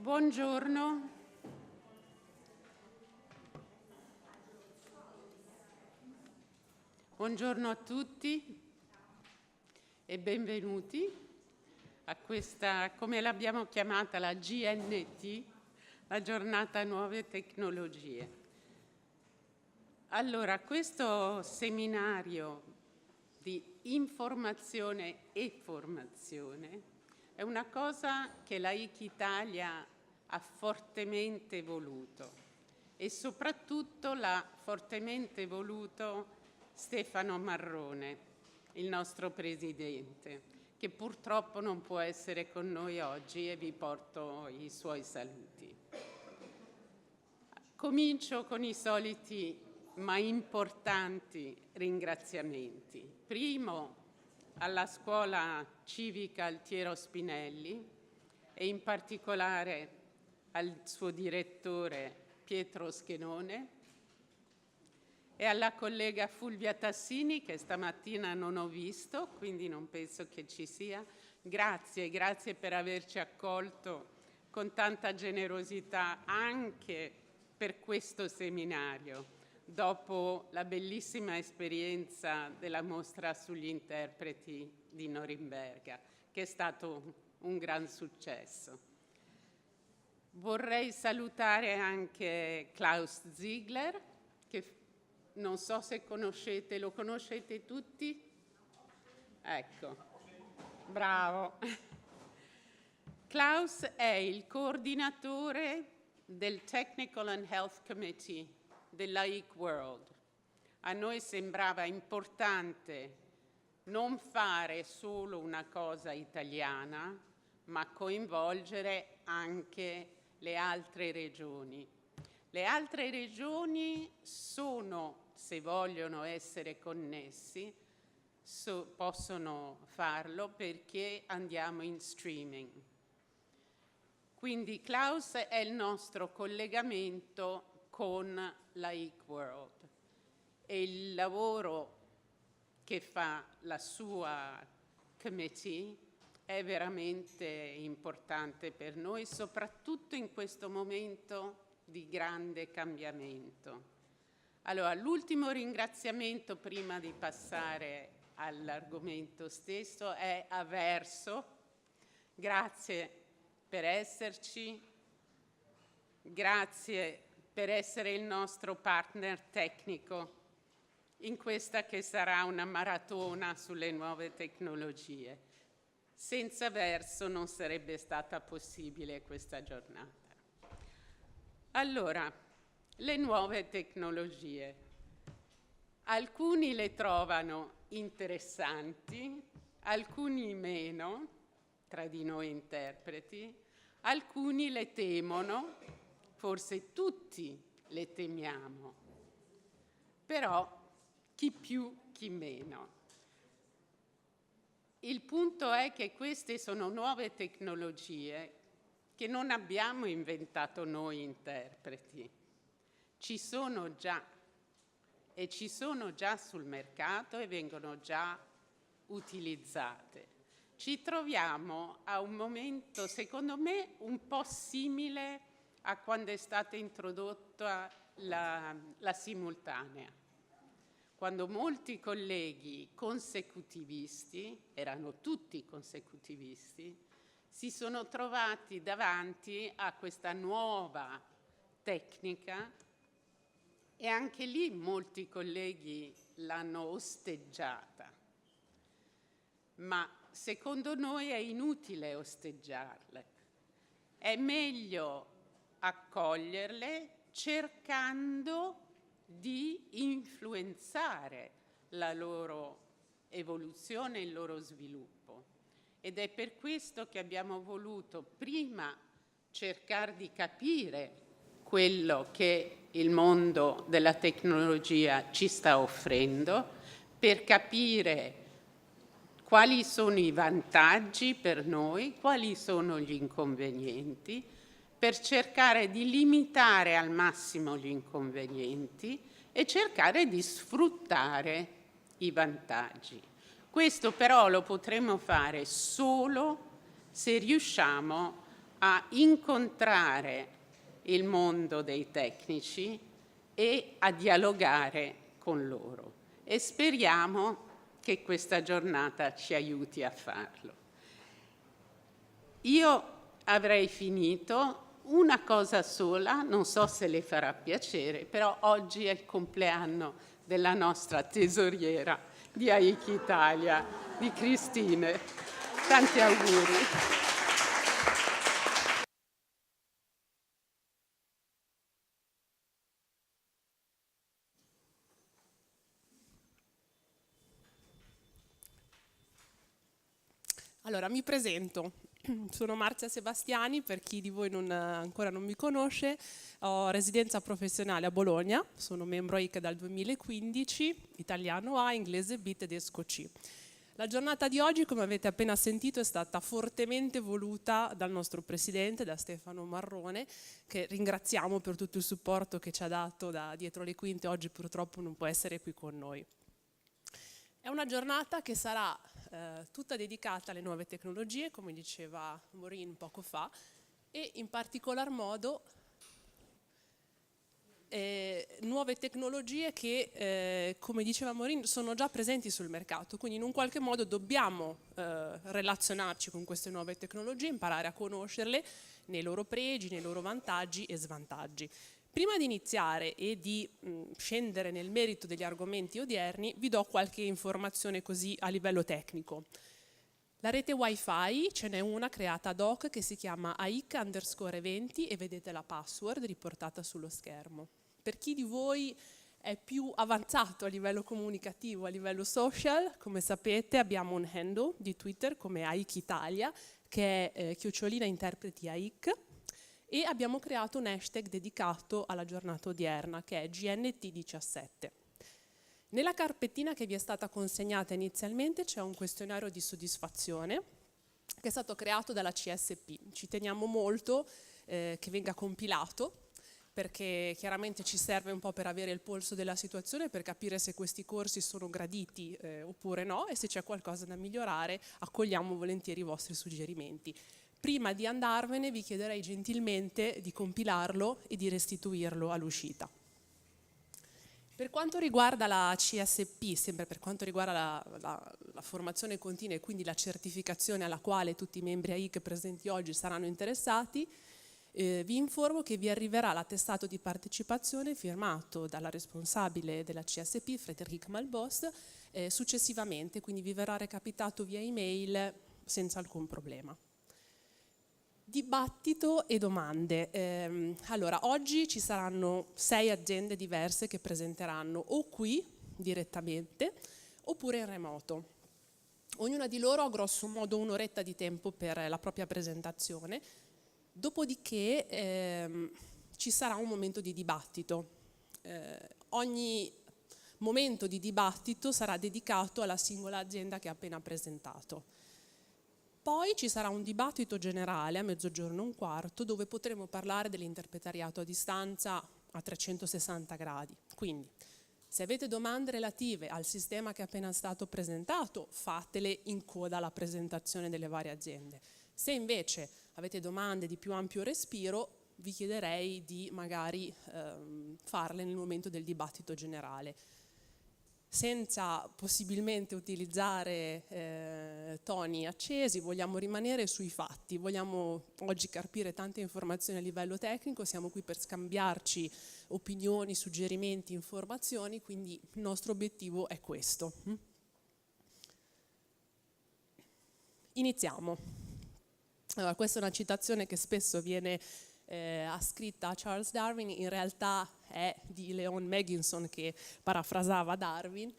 Buongiorno. Buongiorno a tutti e benvenuti a questa, come l'abbiamo chiamata, la GNT, la Giornata Nuove Tecnologie. Allora, questo seminario di informazione e formazione è una cosa che la IC Italia ha fortemente voluto e soprattutto l'ha fortemente voluto Stefano Marrone, il nostro presidente, che purtroppo non può essere con noi oggi e vi porto i suoi saluti. Comincio con i soliti ma importanti ringraziamenti. Primo alla Scuola Civica Altiero Spinelli e in particolare al suo direttore Pietro Schenone e alla collega Fulvia Tassini, che stamattina non ho visto, quindi non penso che ci sia. Grazie per averci accolto con tanta generosità anche per questo seminario, dopo la bellissima esperienza della mostra sugli interpreti di Norimberga, che è stato un gran successo. Vorrei salutare anche Klaus Ziegler, che non so se conoscete, lo conoscete tutti? Ecco, bravo. Klaus è il coordinatore del Technical and Health Committee della IC World. A noi sembrava importante non fare solo una cosa italiana, ma coinvolgere anche le altre regioni. Le altre regioni sono, se vogliono essere connessi, possono farlo perché andiamo in streaming. Quindi Klaus è il nostro collegamento con la IC World e il lavoro che fa la sua committee è veramente importante per noi, soprattutto in questo momento di grande cambiamento. Allora, l'ultimo ringraziamento prima di passare all'argomento stesso è a Verso. Grazie per esserci, grazie per essere il nostro partner tecnico in questa che sarà una maratona sulle nuove tecnologie. Senza Verso non sarebbe stata possibile questa giornata. Allora, le nuove tecnologie. Alcuni le trovano interessanti, alcuni meno, tra di noi interpreti, alcuni le temono, forse tutti le temiamo, però chi più, chi meno. Il punto è che queste sono nuove tecnologie che non abbiamo inventato noi interpreti. Ci sono già e ci sono già sul mercato e vengono già utilizzate. Ci troviamo a un momento, secondo me, un po' simile a quando è stata introdotta la simultanea. Quando molti colleghi consecutivisti, erano tutti consecutivisti, si sono trovati davanti a questa nuova tecnica e anche lì molti colleghi l'hanno osteggiata. Ma secondo noi è inutile osteggiarle. È meglio accoglierle cercando di influenzare la loro evoluzione e il loro sviluppo. Ed è per questo che abbiamo voluto prima cercare di capire quello che il mondo della tecnologia ci sta offrendo, per capire quali sono i vantaggi per noi, quali sono gli inconvenienti, per cercare di limitare al massimo gli inconvenienti e cercare di sfruttare i vantaggi. Questo però lo potremo fare solo se riusciamo a incontrare il mondo dei tecnici e a dialogare con loro. E speriamo che questa giornata ci aiuti a farlo. Io avrei finito. Una cosa sola, non so se le farà piacere, però oggi è il compleanno della nostra tesoriera di AIC Italia, di Cristine. Tanti auguri. Allora, mi presento. Sono Marzia Sebastiani, per chi di voi ancora non mi conosce. Ho residenza professionale a Bologna, sono membro AIC dal 2015, italiano A, inglese B, tedesco C. La giornata di oggi, come avete appena sentito, è stata fortemente voluta dal nostro presidente, da Stefano Marrone, che ringraziamo per tutto il supporto che ci ha dato da dietro le quinte. Oggi purtroppo non può essere qui con noi. È una giornata che sarà tutta dedicata alle nuove tecnologie, come diceva Maureen poco fa, e in particolar modo nuove tecnologie che, come diceva Maureen, sono già presenti sul mercato, quindi in un qualche modo dobbiamo relazionarci con queste nuove tecnologie, imparare a conoscerle nei loro pregi, nei loro vantaggi e svantaggi. Prima di iniziare e di scendere nel merito degli argomenti odierni, vi do qualche informazione così a livello tecnico. La rete Wi-Fi, ce n'è una creata ad hoc che si chiama AIC_20 e vedete la password riportata sullo schermo. Per chi di voi è più avanzato a livello comunicativo, a livello social, come sapete abbiamo un handle di Twitter come AIC Italia, che è _interpreti AIC, e abbiamo creato un hashtag dedicato alla giornata odierna, che è GNT17. Nella carpettina che vi è stata consegnata inizialmente c'è un questionario di soddisfazione che è stato creato dalla CSP. Ci teniamo molto che venga compilato, perché chiaramente ci serve un po' per avere il polso della situazione, per capire se questi corsi sono graditi oppure no, e se c'è qualcosa da migliorare accogliamo volentieri i vostri suggerimenti. Prima di andarvene vi chiederei gentilmente di compilarlo e di restituirlo all'uscita. Per quanto riguarda la CSP, sempre per quanto riguarda la formazione continua e quindi la certificazione alla quale tutti i membri AIC presenti oggi saranno interessati, vi informo che vi arriverà l'attestato di partecipazione firmato dalla responsabile della CSP, Frédéric Malbos, successivamente, quindi vi verrà recapitato via email senza alcun problema. Dibattito e domande. Allora, oggi ci saranno 6 aziende diverse che presenteranno o qui direttamente oppure in remoto. Ognuna di loro ha grosso modo un'oretta di tempo per la propria presentazione, dopodiché ci sarà un momento di dibattito. Ogni momento di dibattito sarà dedicato alla singola azienda che ha appena presentato. Poi ci sarà un dibattito generale a 12:15 dove potremo parlare dell'interpretariato a distanza a 360 gradi. Quindi, se avete domande relative al sistema che è appena stato presentato, fatele in coda alla presentazione delle varie aziende. Se invece avete domande di più ampio respiro, vi chiederei di magari farle nel momento del dibattito generale, senza possibilmente utilizzare toni accesi. Vogliamo rimanere sui fatti, vogliamo oggi carpire tante informazioni a livello tecnico, siamo qui per scambiarci opinioni, suggerimenti, informazioni, quindi il nostro obiettivo è questo. Iniziamo. Allora, questa è una citazione che spesso viene ascritta a Charles Darwin, in realtà è di Leon Megginson che parafrasava Darwin,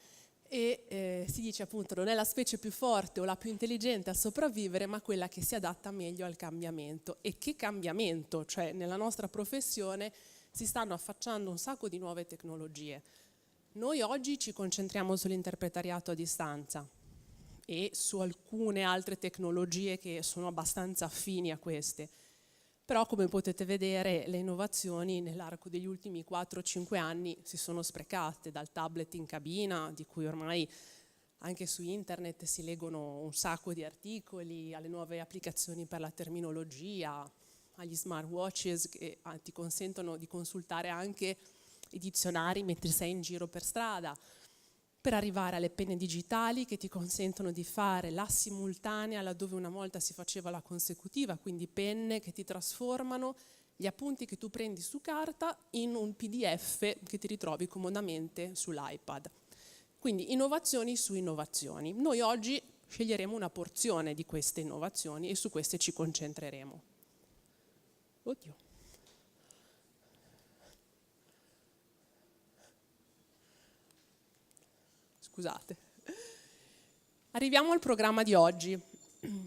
e si dice appunto non è la specie più forte o la più intelligente a sopravvivere, ma quella che si adatta meglio al cambiamento. E che cambiamento? Cioè nella nostra professione si stanno affacciando un sacco di nuove tecnologie. Noi oggi ci concentriamo sull'interpretariato a distanza e su alcune altre tecnologie che sono abbastanza affini a queste. Però come potete vedere le innovazioni nell'arco degli ultimi 4-5 anni si sono sprecate, dal tablet in cabina, di cui ormai anche su internet si leggono un sacco di articoli, alle nuove applicazioni per la terminologia, agli smartwatches che ti consentono di consultare anche i dizionari mentre sei in giro per strada, per arrivare alle penne digitali che ti consentono di fare la simultanea laddove una volta si faceva la consecutiva, quindi penne che ti trasformano gli appunti che tu prendi su carta in un PDF che ti ritrovi comodamente sull'iPad. Quindi innovazioni su innovazioni. Noi oggi sceglieremo una porzione di queste innovazioni e su queste ci concentreremo. Oddio. Scusate. Arriviamo al programma di oggi.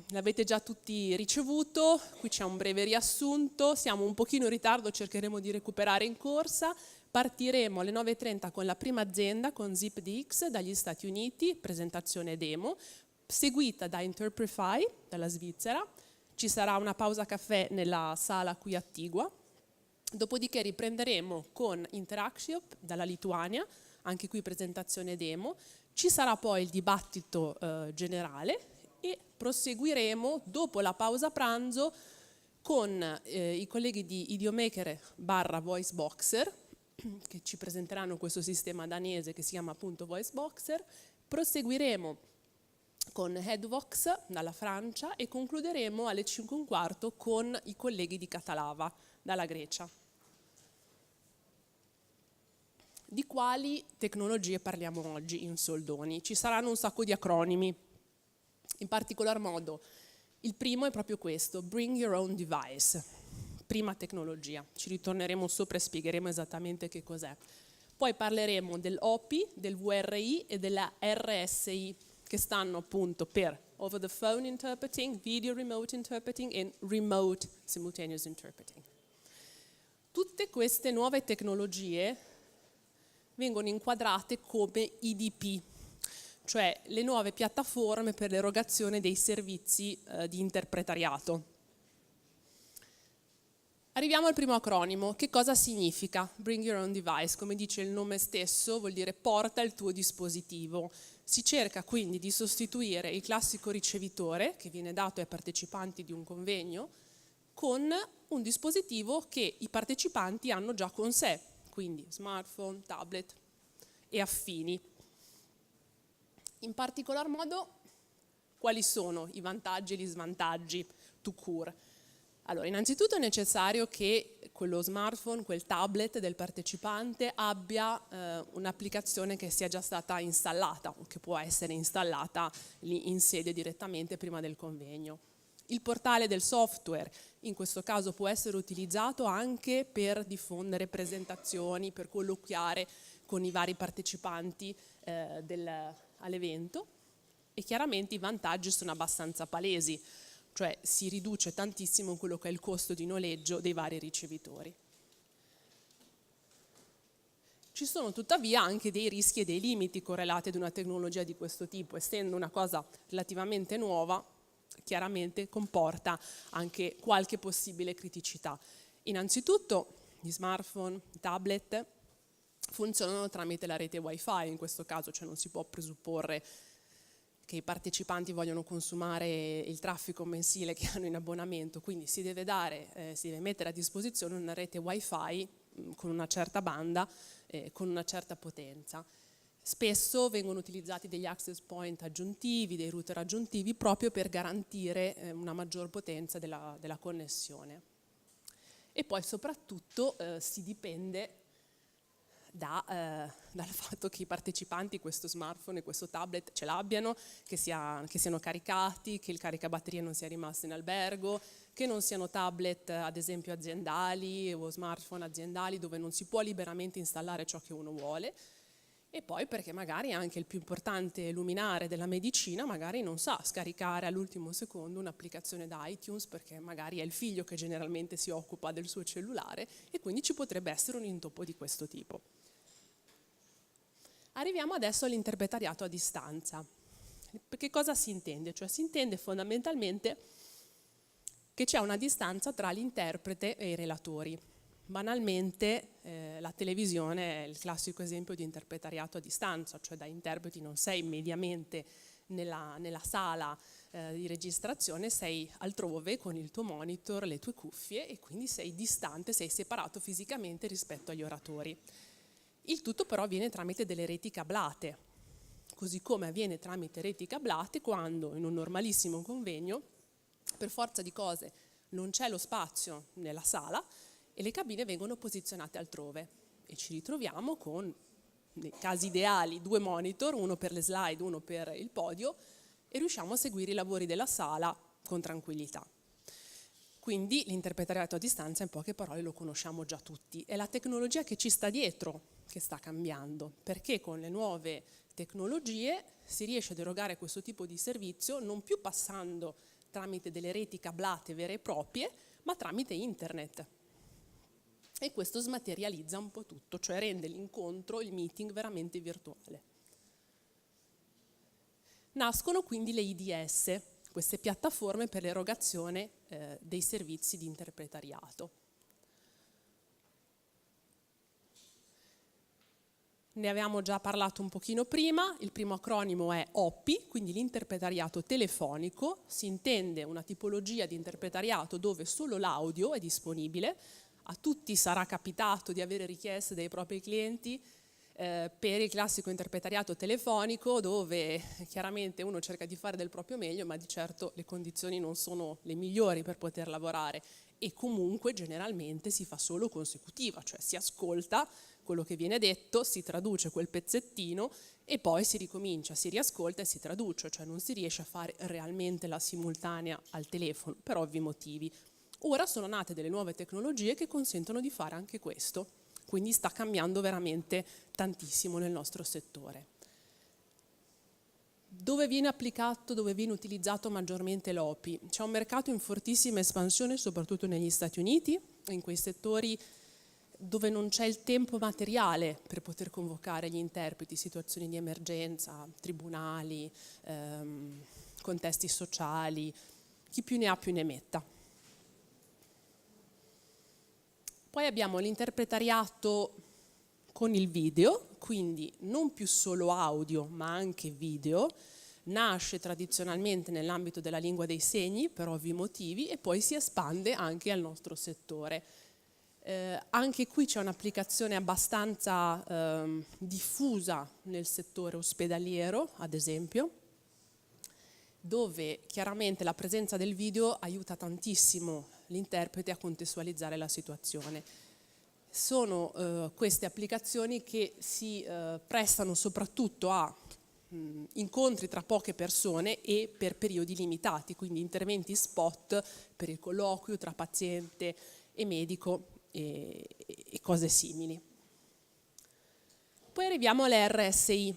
L'avete già tutti ricevuto, qui c'è un breve riassunto, siamo un pochino in ritardo, cercheremo di recuperare in corsa. Partiremo alle 9:30 con la prima azienda, con ZipDX dagli Stati Uniti, presentazione demo, seguita da Interprefy dalla Svizzera. Ci sarà una pausa caffè nella sala qui attigua. Dopodiché riprenderemo con Interaction dalla Lituania, anche qui presentazione demo. Ci sarà poi il dibattito generale e proseguiremo dopo la pausa pranzo con i colleghi di Idiomaker / VoiceBoxer che ci presenteranno questo sistema danese che si chiama appunto VoiceBoxer. Proseguiremo con Headvox dalla Francia e concluderemo alle 5:15 con i colleghi di Catalava dalla Grecia. Di quali tecnologie parliamo oggi in soldoni? Ci saranno un sacco di acronimi, in particolar modo il primo è proprio questo, Bring Your Own Device, prima tecnologia. Ci ritorneremo sopra e spiegheremo esattamente che cos'è. Poi parleremo dell'OPI, del VRI e della RSI, che stanno appunto per Over the Phone Interpreting, Video Remote Interpreting e Remote Simultaneous Interpreting. Tutte queste nuove tecnologie vengono inquadrate come IDP, cioè le nuove piattaforme per l'erogazione dei servizi di interpretariato. Arriviamo al primo acronimo. Che cosa significa? Bring Your Own Device, come dice il nome stesso, vuol dire porta il tuo dispositivo. Si cerca quindi di sostituire il classico ricevitore che viene dato ai partecipanti di un convegno con un dispositivo che i partecipanti hanno già con sé, quindi smartphone, tablet e affini. In particolar modo, quali sono i vantaggi e gli svantaggi to court? Allora, innanzitutto è necessario che quello smartphone, quel tablet del partecipante abbia un'applicazione che sia già stata installata o che può essere installata lì in sede direttamente prima del convegno. Il portale del software, in questo caso, può essere utilizzato anche per diffondere presentazioni, per colloquiare con i vari partecipanti all'evento, e chiaramente i vantaggi sono abbastanza palesi, cioè si riduce tantissimo quello che è il costo di noleggio dei vari ricevitori. Ci sono tuttavia anche dei rischi e dei limiti correlati ad una tecnologia di questo tipo, essendo una cosa relativamente nuova, chiaramente comporta anche qualche possibile criticità. Innanzitutto gli smartphone, i tablet funzionano tramite la rete wifi in questo caso, cioè non si può presupporre che i partecipanti vogliono consumare il traffico mensile che hanno in abbonamento, quindi si deve mettere a disposizione una rete wifi con una certa banda, con una certa potenza. Spesso vengono utilizzati degli access point aggiuntivi, dei router aggiuntivi, proprio per garantire una maggior potenza della connessione. E poi soprattutto si dipende dal fatto che i partecipanti questo smartphone e questo tablet ce l'abbiano, che siano caricati, che il caricabatterie non sia rimasto in albergo, che non siano tablet ad esempio aziendali o smartphone aziendali dove non si può liberamente installare ciò che uno vuole. E poi perché magari anche il più importante luminare della medicina magari non sa scaricare all'ultimo secondo un'applicazione da iTunes perché magari è il figlio che generalmente si occupa del suo cellulare e quindi ci potrebbe essere un intoppo di questo tipo. Arriviamo adesso all'interpretariato a distanza. Che cosa si intende? Cioè si intende fondamentalmente che c'è una distanza tra l'interprete e i relatori. Banalmente la televisione è il classico esempio di interpretariato a distanza, cioè da interpreti non sei mediamente nella sala di registrazione sei altrove con il tuo monitor, le tue cuffie e quindi sei distante, sei separato fisicamente rispetto agli oratori. Il tutto però avviene tramite delle reti cablate, così come avviene tramite reti cablate quando in un normalissimo convegno, per forza di cose, non c'è lo spazio nella sala e le cabine vengono posizionate altrove e ci ritroviamo con, nei casi ideali, 2 monitor, uno per le slide, uno per il podio, e riusciamo a seguire i lavori della sala con tranquillità. Quindi l'interpretariato a distanza, in poche parole, lo conosciamo già tutti. È la tecnologia che ci sta dietro che sta cambiando, perché con le nuove tecnologie si riesce ad erogare questo tipo di servizio non più passando tramite delle reti cablate vere e proprie, ma tramite internet. E questo smaterializza un po' tutto, cioè rende l'incontro, il meeting veramente virtuale. Nascono quindi le IDS, queste piattaforme per l'erogazione dei servizi di interpretariato. Ne avevamo già parlato un pochino prima, il primo acronimo è OPI, quindi l'interpretariato telefonico. Si intende una tipologia di interpretariato dove solo l'audio è disponibile. A tutti sarà capitato di avere richieste dai propri clienti per il classico interpretariato telefonico, dove chiaramente uno cerca di fare del proprio meglio, ma di certo le condizioni non sono le migliori per poter lavorare e comunque generalmente si fa solo consecutiva, cioè si ascolta quello che viene detto, si traduce quel pezzettino e poi si ricomincia, si riascolta e si traduce, cioè non si riesce a fare realmente la simultanea al telefono per ovvi motivi. Ora sono nate delle nuove tecnologie che consentono di fare anche questo, quindi sta cambiando veramente tantissimo nel nostro settore. Dove viene applicato, dove viene utilizzato maggiormente l'OPI? C'è un mercato in fortissima espansione, soprattutto negli Stati Uniti, in quei settori dove non c'è il tempo materiale per poter convocare gli interpreti, situazioni di emergenza, tribunali, contesti sociali, chi più ne ha più ne metta. Poi abbiamo l'interpretariato con il video, quindi non più solo audio ma anche video, nasce tradizionalmente nell'ambito della lingua dei segni per ovvi motivi e poi si espande anche al nostro settore. Anche qui c'è un'applicazione abbastanza diffusa nel settore ospedaliero, ad esempio, dove chiaramente la presenza del video aiuta tantissimo l'interprete a contestualizzare la situazione. Sono queste applicazioni che si prestano soprattutto a incontri tra poche persone e per periodi limitati, quindi interventi spot per il colloquio tra paziente e medico e cose simili. Poi arriviamo alle RSI,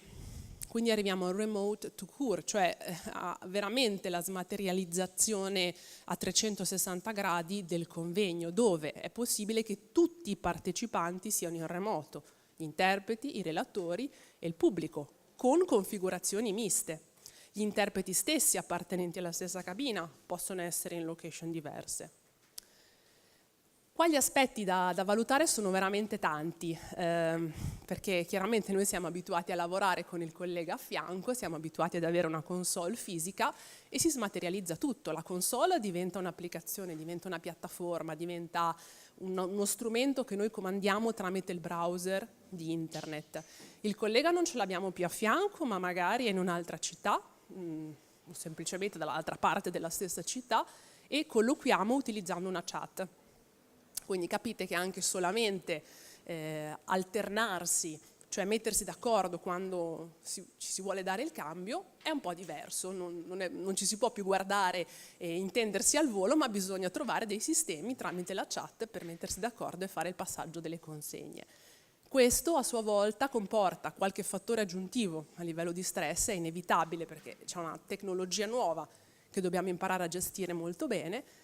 quindi arriviamo al remote to cure, cioè a veramente la smaterializzazione a 360 gradi del convegno, dove è possibile che tutti i partecipanti siano in remoto, gli interpreti, i relatori e il pubblico, con configurazioni miste. Gli interpreti stessi appartenenti alla stessa cabina possono essere in location diverse. Qua gli aspetti da valutare sono veramente tanti, perché chiaramente noi siamo abituati a lavorare con il collega a fianco, siamo abituati ad avere una console fisica e si smaterializza tutto. La console diventa un'applicazione, diventa una piattaforma, diventa uno strumento che noi comandiamo tramite il browser di internet. Il collega non ce l'abbiamo più a fianco, ma magari è in un'altra città, o semplicemente dall'altra parte della stessa città, e colloquiamo utilizzando una chat. Quindi capite che anche solamente alternarsi, cioè mettersi d'accordo quando ci si vuole dare il cambio, è un po' diverso, non ci si può più guardare e intendersi al volo, ma bisogna trovare dei sistemi tramite la chat per mettersi d'accordo e fare il passaggio delle consegne. Questo a sua volta comporta qualche fattore aggiuntivo a livello di stress, è inevitabile perché c'è una tecnologia nuova che dobbiamo imparare a gestire molto bene.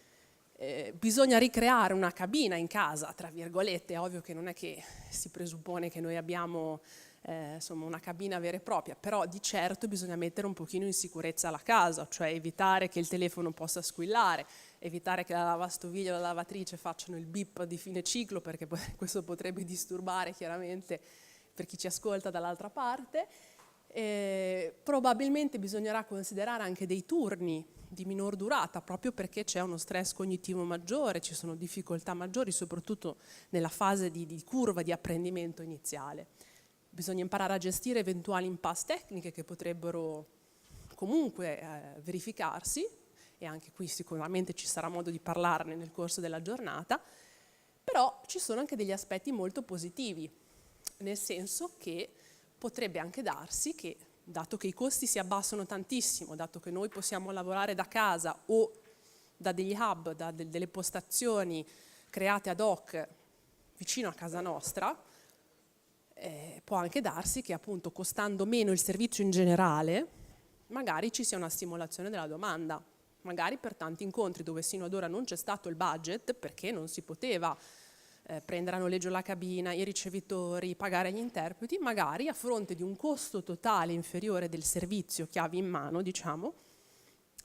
Bisogna ricreare una cabina in casa, tra virgolette. È ovvio che non è che si presuppone che noi abbiamo insomma una cabina vera e propria, però di certo bisogna mettere un pochino in sicurezza la casa, cioè evitare che il telefono possa squillare, evitare che la lavastoviglie o la lavatrice facciano il beep di fine ciclo, perché questo potrebbe disturbare chiaramente per chi ci ascolta dall'altra parte. Probabilmente bisognerà considerare anche dei turni di minor durata, proprio perché c'è uno stress cognitivo maggiore, ci sono difficoltà maggiori, soprattutto nella fase di curva di apprendimento iniziale. Bisogna imparare a gestire eventuali impasse tecniche che potrebbero comunque verificarsi, e anche qui sicuramente ci sarà modo di parlarne nel corso della giornata, però ci sono anche degli aspetti molto positivi, nel senso che potrebbe anche darsi che, dato che i costi si abbassano tantissimo, dato che noi possiamo lavorare da casa o da degli hub, da delle postazioni create ad hoc vicino a casa nostra, può anche darsi che appunto costando meno il servizio in generale, magari ci sia una stimolazione della domanda, magari per tanti incontri dove sino ad ora non c'è stato il budget, perché non si poteva prendere a noleggio la cabina, i ricevitori, pagare gli interpreti, magari a fronte di un costo totale inferiore del servizio chiavi in mano, diciamo,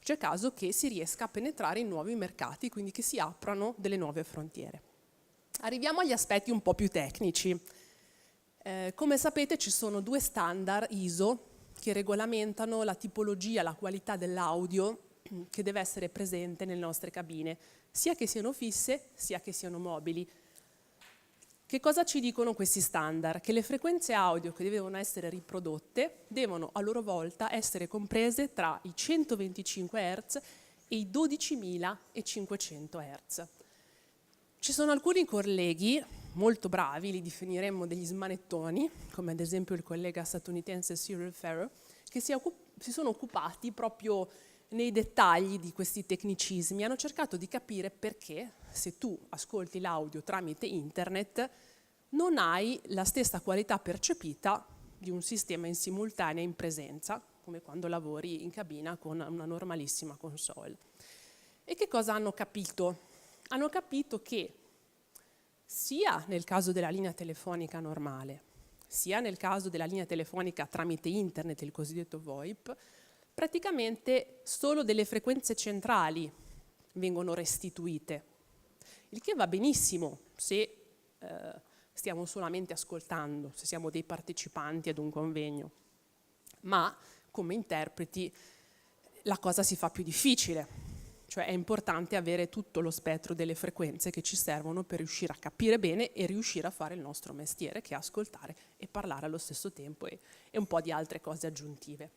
c'è caso che si riesca a penetrare in nuovi mercati, quindi che si aprano delle nuove frontiere. Arriviamo agli aspetti un po' più tecnici. Come sapete ci sono 2 standard ISO che regolamentano la tipologia, la qualità dell'audio che deve essere presente nelle nostre cabine, sia che siano fisse, sia che siano mobili. Che cosa ci dicono questi standard? Che le frequenze audio che devono essere riprodotte devono a loro volta essere comprese tra i 125 Hz e i 12.500 Hz. Ci sono alcuni colleghi molto bravi, li definiremmo degli smanettoni, come ad esempio il collega statunitense Cyril Ferrer, che si sono occupati proprio nei dettagli di questi tecnicismi, hanno cercato di capire perché, se tu ascolti l'audio tramite internet, non hai la stessa qualità percepita di un sistema in simultanea in presenza, come quando lavori in cabina con una normalissima console. E che cosa hanno capito? Hanno capito che sia nel caso della linea telefonica normale, sia nel caso della linea telefonica tramite internet, il cosiddetto VoIP, praticamente solo delle frequenze centrali vengono restituite, il che va benissimo se stiamo solamente ascoltando, se siamo dei partecipanti ad un convegno, ma come interpreti la cosa si fa più difficile, cioè è importante avere tutto lo spettro delle frequenze che ci servono per riuscire a capire bene e riuscire a fare il nostro mestiere, che è ascoltare e parlare allo stesso tempo e un po' di altre cose aggiuntive.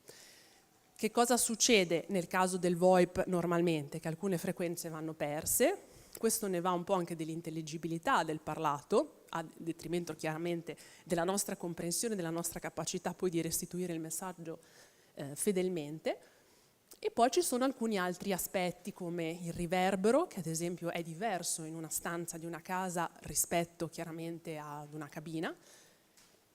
Che cosa succede nel caso del VoIP normalmente? Che alcune frequenze vanno perse, questo ne va un po' anche dell'intelligibilità del parlato, a detrimento chiaramente della nostra comprensione, della nostra capacità poi di restituire il messaggio fedelmente. E poi ci sono alcuni altri aspetti come il riverbero, che ad esempio è diverso in una stanza di una casa rispetto chiaramente ad una cabina,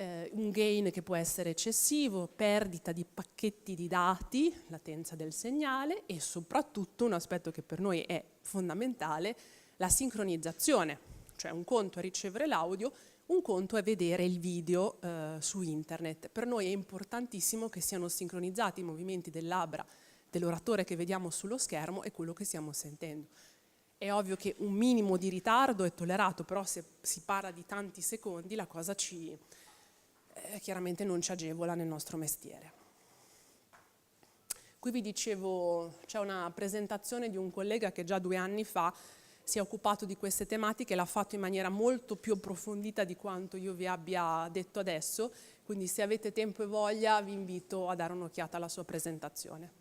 un gain che può essere eccessivo, perdita di pacchetti di dati, latenza del segnale e soprattutto un aspetto che per noi è fondamentale, la sincronizzazione, cioè un conto è ricevere l'audio, un conto è vedere il video su internet. Per noi è importantissimo che siano sincronizzati i movimenti del labbra dell'oratore che vediamo sullo schermo e quello che stiamo sentendo. È ovvio che un minimo di ritardo è tollerato, però se si parla di tanti secondi la cosa chiaramente non ci agevola nel nostro mestiere. Qui vi dicevo, c'è una presentazione di un collega che già 2 anni fa si è occupato di queste tematiche, l'ha fatto in maniera molto più approfondita di quanto io vi abbia detto adesso, quindi se avete tempo e voglia vi invito a dare un'occhiata alla sua presentazione.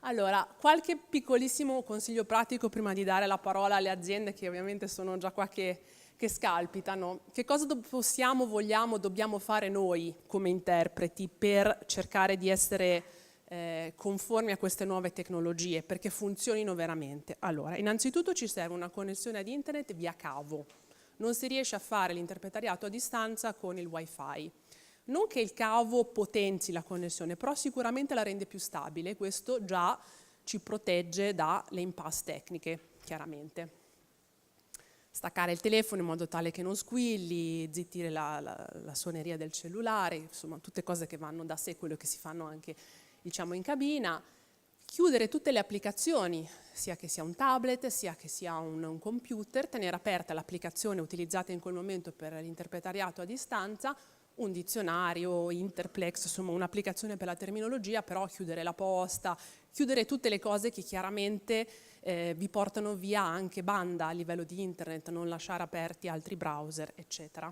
Allora, qualche piccolissimo consiglio pratico prima di dare la parola alle aziende che ovviamente sono già qua che scalpitano. Che cosa possiamo, vogliamo, dobbiamo fare noi come interpreti per cercare di essere conformi a queste nuove tecnologie, perché funzionino veramente? Allora, innanzitutto ci serve una connessione ad internet via cavo. Non si riesce a fare l'interpretariato a distanza con il wifi. Non che il cavo potenzi la connessione, però sicuramente la rende più stabile, questo già ci protegge dalle impasse tecniche, chiaramente. Staccare il telefono in modo tale che non squilli, zittire la suoneria del cellulare, insomma tutte cose che vanno da sé, quello che si fanno anche diciamo in cabina. Chiudere tutte le applicazioni, sia che sia un tablet, sia che sia un computer, tenere aperta l'applicazione utilizzata in quel momento per l'interpretariato a distanza, un dizionario, Interplex, insomma un'applicazione per la terminologia, però chiudere la posta, chiudere tutte le cose che chiaramente vi portano via anche banda a livello di internet, non lasciare aperti altri browser, eccetera.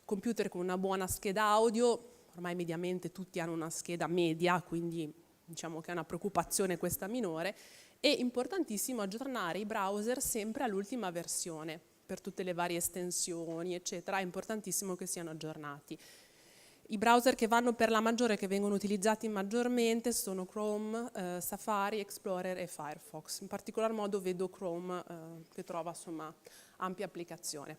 Computer con una buona scheda audio, ormai mediamente tutti hanno una scheda media, quindi diciamo che è una preoccupazione questa minore, e importantissimo aggiornare i browser sempre all'ultima versione, per tutte le varie estensioni, eccetera, è importantissimo che siano aggiornati. I browser che vanno per la maggiore, che vengono utilizzati maggiormente, sono Chrome, Safari, Explorer e Firefox. In particolar modo vedo Chrome che trova insomma ampia applicazione.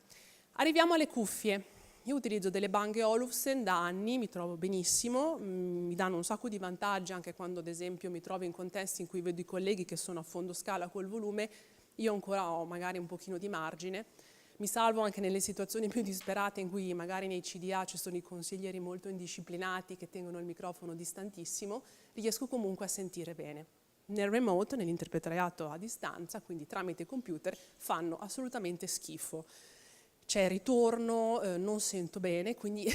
Arriviamo alle cuffie. Io utilizzo delle Bang Olufsen da anni, mi trovo benissimo, mi danno un sacco di vantaggi anche quando ad esempio mi trovo in contesti in cui vedo i colleghi che sono a fondo scala col volume, io ancora ho magari un pochino di margine. Mi salvo anche nelle situazioni più disperate in cui magari nei CDA ci sono i consiglieri molto indisciplinati che tengono il microfono distantissimo, riesco comunque a sentire bene. Nel remote, nell'interpretariato a distanza, quindi tramite computer, fanno assolutamente schifo. C'è ritorno, non sento bene, quindi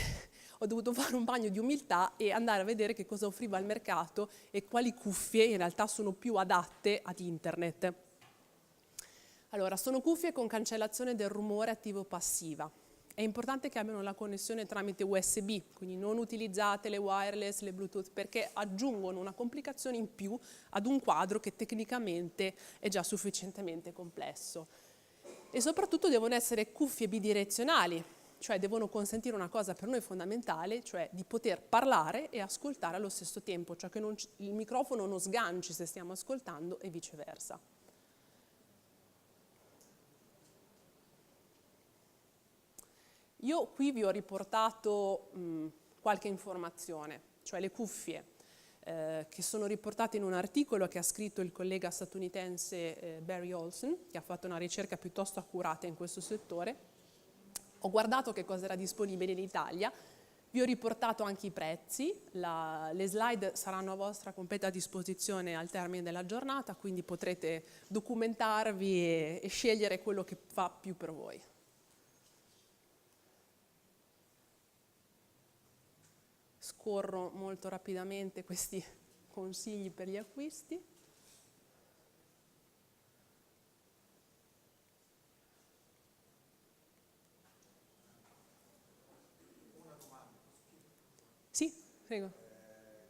ho dovuto fare un bagno di umiltà e andare a vedere che cosa offriva il mercato e quali cuffie in realtà sono più adatte ad internet. Allora, sono cuffie con cancellazione del rumore attivo-passiva. È importante che abbiano la connessione tramite USB, quindi non utilizzate le wireless, le Bluetooth, perché aggiungono una complicazione in più ad un quadro che tecnicamente è già sufficientemente complesso. E soprattutto devono essere cuffie bidirezionali, cioè devono consentire una cosa per noi fondamentale, cioè di poter parlare e ascoltare allo stesso tempo, cioè che il microfono non sganci se stiamo ascoltando e viceversa. Io qui vi ho riportato qualche informazione, cioè le cuffie che sono riportate in un articolo che ha scritto il collega statunitense Barry Olsen, che ha fatto una ricerca piuttosto accurata in questo settore. Ho guardato che cosa era disponibile in Italia, vi ho riportato anche i prezzi, le slide saranno a vostra completa disposizione al termine della giornata, quindi potrete documentarvi e scegliere quello che fa più per voi. Scorro molto rapidamente questi consigli per gli acquisti. Una domanda. Sì, prego.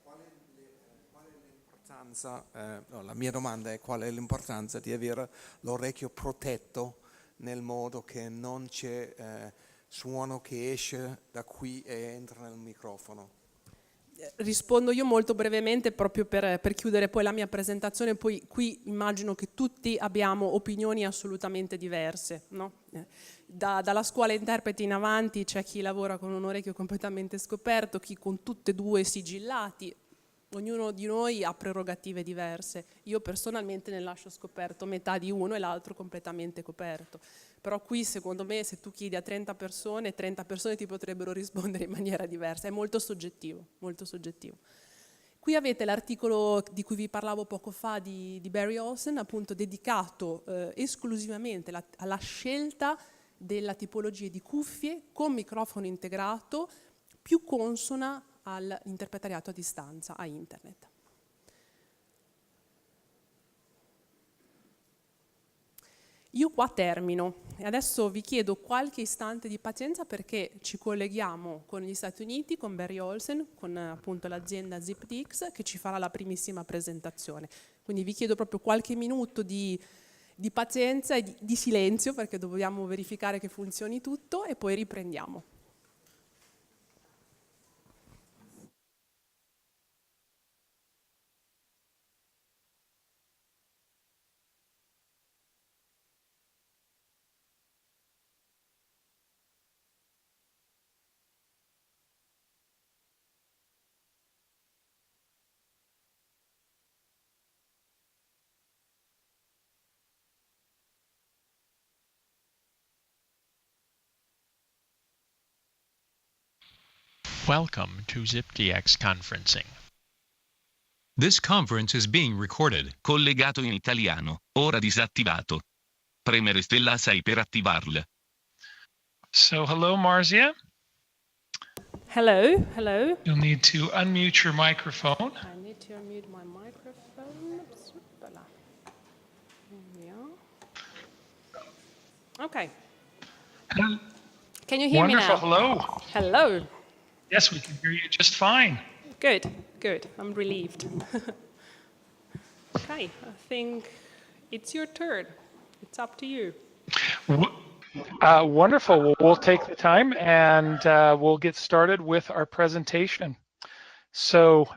Qual è l'importanza, no, la mia domanda è qual è l'importanza di avere l'orecchio protetto nel modo che non c'è suono che esce da qui e entra nel microfono? Rispondo io molto brevemente proprio per chiudere poi la mia presentazione, poi qui immagino che tutti abbiamo opinioni assolutamente diverse, no? Dalla scuola interpreti in avanti c'è chi lavora con un orecchio completamente scoperto, chi con tutte e due sigillati, ognuno di noi ha prerogative diverse. Io personalmente ne lascio scoperto metà di uno e l'altro completamente coperto. Però qui secondo me se tu chiedi a 30 persone ti potrebbero rispondere in maniera diversa, è molto soggettivo, molto soggettivo. Qui avete l'articolo di cui vi parlavo poco fa di Barry Olsen, appunto dedicato esclusivamente alla scelta della tipologia di cuffie con microfono integrato più consona all'interpretariato a distanza, a internet. Io qua termino e adesso vi chiedo qualche istante di pazienza perché ci colleghiamo con gli Stati Uniti, con Barry Olsen, con appunto l'azienda ZipDix che ci farà la primissima presentazione. Quindi vi chiedo proprio qualche minuto di pazienza e di silenzio perché dobbiamo verificare che funzioni tutto e poi riprendiamo. Welcome to ZipDX conferencing. This conference is being recorded. Collegato in italiano, ora disattivato. Premere stella 6 per attivarla. So hello, Marzia. Hello, hello. You'll need to unmute your microphone. I need to unmute my microphone. Voilà. There we are. Okay. Can you hear me now? Wonderful. Hello. Hello. Yes, we can hear you just fine. Good, good. I'm relieved. Okay, I think it's your turn. It's up to you. Wonderful. Well, we'll take the time and we'll get started with our presentation. So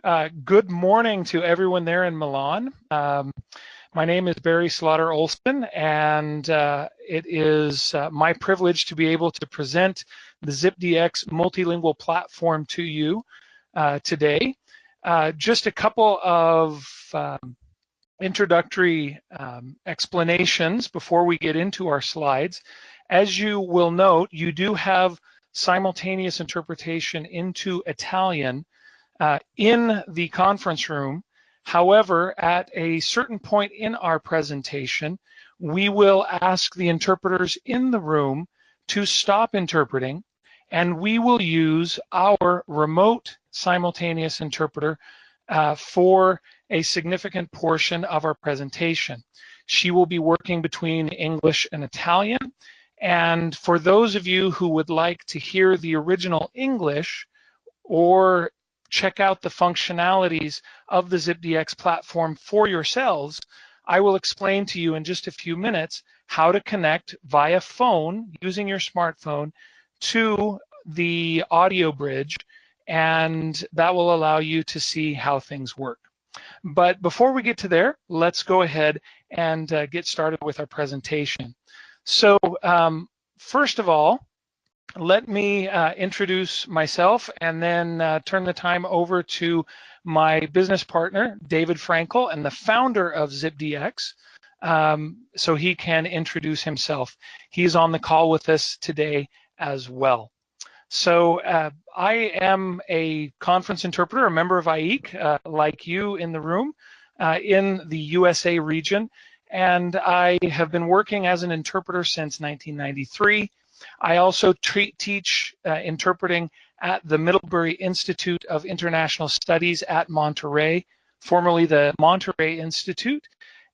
good morning to everyone there in Milan. My name is Barry Slaughter Olson, and it is my privilege to be able to present the ZipDX multilingual platform to you today. Just a couple of introductory explanations before we get into our slides. As you will note, you do have simultaneous interpretation into Italian in the conference room. However, at a certain point in our presentation, we will ask the interpreters in the room to stop interpreting, and we will use our remote simultaneous interpreter for a significant portion of our presentation. She will be working between English and Italian, and for those of you who would like to hear the original English or check out the functionalities of the ZipDX platform for yourselves, I will explain to you in just a few minutes how to connect via phone using your smartphone to the audio bridge, and that will allow you to see how things work. But before we get to there, let's go ahead and get started with our presentation. So first of all, let me introduce myself and then turn the time over to my business partner, David Frankel, and the founder of ZipDX, so he can introduce himself. He's on the call with us today as well. So I am a conference interpreter, a member of IEC, like you in the room, in the USA region, and I have been working as an interpreter since 1993. I also teach interpreting at the Middlebury Institute of International Studies at Monterey, formerly the Monterey Institute.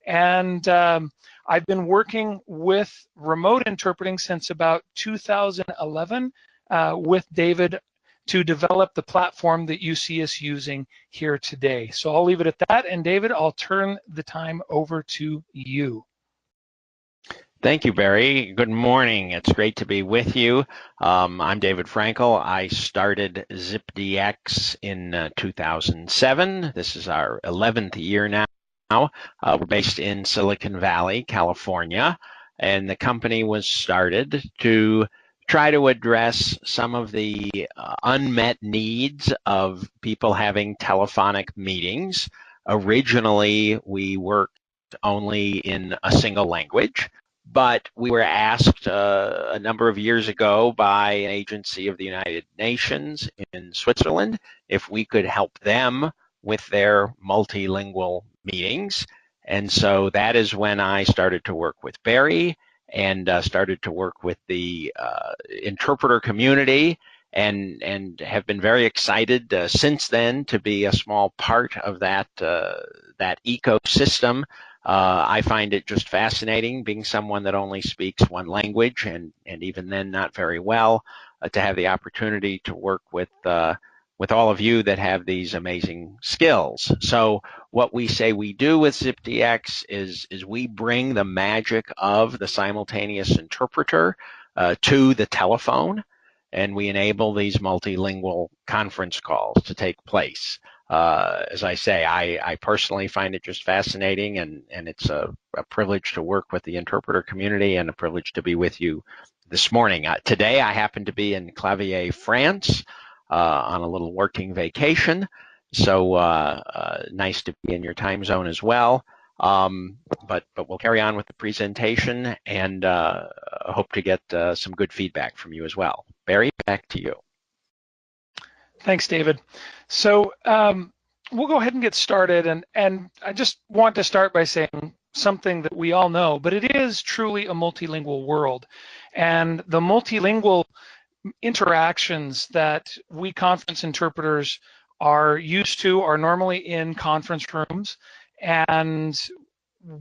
And I've been working with remote interpreting since about 2011 with David to develop the platform that you see us using here today. So I'll leave it at that. And David, I'll turn the time over to you. Thank you, Barry. Good morning. It's great to be with you. I'm David Frankel. I started ZipDX in 2007. This is our 11th year now. We're based in Silicon Valley, California, and the company was started to try to address some of the unmet needs of people having telephonic meetings. Originally, we worked only in a single language, but we were asked a number of years ago by an agency of the United Nations in Switzerland if we could help them with their multilingual meetings. And so that is when I started to work with Barry and started to work with the interpreter community, and have been very excited since then to be a small part of that ecosystem. I find it just fascinating, being someone that only speaks one language, and even then not very well, to have the opportunity to work with all of you that have these amazing skills. So what we say we do with ZipDX is we bring the magic of the simultaneous interpreter to the telephone, and we enable these multilingual conference calls to take place. As I say, I personally find it just fascinating, and it's a privilege to work with the interpreter community and a privilege to be with you this morning. Today I happen to be in Clavier, France, on a little working vacation, so nice to be in your time zone as well. But we'll carry on with the presentation, and hope to get some good feedback from you as well. Barry, back to you. Thanks, David. So we'll go ahead and get started. And I just want to start by saying something that we all know, but it is truly a multilingual world. And the multilingual interactions that we conference interpreters are used to are normally in conference rooms and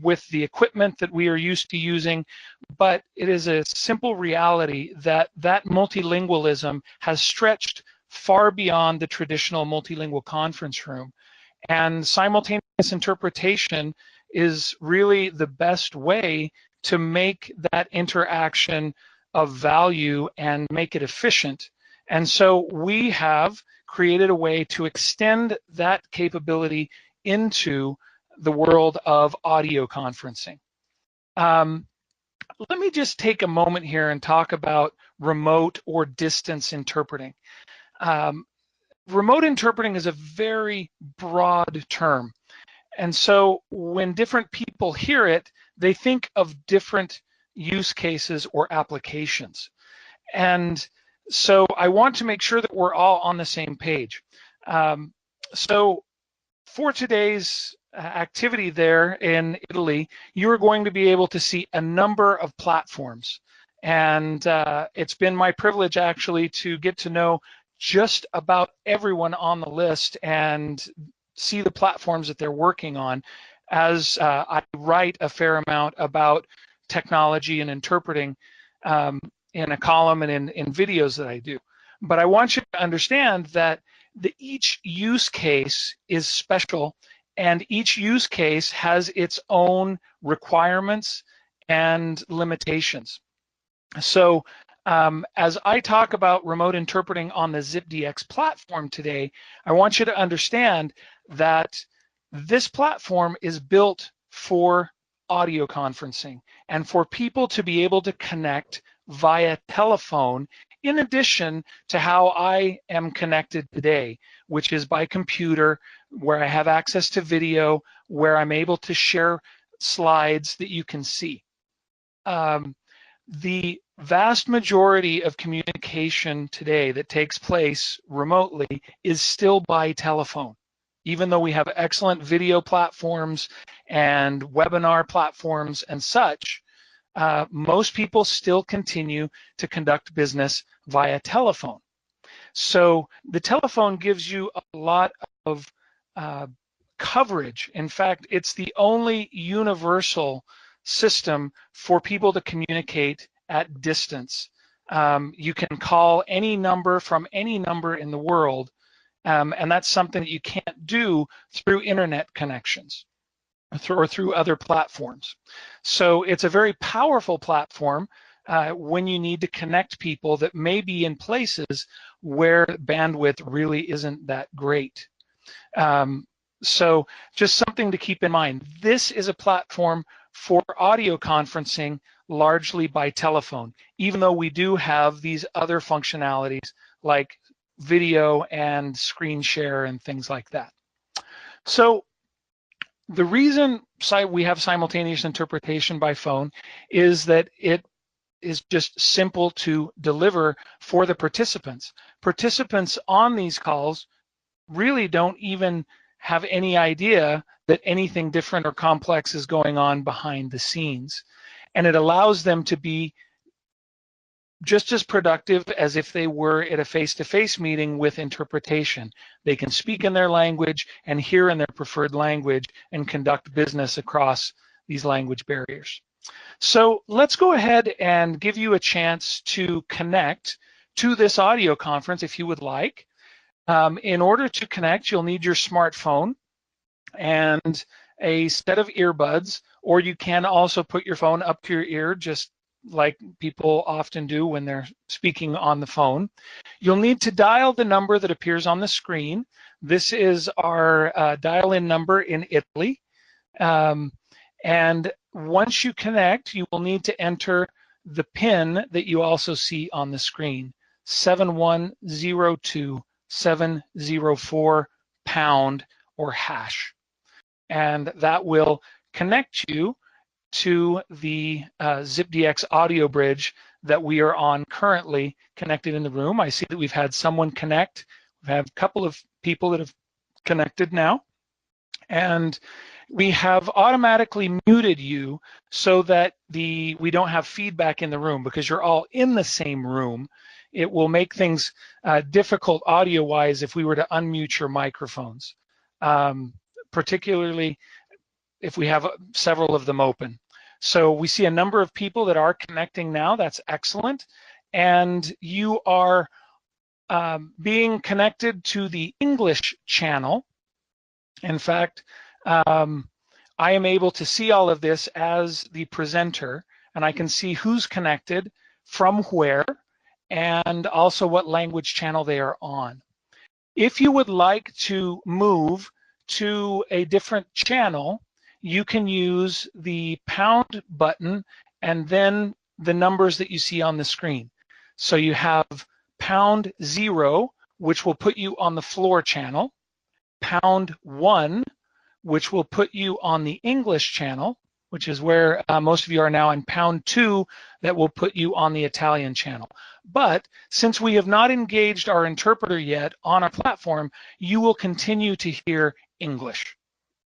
with the equipment that we are used to using, but it is a simple reality that that multilingualism has stretched far beyond the traditional multilingual conference room. And simultaneous interpretation is really the best way to make that interaction of value and make it efficient. And so we have created a way to extend that capability into the world of audio conferencing. Let me just take a moment here and talk about remote or distance interpreting. Remote interpreting is a very broad term. And so when different people hear it, they think of different use cases or applications. And so I want to make sure that we're all on the same page. So for today's activity there in Italy, you're going to be able to see a number of platforms. And it's been my privilege actually to get to know just about everyone on the list and see the platforms that they're working on as I write a fair amount about technology and interpreting in a column and in videos that I do. But I want you to understand that each use case is special and each use case has its own requirements and limitations. So as I talk about remote interpreting on the ZipDX platform today, I want you to understand that this platform is built for audio conferencing and for people to be able to connect via telephone in addition to how I am connected today, which is by computer, where I have access to video, where I'm able to share slides that you can see. The vast majority of communication today that takes place remotely is still by telephone. Even though we have excellent video platforms and webinar platforms and such, most people still continue to conduct business via telephone. So the telephone gives you a lot of coverage. In fact, it's the only universal system for people to communicate at distance. You can call any number from any number in the world, and that's something that you can't do through internet connections or through other platforms. So it's a very powerful platform when you need to connect people that may be in places where bandwidth really isn't that great. So just something to keep in mind. This is a platform for audio conferencing largely by telephone, even though we do have these other functionalities like video and screen share and things like that. So the reason we have simultaneous interpretation by phone is that it is just simple to deliver for the participants. Participants on these calls really don't even have any idea that anything different or complex is going on behind the scenes. And it allows them to be just as productive as if they were at a face-to-face meeting with interpretation. They can speak in their language and hear in their preferred language and conduct business across these language barriers. So let's go ahead and give you a chance to connect to this audio conference if you would like. In order to connect, you'll need your smartphone and a set of earbuds, or you can also put your phone up to your ear, just like people often do when they're speaking on the phone. You'll need to dial the number that appears on the screen. This is our dial-in number in Italy. And once you connect, you will need to enter the PIN that you also see on the screen, 7102704 pound or hash. And that will connect you to the ZipDX audio bridge that we are on currently connected in the room. I see that we've had someone connect. We've had a couple of people that have connected now. And we have automatically muted you so that we don't have feedback in the room, because you're all in the same room. It will make things difficult audio-wise if we were to unmute your microphones, particularly if we have several of them open. So we see a number of people that are connecting now. That's excellent. And you are being connected to the English channel. In fact, I am able to see all of this as the presenter, and I can see who's connected, from where, and also what language channel they are on. If you would like to move to a different channel, you can use the pound button and then the numbers that you see on the screen. So you have #0, which will put you on the floor channel, #1, which will put you on the English channel, which is where most of you are now, and #2, that will put you on the Italian channel. But since we have not engaged our interpreter yet on our platform, you will continue to hear English.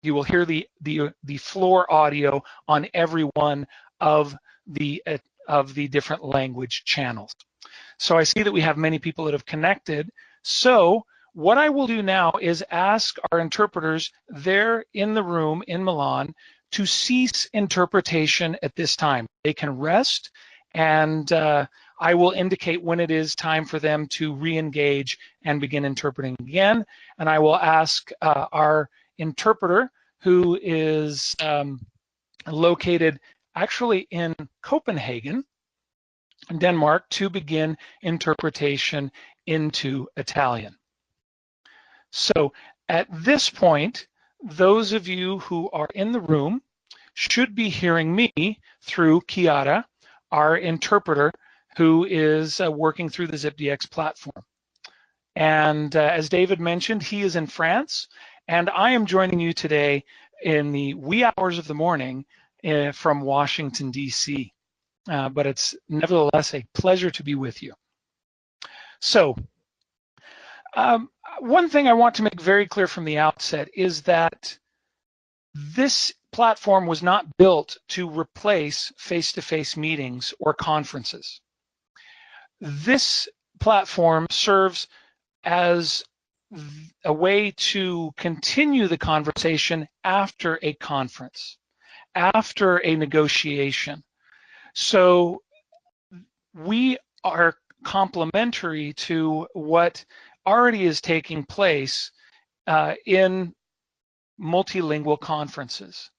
You will hear the floor audio on every one of the different language channels. So I see that we have many people that have connected. So what I will do now is ask our interpreters there in the room in Milan to cease interpretation at this time. They can rest, and I will indicate when it is time for them to re-engage and begin interpreting again. And I will ask our interpreter, who is located actually in Copenhagen, Denmark, to begin interpretation into Italian. So at this point, those of you who are in the room should be hearing me through Chiara, our interpreter, who is working through the ZipDX platform. And as David mentioned, he is in France, and I am joining you today in the wee hours of the morning from Washington, D.C. But it's nevertheless a pleasure to be with you. So one thing I want to make very clear from the outset is that this platform was not built to replace face-to-face meetings or conferences. This platform serves as a way to continue the conversation after a conference, after a negotiation. So we are complementary to what already is taking place in multilingual conferences.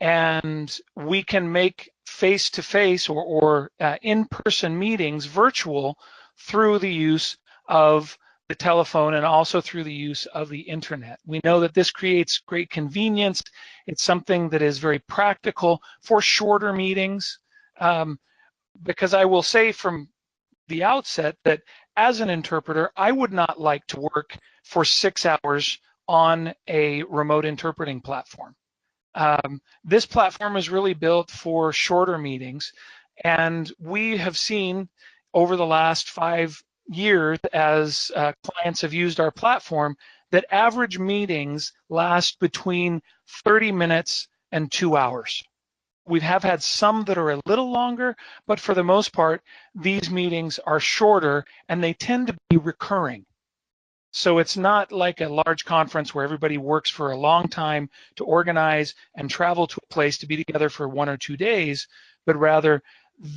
And we can make face-to-face or in-person meetings virtual through the use of the telephone and also through the use of the internet. We know that this creates great convenience. It's something that is very practical for shorter meetings, because I will say from the outset that as an interpreter, I would not like to work for 6 hours on a remote interpreting platform. This platform is really built for shorter meetings, and we have seen over the last 5 years as clients have used our platform that average meetings last between 30 minutes and 2 hours. We have had some that are a little longer, but for the most part, these meetings are shorter and they tend to be recurring. So it's not like a large conference where everybody works for a long time to organize and travel to a place to be together for 1 or 2 days, but rather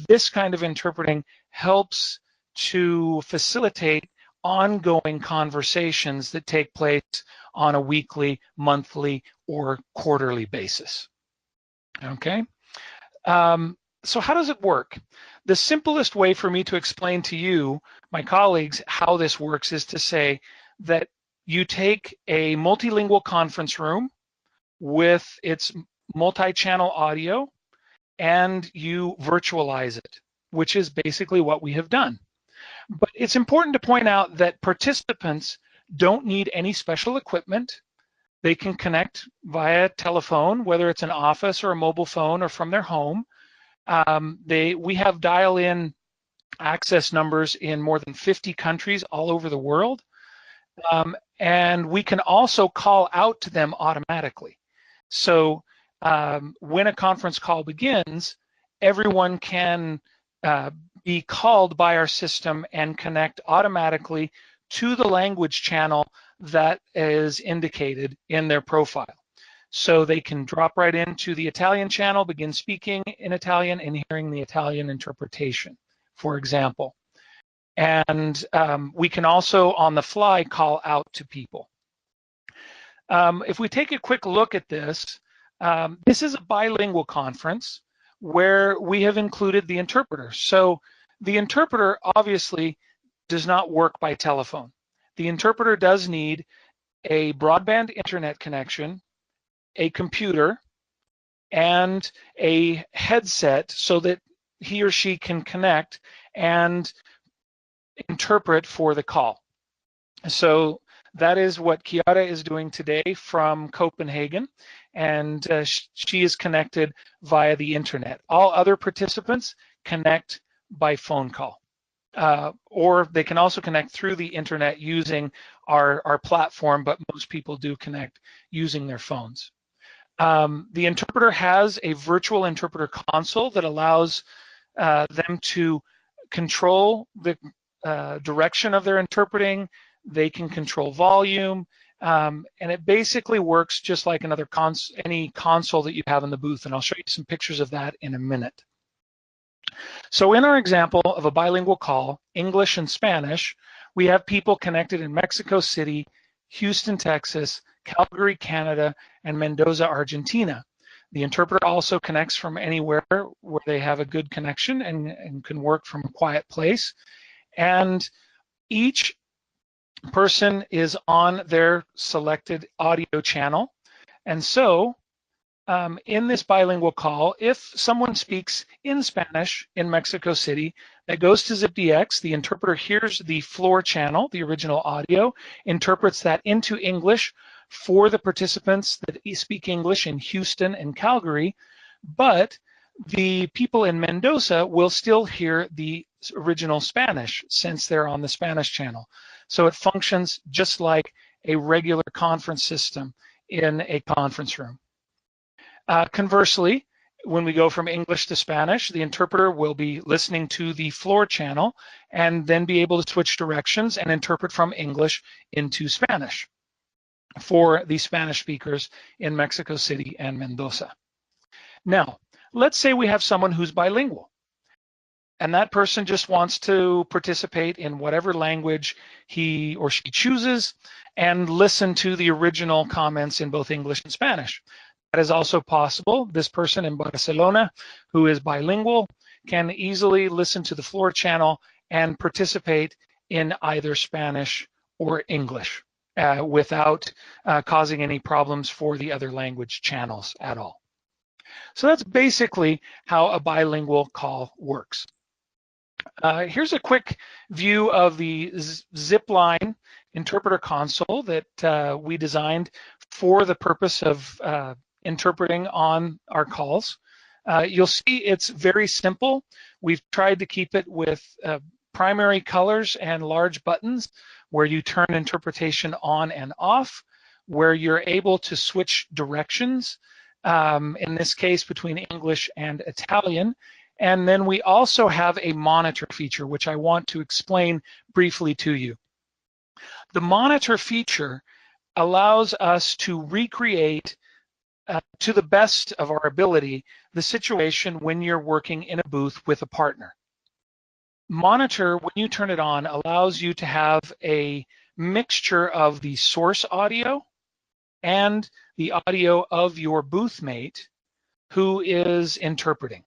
this kind of interpreting helps to facilitate ongoing conversations that take place on a weekly, monthly, or quarterly basis. Okay? So how does it work? The simplest way for me to explain to you, my colleagues, how this works is to say that you take a multilingual conference room with its multi-channel audio and you virtualize it, which is basically what we have done. But it's important to point out that participants don't need any special equipment. They can connect via telephone, whether it's an office or a mobile phone or from their home. We have dial-in access numbers in more than 50 countries all over the world. and we can also call out to them automatically. So when a conference call begins, everyone can be called by our system and connect automatically to the language channel that is indicated in their profile. So they can drop right into the Italian channel, begin speaking in Italian and hearing the Italian interpretation, for example. And we can also on the fly call out to people. If we take a quick look at this, this is a bilingual conference where we have included the interpreter. So the interpreter obviously does not work by telephone. The interpreter does need a broadband internet connection, a computer, and a headset so that he or she can connect and interpret for the call. So that is what Chiara is doing today from Copenhagen, and she is connected via the internet. All other participants connect by phone call, or they can also connect through the internet using our platform, but most people do connect using their phones. The interpreter has a virtual interpreter console that allows them to control the direction of their interpreting. They can control volume, and it basically works just like any console that you have in the booth, and I'll show you some pictures of that in a minute. So in our example of a bilingual call, English and Spanish, we have people connected in Mexico City, Houston, Texas, Calgary, Canada, and Mendoza, Argentina. The interpreter also connects from anywhere where they have a good connection and can work from a quiet place. And each person is on their selected audio channel. And so in this bilingual call, if someone speaks in Spanish in Mexico City, that goes to ZipDX, the interpreter hears the floor channel, the original audio, interprets that into English for the participants that speak English in Houston and Calgary, but the people in Mendoza will still hear the original Spanish since they're on the Spanish channel. So it functions just like a regular conference system in a conference room. Conversely, when we go from English to Spanish, the interpreter will be listening to the floor channel and then be able to switch directions and interpret from English into Spanish for the Spanish speakers in Mexico City and Mendoza. Now, let's say we have someone who's bilingual, and that person just wants to participate in whatever language he or she chooses and listen to the original comments in both English and Spanish. That is also possible. This person in Barcelona who is bilingual can easily listen to the floor channel and participate in either Spanish or English without causing any problems for the other language channels at all. So that's basically how a bilingual call works. Here's a quick view of the Zipline interpreter console that we designed for the purpose of interpreting on our calls. You'll see it's very simple. We've tried to keep it with primary colors and large buttons where you turn interpretation on and off, where you're able to switch directions, in this case between English and Italian. And then we also have a monitor feature, which I want to explain briefly to you. The monitor feature allows us to recreate to the best of our ability the situation when you're working in a booth with a partner. Monitor, when you turn it on, allows you to have a mixture of the source audio and the audio of your booth mate who is interpreting.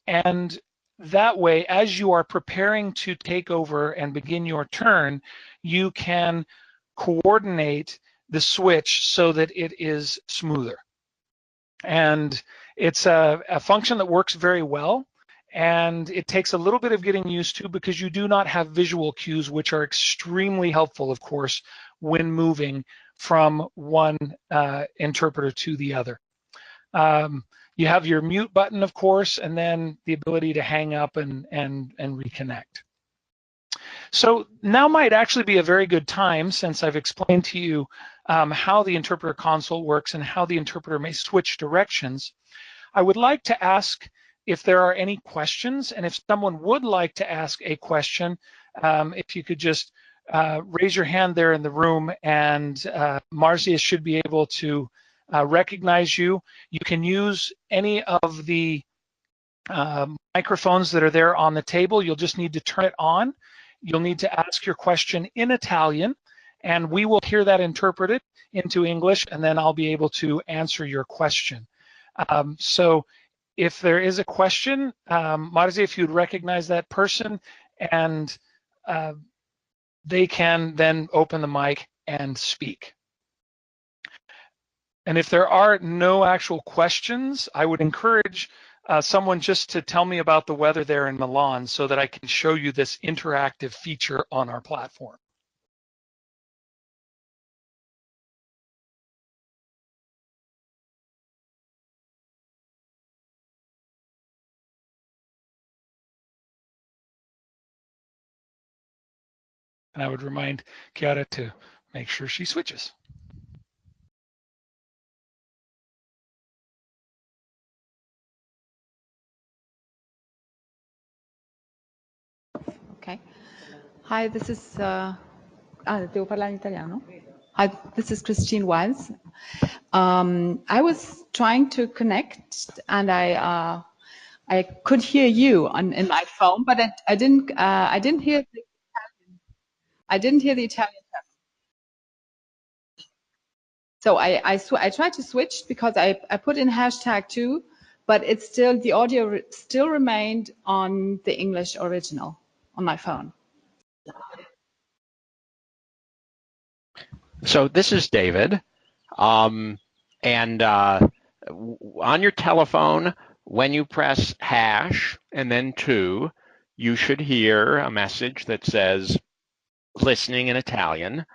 And that way, as you are preparing to take over and begin your turn, you can coordinate the switch so that it is smoother. And it's a function that works very well, and it takes a little bit of getting used to because you do not have visual cues, which are extremely helpful, of course, when moving from one interpreter to the other. You have your mute button, of course, and then the ability to hang up and reconnect. So now might actually be a very good time, since I've explained to you how the interpreter console works and how the interpreter may switch directions. I would like to ask if there are any questions, and if someone would like to ask a question, if you could just raise your hand there in the room, and Marzia should be able to recognize you. You can use any of the microphones that are there on the table. You'll just need to turn it on. You'll need to ask your question in Italian, and we will hear that interpreted into English, and then I'll be able to answer your question. So if there is a question, Marzia, if you'd recognize that person, and they can then open the mic and speak. And if there are no actual questions, I would encourage someone just to tell me about the weather there in Milan, so that I can show you this interactive feature on our platform. And I would remind Chiara to make sure she switches. Okay. Hi, this is devo parlare in italiano? Hi, this is Christine Wiles. I was trying to connect, and I could hear you in my phone, but I didn't hear the Italian. I didn't hear the Italian. So I tried to switch, because I put in #2, but it's still, the audio still remained on the English original on my phone. So this is David. And on your telephone, when you press hash and then 2, you should hear a message that says listening in Italian.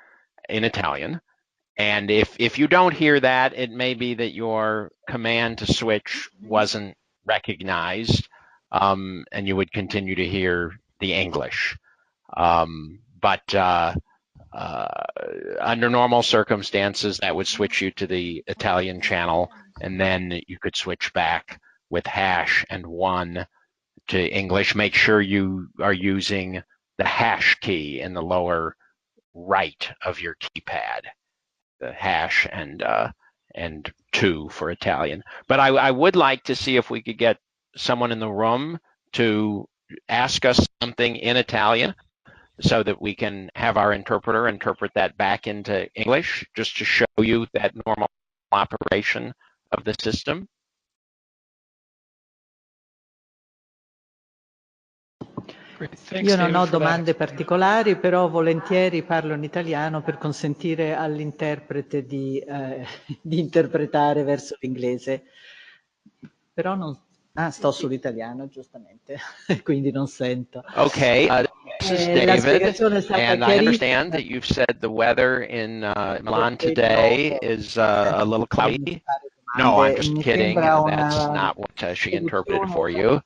And if you don't hear that, it may be that your command to switch wasn't recognized, and you would continue to hear the English. But under normal circumstances, that would switch you to the Italian channel, and then you could switch back with hash and 1 to English. Make sure you are using the hash key in the lower right of your keypad, the hash and 2 for Italian. But I would like to see if we could get someone in the room to ask us something in Italian, so that we can have our interpreter interpret that back into English, just to show you that normal operation of the system. Io non ho domande particolari, però volentieri parlo in italiano per consentire all'interprete di interpretare verso l'inglese. Però non... sto sull'italiano, giustamente, quindi non sento. Okay, this is David, and I understand that you've said the weather in Milan today is a little cloudy. No, I'm just kidding. That's not what she interpreted for you.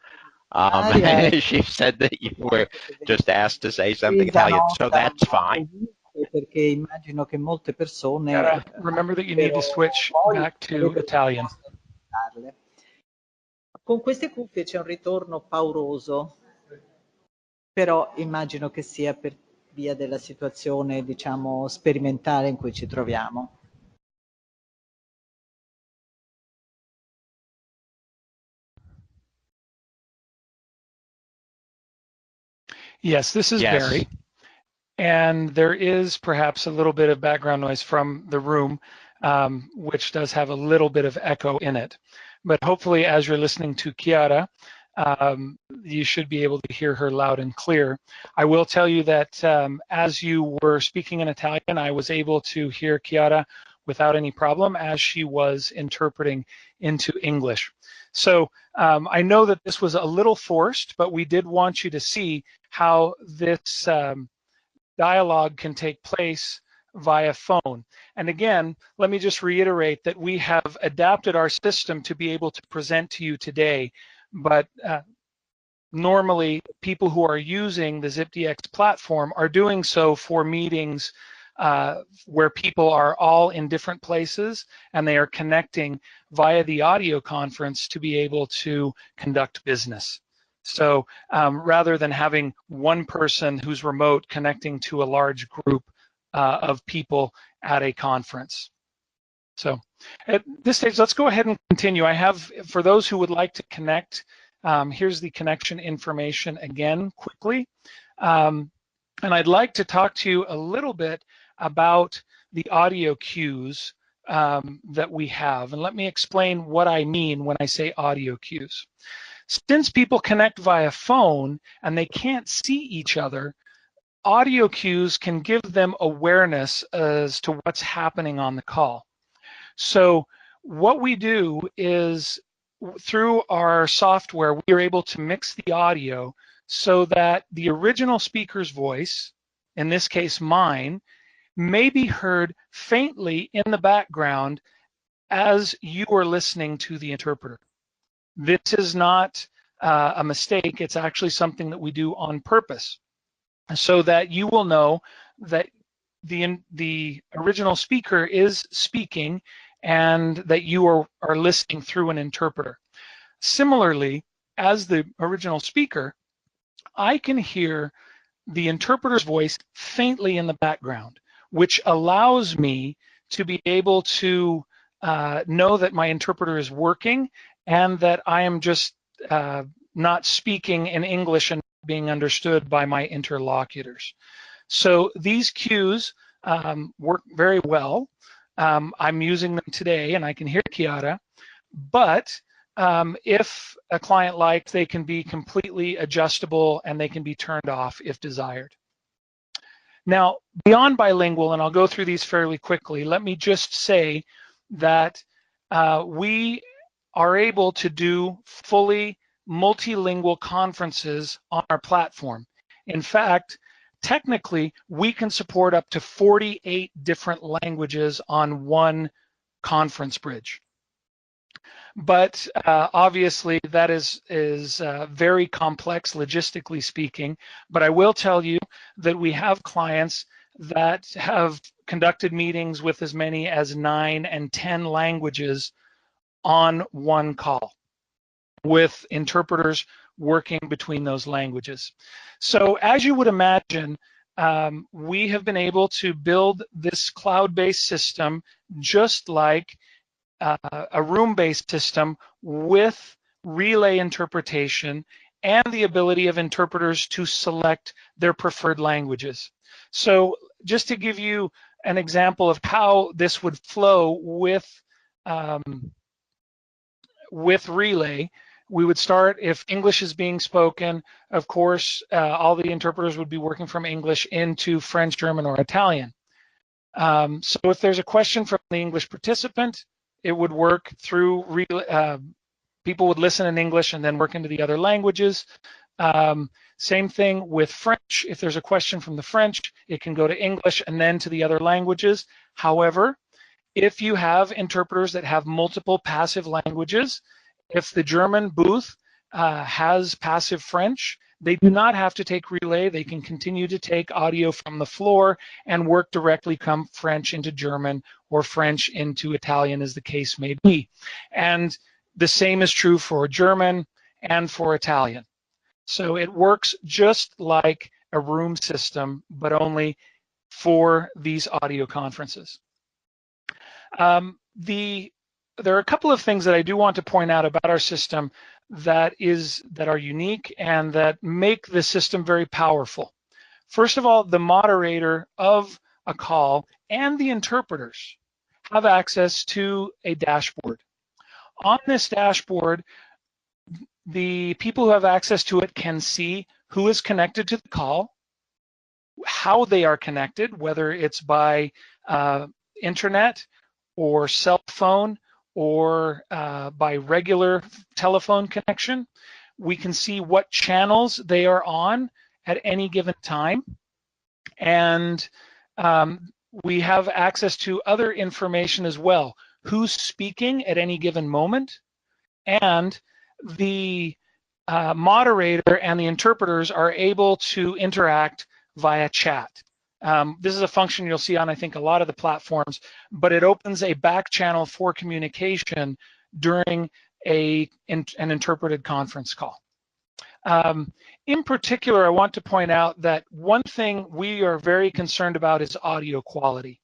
She said that you were just asked to say something Italian, so that's fine. Perché immagino che molte persone... Remember that you need to switch back to Italian. Con queste cuffie c'è un ritorno pauroso, però immagino che sia per via della situazione, diciamo, sperimentale in cui ci troviamo. Yes, this is Barry. And there is perhaps a little bit of background noise from the room, which does have a little bit of echo in it. But hopefully, as you're listening to Chiara, you should be able to hear her loud and clear. I will tell you that as you were speaking in Italian, I was able to hear Chiara without any problem as she was interpreting into English. So I know that this was a little forced, but we did want you to see how this dialogue can take place via phone. And again, let me just reiterate that we have adapted our system to be able to present to you today, but normally people who are using the ZipDX platform are doing so for meetings where people are all in different places and they are connecting via the audio conference to be able to conduct business. So rather than having one person who's remote connecting to a large group of people at a conference. So at this stage, let's go ahead and continue. I have, for those who would like to connect, here's the connection information again quickly. And I'd like to talk to you a little bit about the audio cues that we have. And let me explain what I mean when I say audio cues. Since people connect via phone and they can't see each other, audio cues can give them awareness as to what's happening on the call. So what we do is through our software, we are able to mix the audio so that the original speaker's voice, in this case mine, may be heard faintly in the background as you are listening to the interpreter. This is not a mistake. It's actually something that we do on purpose so that you will know that the original speaker is speaking and that you are listening through an interpreter. Similarly, as the original speaker, I can hear the interpreter's voice faintly in the background, which allows me to be able to know that my interpreter is working and that I am just not speaking in English and being understood by my interlocutors. So these cues work very well. I'm using them today and I can hear Chiara, but if a client likes, they can be completely adjustable and they can be turned off if desired. Now, beyond bilingual, and I'll go through these fairly quickly, let me just say that we are able to do fully multilingual conferences on our platform. In fact, technically, we can support up to 48 different languages on one conference bridge. But obviously, that is very complex, logistically speaking. But I will tell you that we have clients that have conducted meetings with as many as 9 and 10 languages on one call, with interpreters working between those languages. So as you would imagine, we have been able to build this cloud-based system just like a room-based system with relay interpretation and the ability of interpreters to select their preferred languages. So just to give you an example of how this would flow with relay, we would start if English is being spoken, of course, all the interpreters would be working from English into French, German, or Italian. So if there's a question from the English participant, it would work through, people would listen in English and then work into the other languages. Same thing with French. If there's a question from the French, it can go to English and then to the other languages. However, if you have interpreters that have multiple passive languages, if the German booth has passive French, they do not have to take relay. They can continue to take audio from the floor and work directly from French into German or French into Italian, as the case may be. And the same is true for German and for Italian. So it works just like a room system, but only for these audio conferences. There are a couple of things that I do want to point out about our system that are unique and that make the system very powerful. First of all, the moderator of a call and the interpreters have access to a dashboard. On this dashboard, the people who have access to it can see who is connected to the call, how they are connected, whether it's by internet or cell phone or by regular telephone connection. We can see what channels they are on at any given time. And we have access to other information as well. Who's speaking at any given moment, and the moderator and the interpreters are able to interact via chat. This is a function you'll see on, I think, a lot of the platforms, but it opens a back channel for communication during an interpreted conference call. In particular, I want to point out that one thing we are very concerned about is audio quality.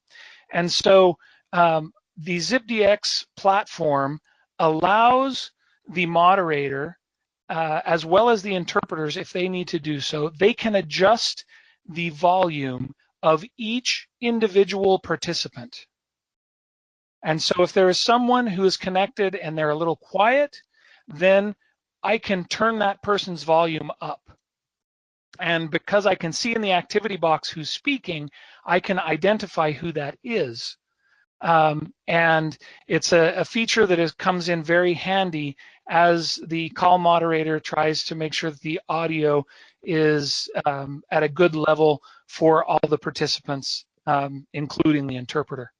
And so the ZipDX platform allows the moderator, as well as the interpreters, if they need to do so, they can adjust the volume of each individual participant. And so if there is someone who is connected and they're a little quiet, then I can turn that person's volume up. And because I can see in the activity box who's speaking, I can identify who that is. And it's a feature that comes in very handy as the call moderator tries to make sure that the audio is at a good level for all the participants, including the interpreter.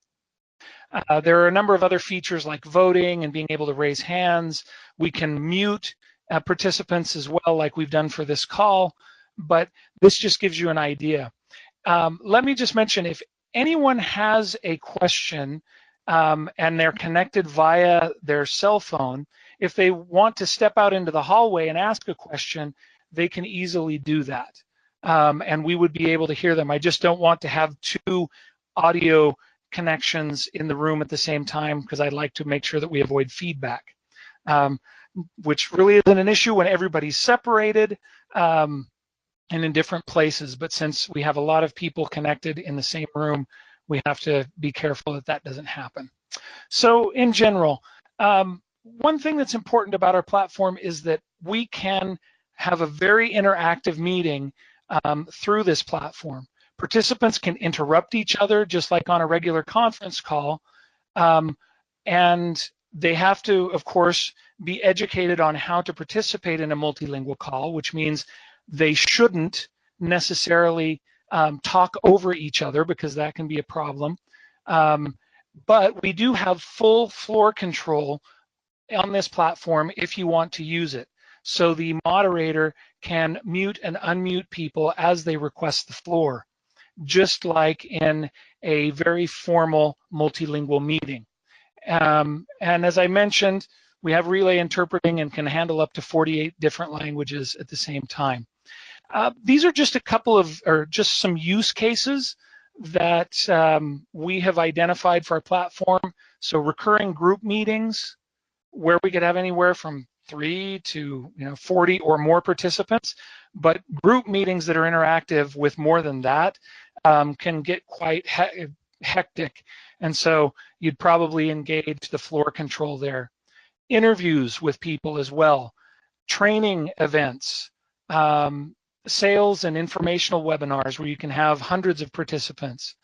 There are a number of other features like voting and being able to raise hands. We can mute participants as well, like we've done for this call, but this just gives you an idea. Let me just mention, if anyone has a question and they're connected via their cell phone, if they want to step out into the hallway and ask a question, they can easily do that. And we would be able to hear them. I just don't want to have two audio connections in the room at the same time, because I'd like to make sure that we avoid feedback, which really isn't an issue when everybody's separated and in different places. But since we have a lot of people connected in the same room, we have to be careful that that doesn't happen. So in general, one thing that's important about our platform is that we can have a very interactive meeting through this platform. Participants can interrupt each other just like on a regular conference call, and they have to, of course, be educated on how to participate in a multilingual call, which means they shouldn't necessarily talk over each other, because that can be a problem. But we do have full floor control on this platform if you want to use it. So the moderator can mute and unmute people as they request the floor, just like in a very formal multilingual meeting. And as I mentioned, we have relay interpreting and can handle up to 48 different languages at the same time. These are just a couple of, or just some use cases that we have identified for our platform. So recurring group meetings, where we could have anywhere from 3 to 40 or more participants, but group meetings that are interactive with more than that can get quite hectic, and so you'd probably engage the floor control there. Interviews with people as well, training events, sales and informational webinars where you can have hundreds of participants.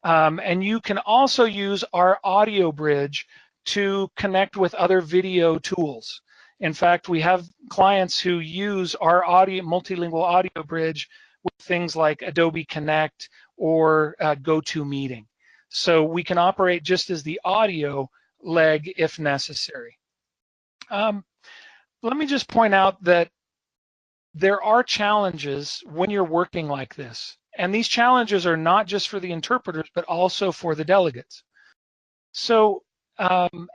And you can also use our audio bridge to connect with other video tools. In fact, we have clients who use our multilingual audio bridge with things like Adobe Connect or GoToMeeting. So we can operate just as the audio leg if necessary. Let me just point out that there are challenges when you're working like this. And these challenges are not just for the interpreters, but also for the delegates. So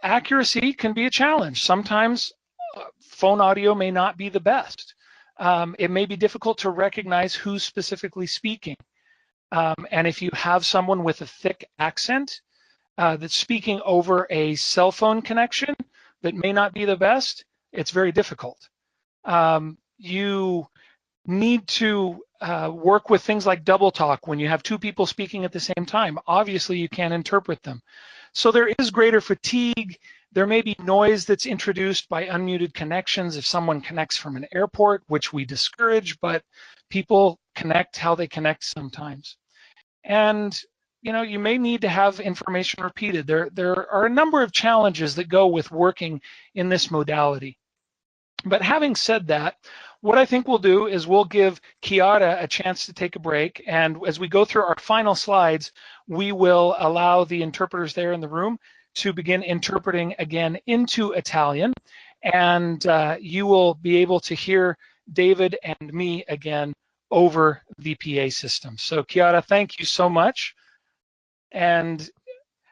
accuracy can be a challenge. Sometimes phone audio may not be the best. It may be difficult to recognize who's specifically speaking. And if you have someone with a thick accent that's speaking over a cell phone connection that may not be the best, it's very difficult. You need to work with things like double talk when you have two people speaking at the same time. Obviously, you can't interpret them. So there is greater fatigue. There may be noise that's introduced by unmuted connections if someone connects from an airport, which we discourage, but people connect how they connect sometimes. And you may need to have information repeated. There are a number of challenges that go with working in this modality. But having said that, what I think we'll do is we'll give Chiara a chance to take a break. And as we go through our final slides, we will allow the interpreters there in the room to begin interpreting again into Italian, and you will be able to hear David and me again over the PA system. So Chiara, thank you so much. And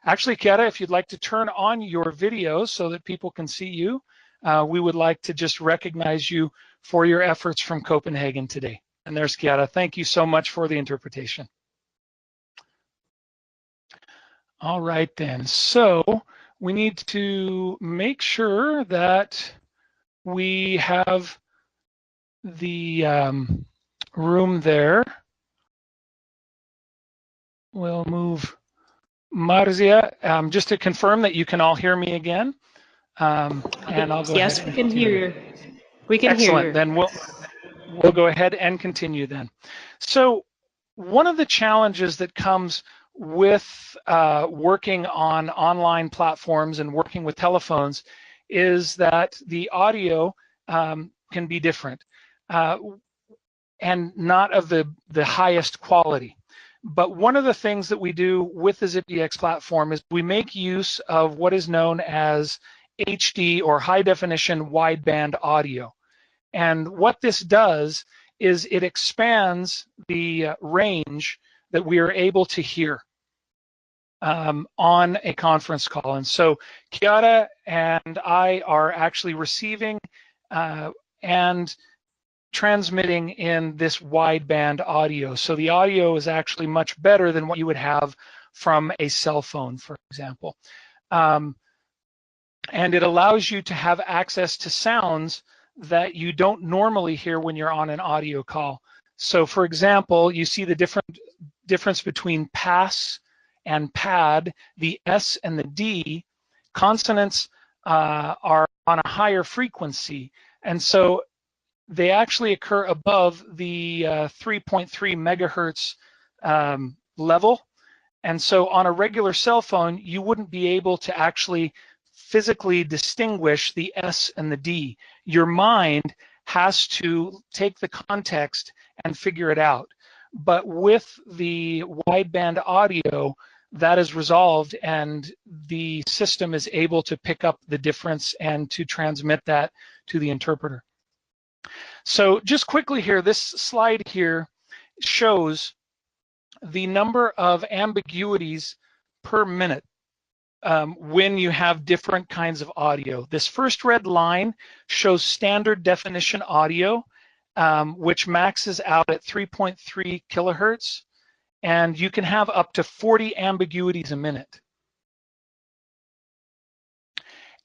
actually, Chiara, if you'd like to turn on your video so that people can see you, we would like to just recognize you for your efforts from Copenhagen today. And there's Chiara. Thank you so much for the interpretation. All right then, so we need to make sure that we have the room there. We'll move Marzia, just to confirm that you can all hear me again. And I'll go yes, ahead. Yes, we can hear you. We can Excellent. hear you. Then we'll go ahead and continue then. So one of the challenges that comes with working on online platforms and working with telephones is that the audio can be different and not of the highest quality. But one of the things that we do with the ZipDX platform is we make use of what is known as HD or high definition wideband audio. And what this does is it expands the range that we are able to hear on a conference call. And so Chiara and I are actually receiving and transmitting in this wideband audio. So the audio is actually much better than what you would have from a cell phone, for example. And it allows you to have access to sounds that you don't normally hear when you're on an audio call. So for example, you see the difference between pass and pad, the S and the D. Consonants are on a higher frequency, and so they actually occur above the 3.3 megahertz level. And so on a regular cell phone, you wouldn't be able to actually physically distinguish the S and the D. Your mind has to take the context and figure it out. But with the wideband audio, that is resolved and the system is able to pick up the difference and to transmit that to the interpreter. So just quickly here, this slide here shows the number of ambiguities per minute when you have different kinds of audio. This first red line shows standard definition audio, which maxes out at 3.3 kilohertz, and you can have up to 40 ambiguities a minute.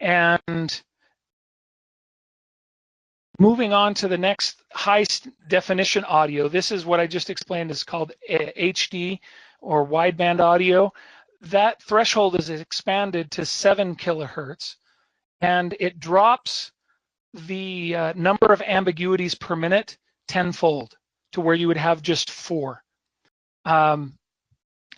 And moving on to the next high definition audio, this is what I just explained is called HD or wideband audio. That threshold is expanded to 7 kilohertz, and it drops the number of ambiguities per minute tenfold to where you would have just 4.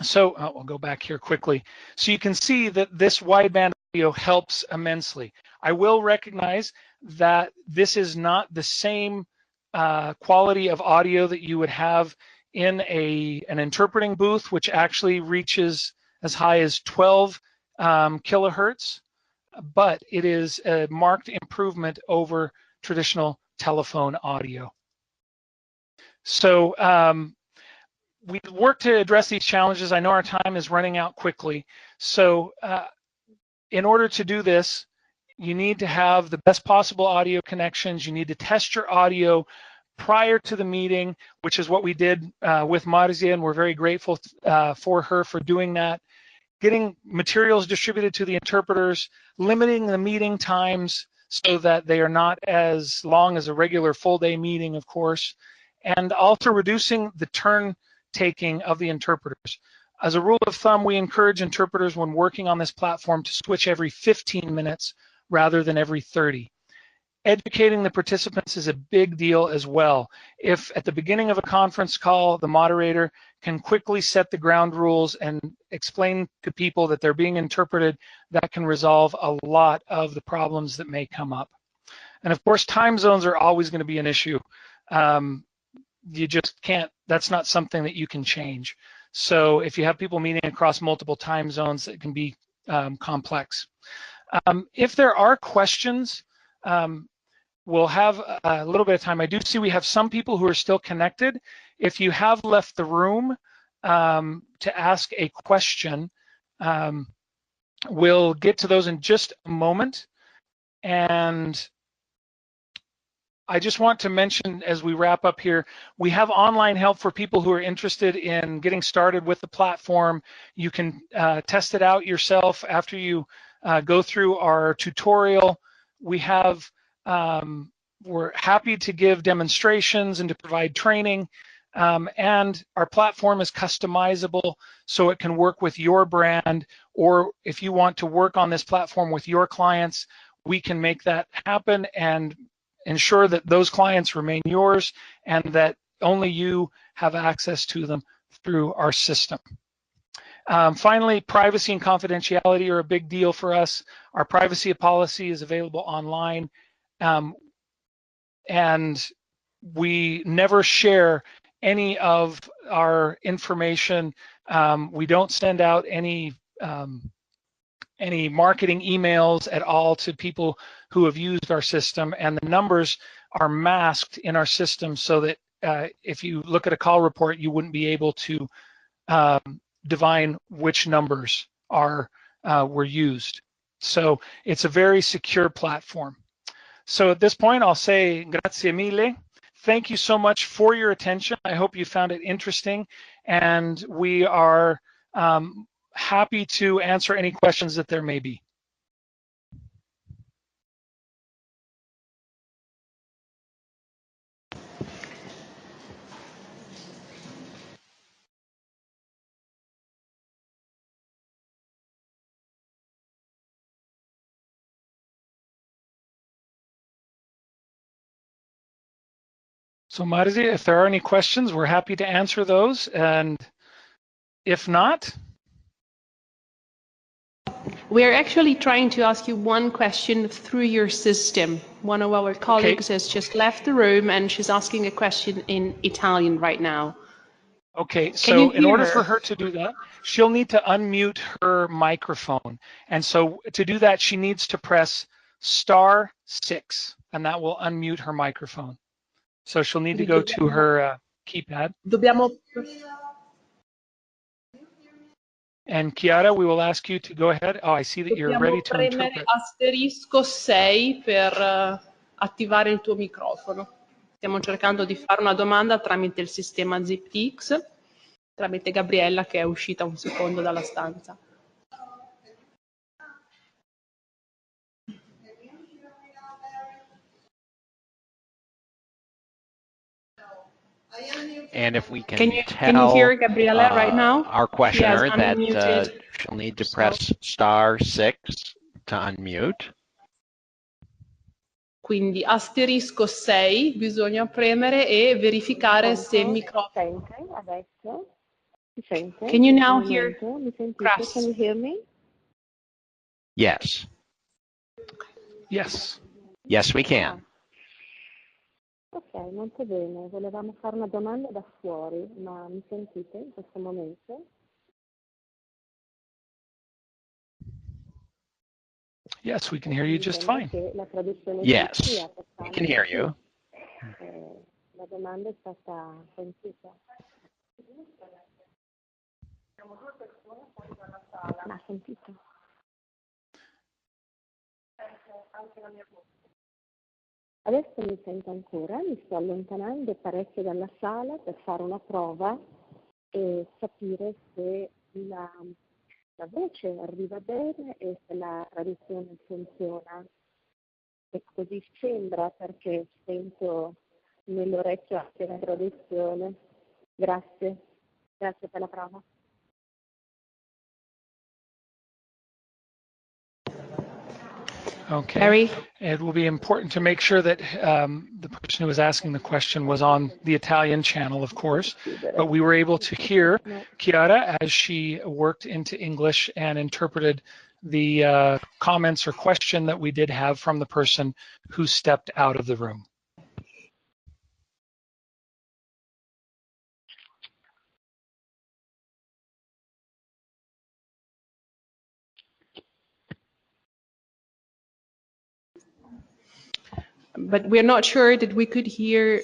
So I'll go back here quickly. So you can see that this wideband audio helps immensely. I will recognize that this is not the same quality of audio that you would have in an interpreting booth, which actually reaches as high as 12 kilohertz, but it is a marked improvement over traditional telephone audio. So we work to address these challenges. I know our time is running out quickly. So in order to do this, you need to have the best possible audio connections. You need to test your audio prior to the meeting, which is what we did with Marzia, and we're very grateful for her for doing that. Getting materials distributed to the interpreters, limiting the meeting times so that they are not as long as a regular full-day meeting, of course, and also reducing the turn taking of the interpreters. As a rule of thumb, we encourage interpreters when working on this platform to switch every 15 minutes rather than every 30. Educating the participants is a big deal as well. If at the beginning of a conference call, the moderator can quickly set the ground rules and explain to people that they're being interpreted, that can resolve a lot of the problems that may come up. And of course, time zones are always going to be an issue. You just can't, that's not something that you can change. So if you have people meeting across multiple time zones, it can be complex. If there are questions, we'll have a little bit of time. I do see we have some people who are still connected. If you have left the room to ask a question, we'll get to those in just a moment. And I just want to mention as we wrap up here, we have online help for people who are interested in getting started with the platform. You can test it out yourself after you go through our tutorial. We have, we're happy to give demonstrations and to provide training. And our platform is customizable, so it can work with your brand, or if you want to work on this platform with your clients, we can make that happen and ensure that those clients remain yours and that only you have access to them through our system. Finally, privacy and confidentiality are a big deal for us. Our privacy policy is available online, and we never share any of our information. We don't send out any marketing emails at all to people who have used our system, and the numbers are masked in our system so that if you look at a call report, you wouldn't be able to divine which numbers were used. So it's a very secure platform. So at this point, I'll say grazie mille. Thank you so much for your attention. I hope you found it interesting, and we are happy to answer any questions that there may be. So Marzi, if there are any questions, we're happy to answer those, and if not, We're actually trying to ask you one question through your system. One of our colleagues has just left the room and she's asking a question in Italian right now. Okay, so in order for her to do that, she'll need to unmute her microphone. And so to do that, she needs to press *6, and that will unmute her microphone. So she'll need to go to her keypad. And Chiara, we will ask you to go ahead. Oh, I see that you're ready to interpret. Asterisco 6 per attivare il tuo microfono. Stiamo cercando di fare una domanda tramite il sistema ZipTX, tramite Gabriella che è uscita un secondo dalla stanza. And if we can can you hear Gabriella right now? Our questioner that she'll need to press *6 to unmute. Quindi asterisco 6 bisogna premere e verificare se il microfono. Sente adesso? Si sente? Can you now hear? Mi sentite? Can you hear me? Yes. Yes. Yes, we can. Ok, molto bene. Volevamo fare una domanda da fuori, ma mi sentite in questo momento? Yes, we can hear you just fine. Yes, we can hear you. La domanda è stata sentita. Ma sentito? Adesso mi sento ancora, mi sto allontanando parecchio dalla sala per fare una prova e capire se la voce arriva bene e se la traduzione funziona. E così sembra perché sento nell'orecchio anche la traduzione. Grazie, grazie per la prova. Okay. Harry? It will be important to make sure that the person who was asking the question was on the Italian channel, of course, but we were able to hear Chiara as she worked into English and interpreted the comments or question that we did have from the person who stepped out of the room. but we're not sure that we could hear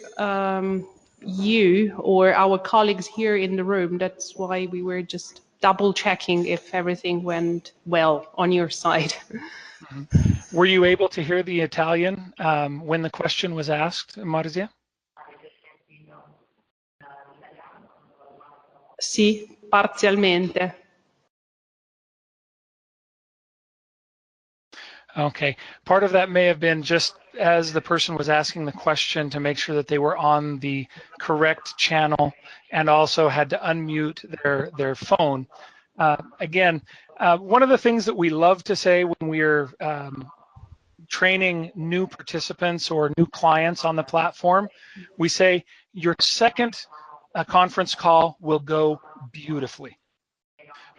you or our colleagues here in the room. That's why we were just double checking if everything went well on your side. Were you able to hear the Italian when the question was asked, Marzia? Sì, parzialmente. Okay, part of that may have been just as the person was asking the question to make sure that they were on the correct channel and also had to unmute their phone. Again, one of the things that we love to say when we're training new participants or new clients on the platform, we say your second conference call will go beautifully.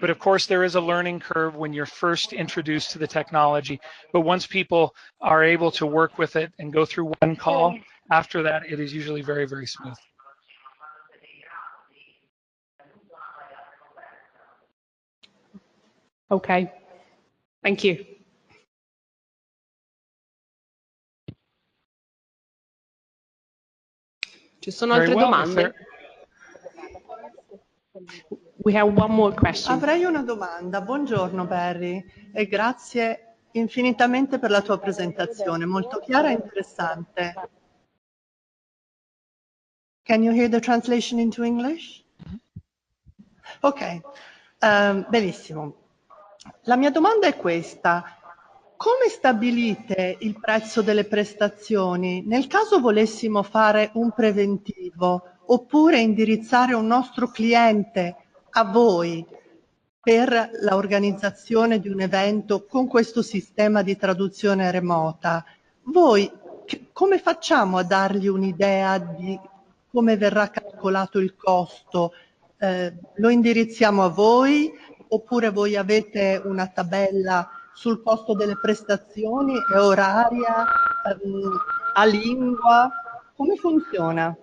But of course, there is a learning curve when you're first introduced to the technology. But once people are able to work with it and go through one call, after that, it is usually very, very smooth. Okay, thank you. Ci sono altre domande? We have one more question. Avrei una domanda. Buongiorno Barry e grazie infinitamente per la tua presentazione, molto chiara e interessante. Can you hear the translation into English? Ok, benissimo. La mia domanda è questa. Come stabilite il prezzo delle prestazioni nel caso volessimo fare un preventivo oppure indirizzare un nostro cliente a voi per l'organizzazione di un evento con questo sistema di traduzione remota? Voi come facciamo a dargli un'idea di come verrà calcolato il costo? Lo indirizziamo a voi oppure voi avete una tabella sul costo delle prestazioni, è oraria, a lingua? Come funziona?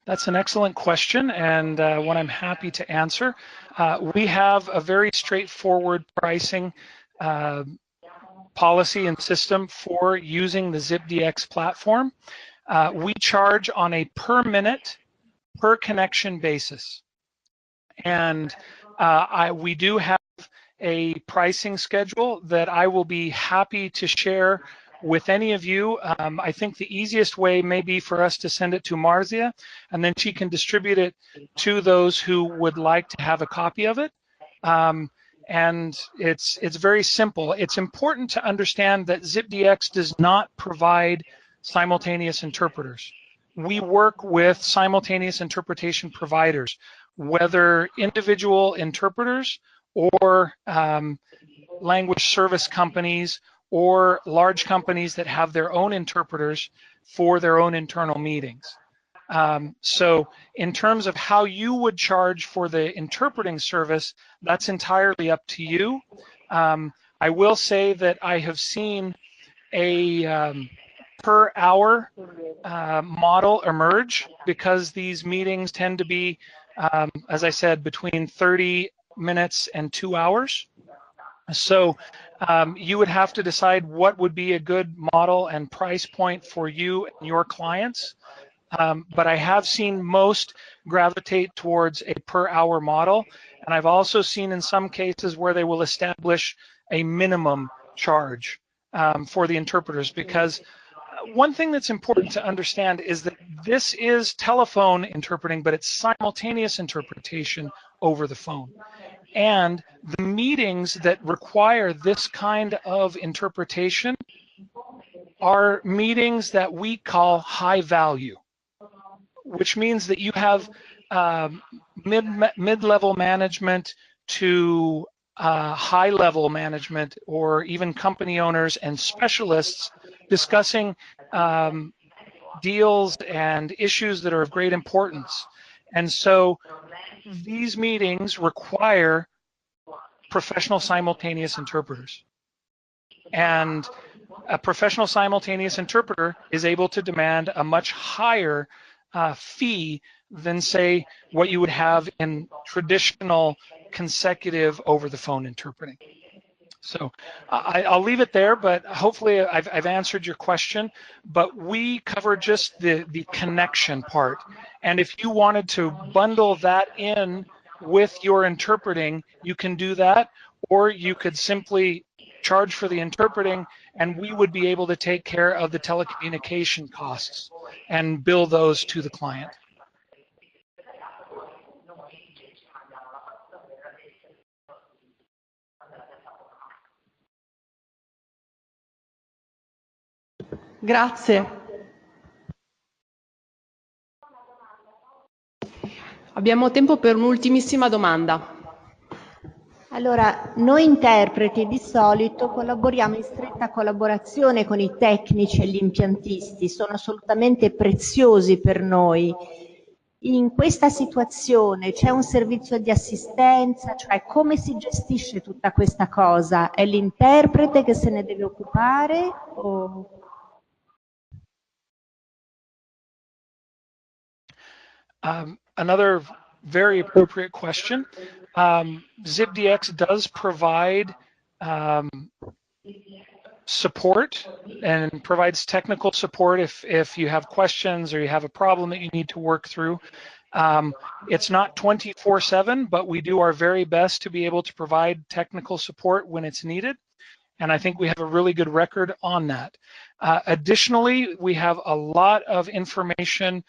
That's an excellent question and one I'm happy to answer. We have a very straightforward pricing policy and system for using the ZipDX platform. We charge on a per minute, per connection basis. And we do have a pricing schedule that I will be happy to share with any of you. I think the easiest way may be for us to send it to Marzia, and then she can distribute it to those who would like to have a copy of it. And it's very simple. It's important to understand that ZipDX does not provide simultaneous interpreters. We work with simultaneous interpretation providers, whether individual interpreters or language service companies or large companies that have their own interpreters for their own internal meetings. So in terms of how you would charge for the interpreting service, that's entirely up to you. I will say that I have seen a per hour model emerge because these meetings tend to be, as I said, between 30 minutes and 2 hours. So you would have to decide what would be a good model and price point for you and your clients. But I have seen most gravitate towards a per hour model. And I've also seen in some cases where they will establish a minimum charge for the interpreters, because one thing that's important to understand is that this is telephone interpreting, but it's simultaneous interpretation over the phone. And the meetings that require this kind of interpretation are meetings that we call high value, which means that you have mid-level management to high-level management, or even company owners and specialists discussing deals and issues that are of great importance. And so these meetings require professional simultaneous interpreters. And a professional simultaneous interpreter is able to demand a much higher fee than, say, what you would have in traditional consecutive over-the-phone interpreting. So I'll leave it there, but hopefully I've answered your question. But we cover just the connection part. And if you wanted to bundle that in with your interpreting, you can do that, or you could simply charge for the interpreting, and we would be able to take care of the telecommunication costs and bill those to the client. Grazie. Abbiamo tempo per un'ultimissima domanda. Allora, noi interpreti di solito collaboriamo in stretta collaborazione con i tecnici e gli impiantisti, sono assolutamente preziosi per noi. In questa situazione c'è un servizio di assistenza, cioè come si gestisce tutta questa cosa? È l'interprete che se ne deve occupare o... Another very appropriate question. ZipDX does provide support and provides technical support if you have questions or you have a problem that you need to work through. It's not 24/7, but we do our very best to be able to provide technical support when it's needed. And I think we have a really good record on that. Additionally, we have a lot of information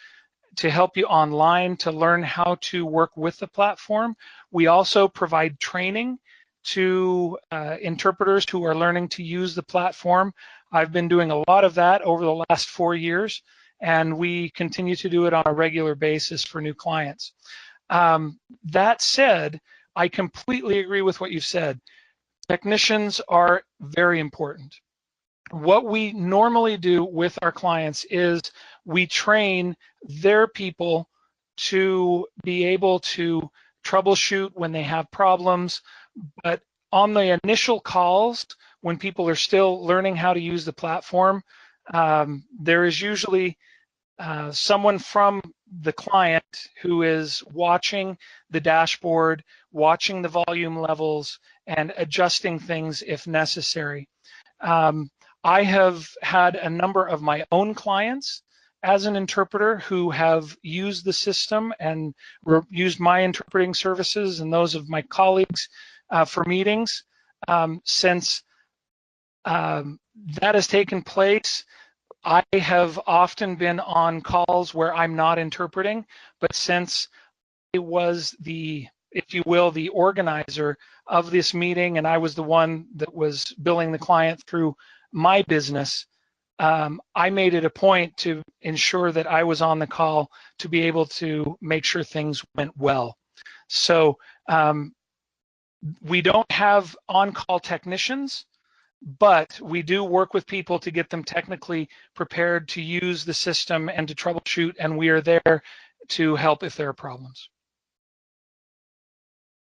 to help you online to learn how to work with the platform. We also provide training to interpreters who are learning to use the platform. I've been doing a lot of that over the last 4 years, and we continue to do it on a regular basis for new clients. That said, I completely agree with what you've said. Technicians are very important. What we normally do with our clients is we train their people to be able to troubleshoot when they have problems. But on the initial calls, when people are still learning how to use the platform, there is usually someone from the client who is watching the dashboard, watching the volume levels, and adjusting things if necessary. I have had a number of my own clients as an interpreter who have used the system and used my interpreting services and those of my colleagues for meetings. Since that has taken place, I have often been on calls where I'm not interpreting, but since I was the, if you will, the organizer of this meeting, and I was the one that was billing the client through my business, I made it a point to ensure that I was on the call to be able to make sure things went well. So we don't have on-call technicians, but we do work with people to get them technically prepared to use the system and to troubleshoot, and we are there to help if there are problems.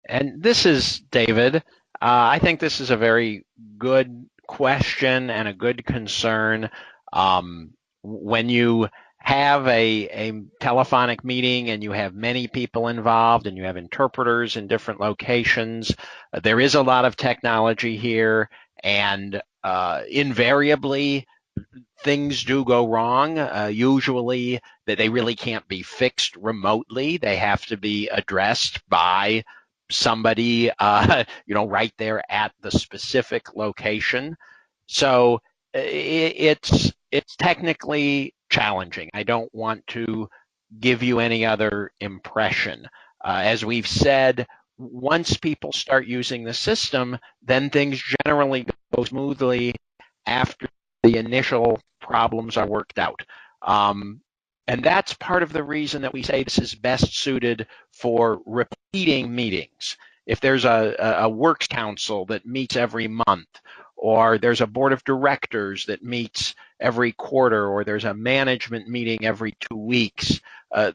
And this is David. I think this is a very good question and a good concern. When you have a telephonic meeting and you have many people involved and you have interpreters in different locations, there is a lot of technology here, and invariably things do go wrong. Usually that they really can't be fixed remotely. They have to be addressed by somebody, right there at the specific location. So it's technically challenging. I don't want to give you any other impression. As we've said, once people start using the system, then things generally go smoothly after the initial problems are worked out. And that's part of the reason that we say this is best suited for repeating meetings. If there's a works council that meets every month, or there's a board of directors that meets every quarter, or there's a management meeting every 2 weeks,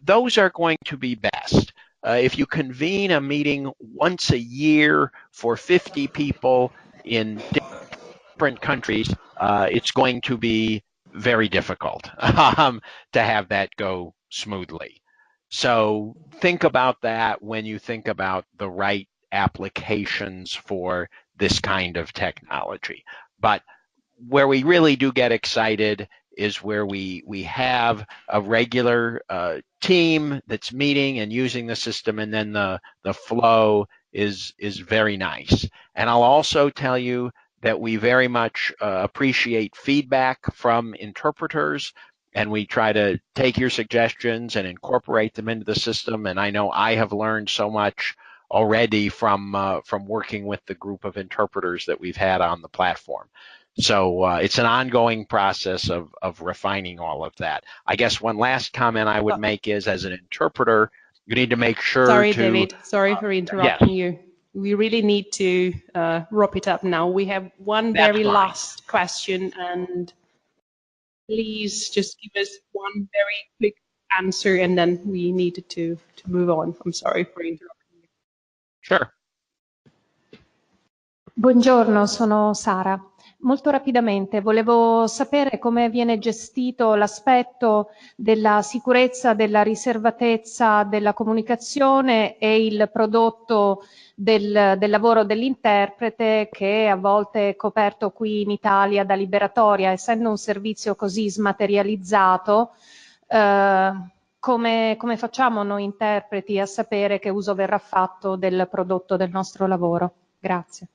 those are going to be best. If you convene a meeting once a year for 50 people in different countries, it's going to be very difficult to have that go smoothly. So think about that when you think about the right applications for this kind of technology. But where we really do get excited is where we have a regular team that's meeting and using the system, and then the flow is very nice. And I'll also tell you that we very much appreciate feedback from interpreters, and we try to take your suggestions and incorporate them into the system. And I know I have learned so much already from working with the group of interpreters that we've had on the platform. So it's an ongoing process of refining all of that. I guess one last comment I would make is, as an interpreter, you need to make sure Sorry, to... David. Sorry for interrupting you. We really need to wrap it up now. We have one very last question, and please just give us one very quick answer, and then we need to move on. I'm sorry for interrupting you. Sure. Buongiorno, sono Sara. Molto rapidamente, volevo sapere come viene gestito l'aspetto della sicurezza, della riservatezza della comunicazione e il prodotto del lavoro dell'interprete, che a volte è coperto qui in Italia da liberatoria. Essendo un servizio così smaterializzato, come facciamo noi interpreti a sapere che uso verrà fatto del prodotto del nostro lavoro? Grazie.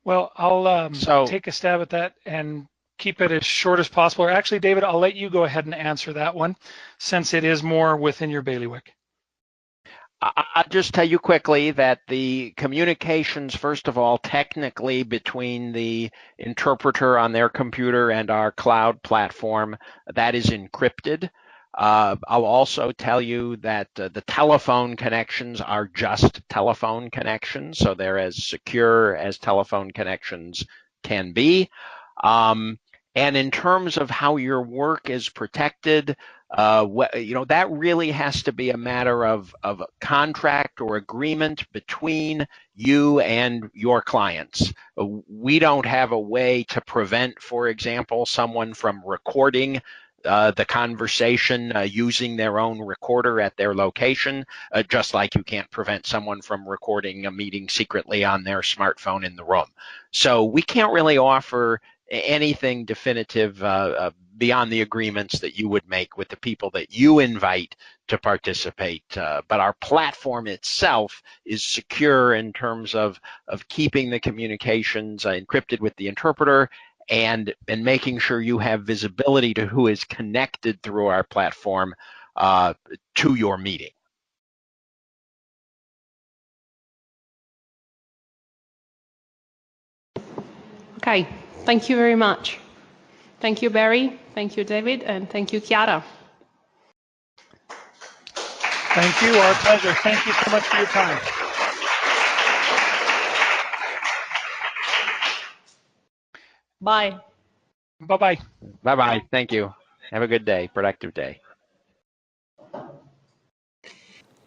Well, I'll take a stab at that and keep it as short as possible. Or actually, David, I'll let you go ahead and answer that one, since it is more within your bailiwick. I'll just tell you quickly that the communications, first of all, technically between the interpreter on their computer and our cloud platform, that is encrypted. I'll also tell you that the telephone connections are just telephone connections, so they're as secure as telephone connections can be. And in terms of how your work is protected, that really has to be a matter of a contract or agreement between you and your clients. We don't have a way to prevent, for example, someone from recording the conversation using their own recorder at their location, just like you can't prevent someone from recording a meeting secretly on their smartphone in the room. So we can't really offer anything definitive beyond the agreements that you would make with the people that you invite to participate. But our platform itself is secure in terms of keeping the communications encrypted with the interpreter, and making sure you have visibility to who is connected through our platform to your meeting. Okay, thank you very much. Thank you, Barry. Thank you, David. And thank you, Chiara. Thank you. Our pleasure. Thank you so much for your time. Bye. Bye-bye. Bye-bye. Thank you. Have a good day. Productive day.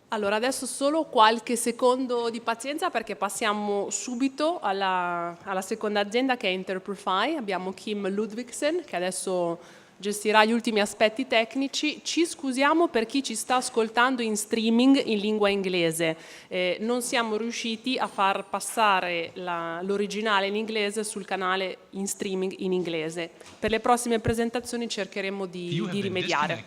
Allora, adesso solo qualche secondo di pazienza, perché passiamo subito alla seconda azienda, che è Interprefy. Abbiamo Kim Ludvigsen, che adesso gestirà gli ultimi aspetti tecnici. Ci scusiamo per chi ci sta ascoltando in streaming in lingua inglese. Non siamo riusciti a far passare l'originale in inglese sul canale in streaming in inglese. Per le prossime presentazioni cercheremo di rimediare.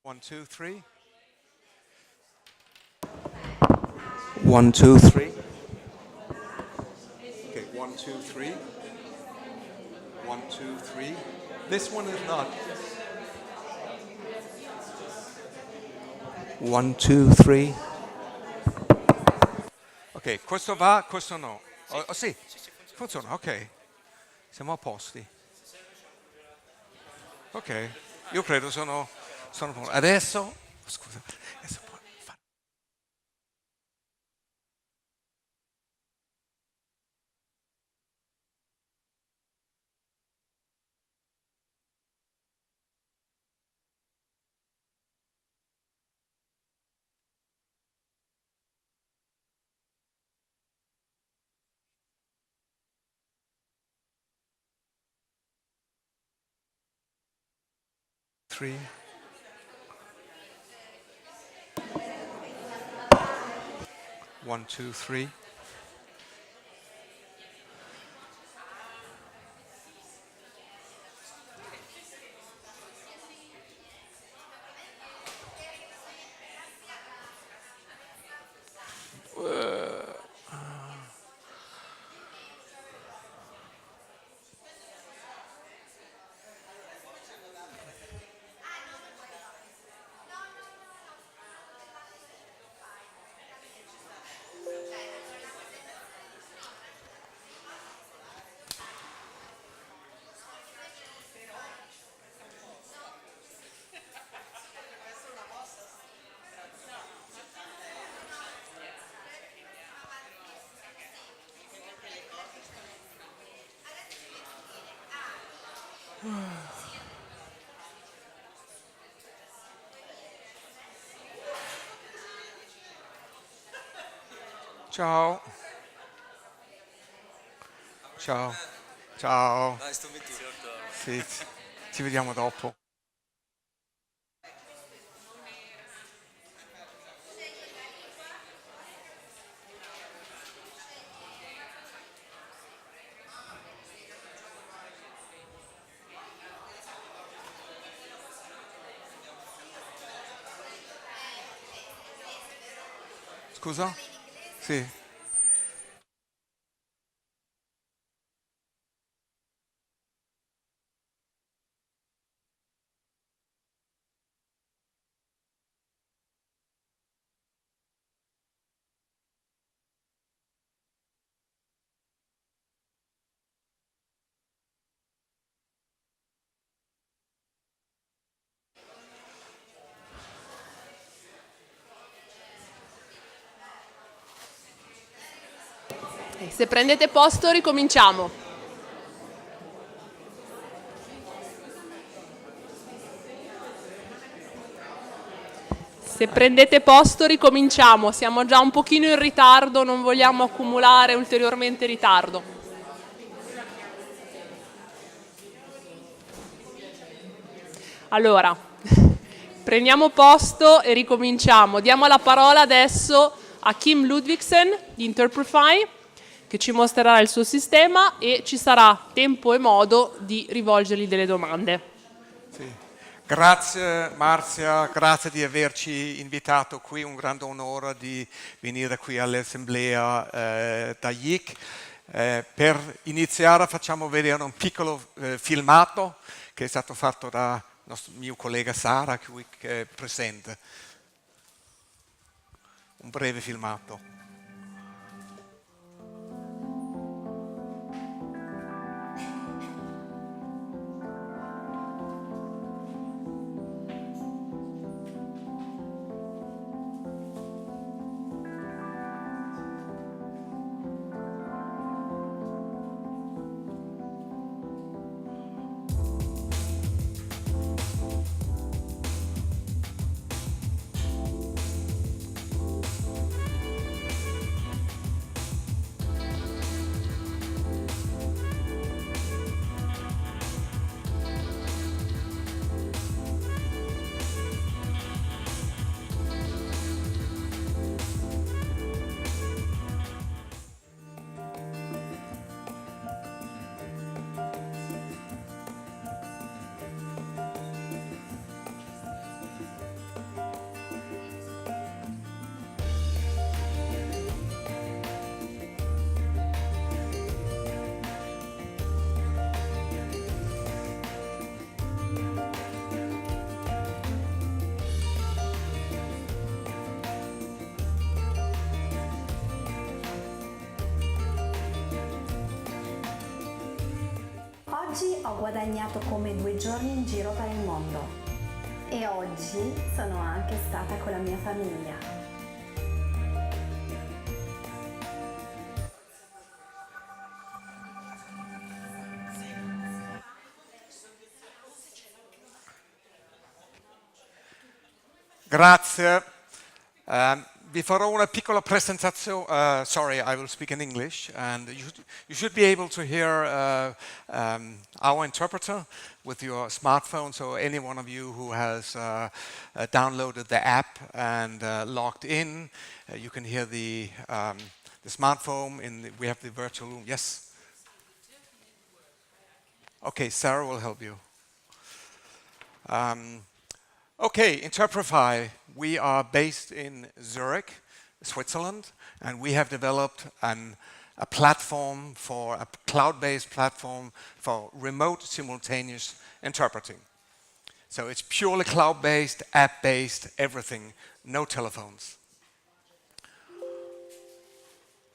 1, 2, 3. 1, 2, 3. Okay, 1, 2, 3. 1, 2, 3. This one is not. 1, 2, 3. Ok, questo va, questo no. Oh, sì, funziona, ok. Siamo a posti. Ok, io credo sono adesso, scusa, adesso puoi fare. Three. One, two, three. Ciao. Ciao. Ciao. Nice to meet you. Sì, ci vediamo dopo. Scusa? Sì. Se prendete posto ricominciamo. Se prendete posto ricominciamo, siamo già un pochino in ritardo, non vogliamo accumulare ulteriormente ritardo. Allora, prendiamo posto e ricominciamo. Diamo la parola adesso a Kim Ludvigsen di Interprefy, che ci mostrerà il suo sistema e ci sarà tempo e modo di rivolgergli delle domande. Sì. Grazie Marzia, grazie di averci invitato qui, un grande onore di venire qui all'assemblea da IIC. Per iniziare facciamo vedere un piccolo filmato che è stato fatto da mio collega Sara, qui che è presente. Un breve filmato. Oggi ho guadagnato come 2 giorni in giro per il mondo e oggi sono anche stata con la mia famiglia. Grazie. Vi farò una piccola presentazione. Sorry, I will speak in English, and you should be able to hear our interpreter with your smartphone. So any one of you who has downloaded the app and logged in, you can hear the smartphone. We have the virtual room. Yes. Okay, Sarah will help you. Okay, Interprefy. We are based in Zurich, Switzerland, and we have developed a platform a cloud-based platform for remote simultaneous interpreting. So it's purely cloud-based, app-based, everything, no telephones.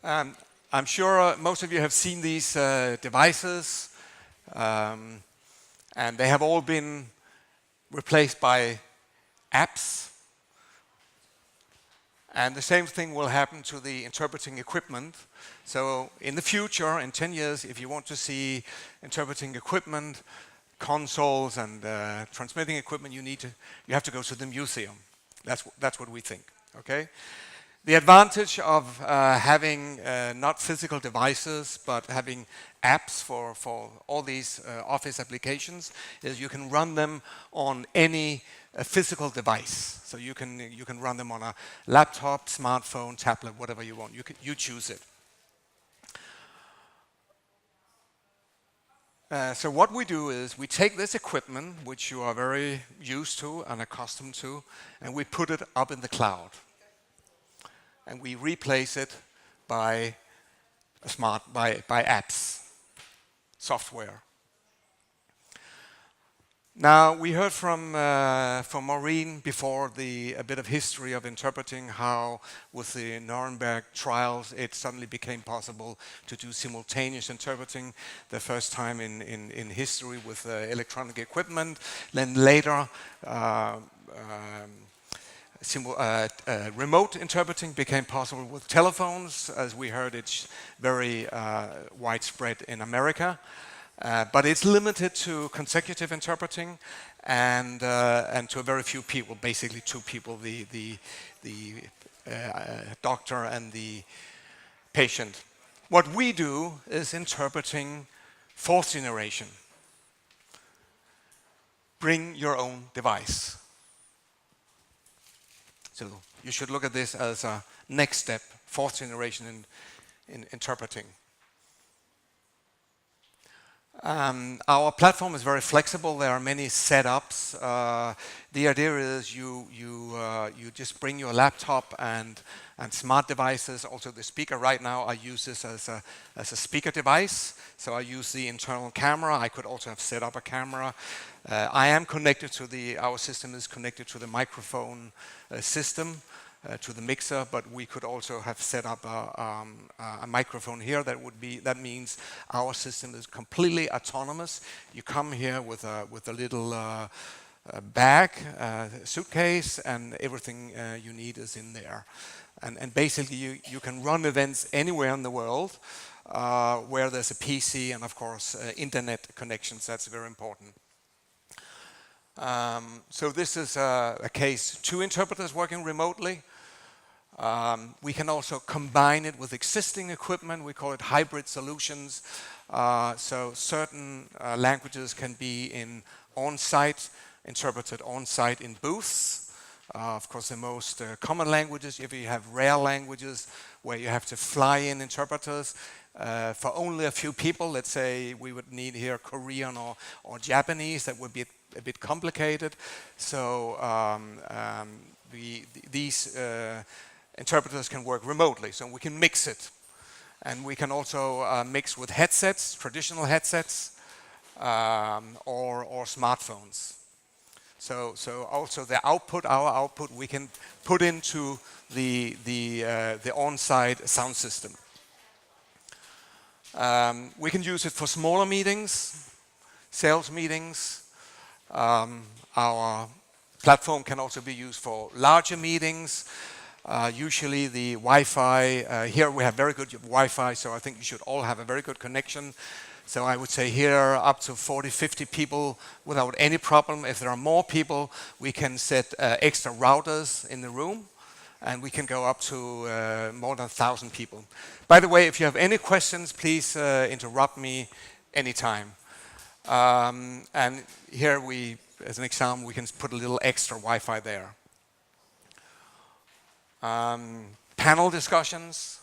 I'm sure most of you have seen these devices, and they have all been replaced by apps. And the same thing will happen to the interpreting equipment. So in the future, in 10 years, if you want to see interpreting equipment, consoles and transmitting equipment, you have to go to the museum. That's what we think. Okay. The advantage of having not physical devices, but having apps for all these office applications is you can run them on any physical device. So you can run them on a laptop, smartphone, tablet, whatever you want. You choose it. So what we do is we take this equipment, which you are very used to and accustomed to, and we put it up in the cloud. And we replace it by apps, software. Now we heard from Maureen before a bit of history of interpreting, how with the Nuremberg trials it suddenly became possible to do simultaneous interpreting the first time in history with electronic equipment. Then later. Remote interpreting became possible with telephones. As we heard, it's very widespread in America, but it's limited to consecutive interpreting and to a very few people, basically 2 people, the doctor and the patient. What we do is interpreting 4th generation. Bring your own device. So you should look at this as a next step, 4th generation in interpreting. Our platform is very flexible. There are many setups. The idea is you just bring your laptop and smart devices. Also the speaker right now, I use this as a speaker device. So I use the internal camera. I could also have set up a camera. I am connected to our system is connected to the microphone system, to the mixer, but we could also have set up a microphone here. That means our system is completely autonomous. You come here with a little bag, suitcase, and everything you need is in there. And basically you can run events anywhere in the world where there's a PC and of course internet connections. That's very important. So this is a case, 2 interpreters working remotely. We can also combine it with existing equipment. We call it hybrid solutions. So certain languages can be on-site, interpreted on-site in booths. Of course, the most common languages, if you have rare languages where you have to fly in interpreters for only a few people, let's say we would need here Korean or Japanese, that would be a bit complicated. So these interpreters can work remotely, so we can mix it. And we can also mix with headsets, traditional headsets, or smartphones. So also our output, we can put into the on-site sound system. We can use it for smaller meetings. sales meetings. Our platform can also be used for larger meetings. Usually the Wi-Fi, here we have very good Wi-Fi, so I think you should all have a very good connection. So I would say here up to 40, 50 people without any problem. If there are more people, we can set extra routers in the room, and we can go up to more than 1,000 people. By the way, if you have any questions, please interrupt me anytime. And here we, as an example, we can put a little extra Wi-Fi there. Panel discussions.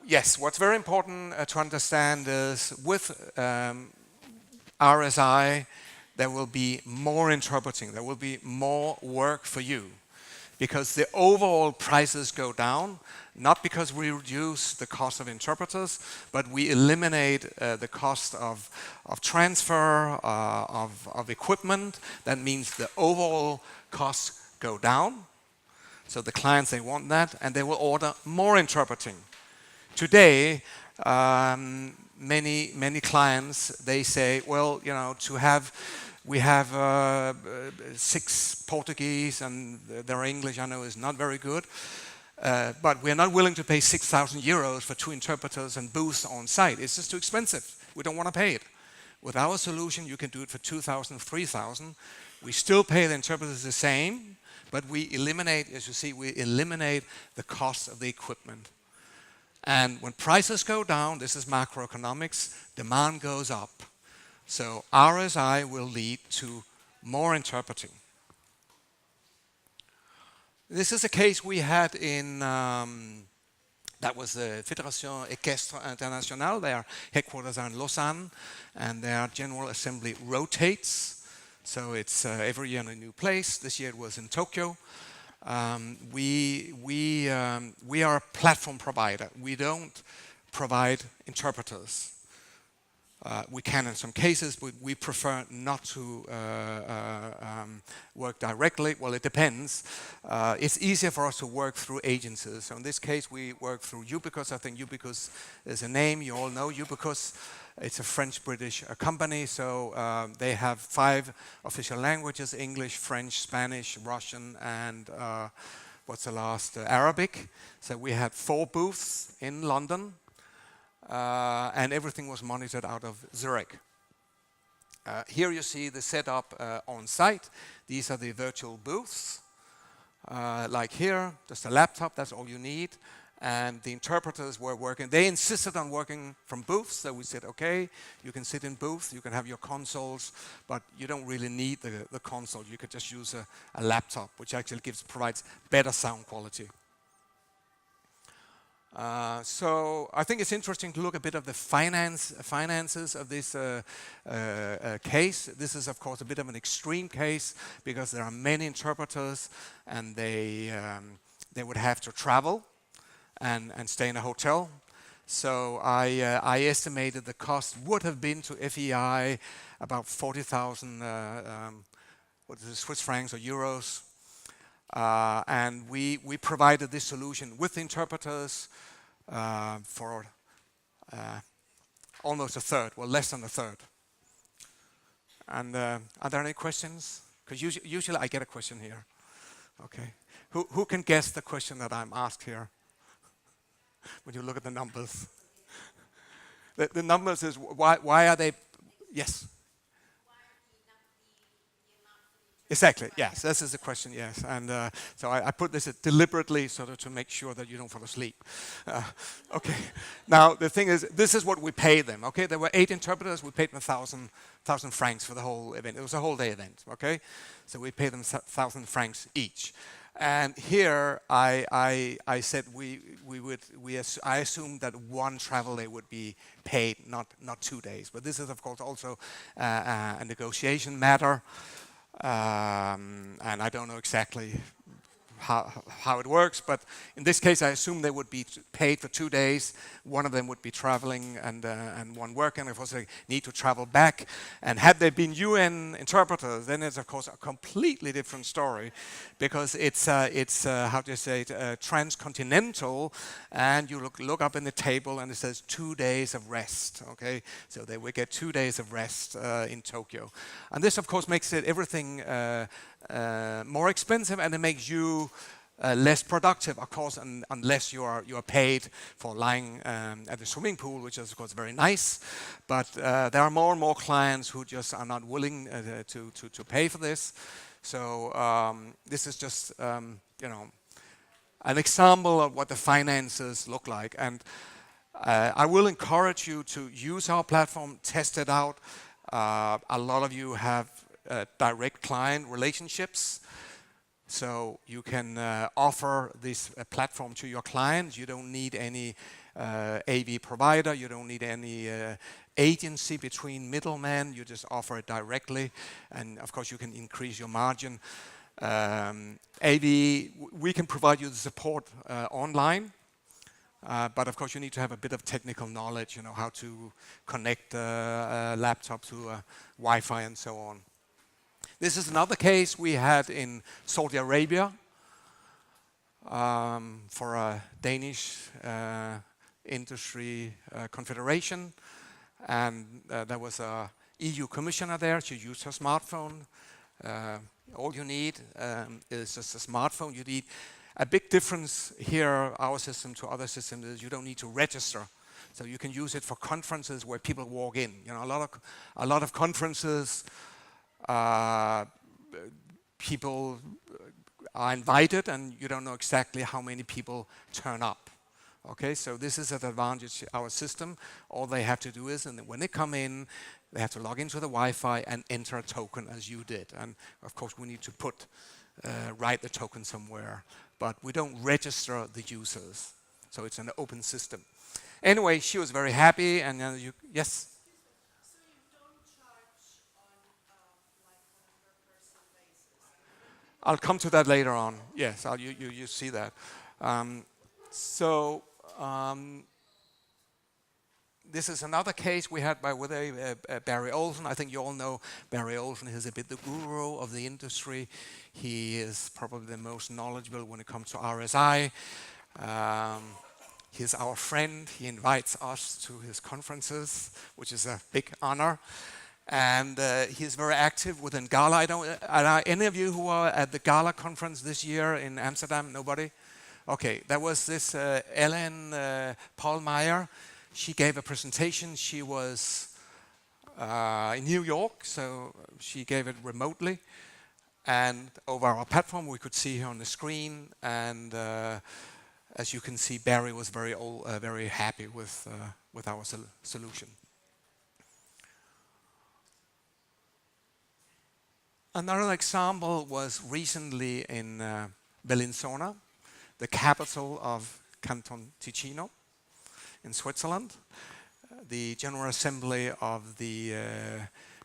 Yes, what's very important to understand is with RSI, there will be more interpreting, there will be more work for you, because the overall prices go down, not because we reduce the cost of interpreters, but we eliminate the cost of transfer, of equipment. That means the overall costs go down. So the clients, they want that, and they will order more interpreting. Today, many clients, they say, well, you know, we have 6 Portuguese, and their English, I know, is not very good. But we're not willing to pay 6,000 euros for 2 interpreters and booths on site. It's just too expensive. We don't want to pay it. With our solution, you can do it for 2,000, 3,000. We still pay the interpreters the same, but we eliminate, as you see, we eliminate the cost of the equipment. And when prices go down, this is macroeconomics, demand goes up. So RSI will lead to more interpreting. This is a case we had in, that was the Fédération Équestre Internationale. Their headquarters are in Lausanne, and their General Assembly rotates. So it's every year in a new place. This year it was in Tokyo. We are a platform provider. We don't provide interpreters. We can in some cases, but we prefer not to work directly. Well, it depends. It's easier for us to work through agencies. So in this case, we work through Ubicus. I think Ubicus is a name. You all know Ubicus. It's a French-British company. So they have 5 official languages: English, French, Spanish, Russian, and what's the last? Arabic. So we had 4 booths in London. And everything was monitored out of Zurich. Here you see the setup on site. These are the virtual booths. Like here, just a laptop, that's all you need. And the interpreters were working. They insisted on working from booths, so we said, okay, you can sit in booths, you can have your consoles, but you don't really need the console. You could just use a laptop, which actually provides better sound quality. So I think it's interesting to look a bit of the finances of this case. This is, of course, a bit of an extreme case because there are many interpreters, and they would have to travel and stay in a hotel. So I estimated the cost would have been to FEI about 40,000 Swiss francs or euros. And we provided this solution with interpreters for almost a third, well, less than a third. And are there any questions? Because usually I get a question here. Okay. Who can guess the question that I'm asked here? When you look at the numbers. The numbers is why are they? Yes. Exactly, yes, this is the question, yes. And so I put this deliberately sort of to make sure that you don't fall asleep. Okay, now the thing is, this is what we pay them, okay? There were 8 interpreters, we paid them 1,000 francs for the whole event. It was a whole day event, okay? So we paid them 1,000 francs each. And here I said I assumed that 1 travel day would be paid, not 2 days. But this is, of course, also a negotiation matter. And I don't know exactly how it works, but in this case, I assume they would be paid for 2 days. One of them would be traveling and one working. Of course, they need to travel back. And had they been UN interpreters, then it's of course a completely different story, because it's how do you say it, transcontinental, and you look up in the table and it says 2 days of rest. Okay, so they will get 2 days of rest in Tokyo, and this of course makes it everything more expensive, and it makes you less productive, of course, unless you are paid for lying at the swimming pool, which is of course very nice. But there are more and more clients who just are not willing to pay for this. So this is just an example of what the finances look like, and I will encourage you to use our platform, test it out. A lot of you have direct client relationships, so you can offer this platform to your clients. You don't need any AV provider, you don't need any agency between middlemen, you just offer it directly, and of course you can increase your margin. AV, we can provide you the support online, but of course you need to have a bit of technical knowledge, how to connect a laptop to Wi-Fi and so on. This is another case we had in Saudi Arabia for a Danish industry confederation, and there was a EU commissioner there. She used her smartphone. All you need is just a smartphone. You need a big difference here, our system to other systems, is you don't need to register. So you can use it for conferences where people walk in. A lot of conferences, people are invited and you don't know exactly how many people turn up. Okay, so this is an advantage of our system. All they have to do is, and when they come in, they have to log into the Wi-Fi and enter a token as you did. And of course we need to write the token somewhere, but we don't register the users. So it's an open system. Anyway, she was very happy, and yes? I'll come to that later on. Yes, you see that. This is another case we had with Barry Olsen. I think you all know Barry Olsen. He's a bit the guru of the industry. He is probably the most knowledgeable when it comes to RSI. He's our friend. He invites us to his conferences, which is a big honor. And he's very active within Gala. Are any of you who are at the Gala conference this year in Amsterdam? Nobody? Okay, there was this Ellen Paulmeyer. She gave a presentation. She was in New York, so she gave it remotely. And over our platform, we could see her on the screen. And as you can see, Barry was very happy with our solution. Another example was recently in Bellinzona, the capital of Canton Ticino in Switzerland. The General Assembly of the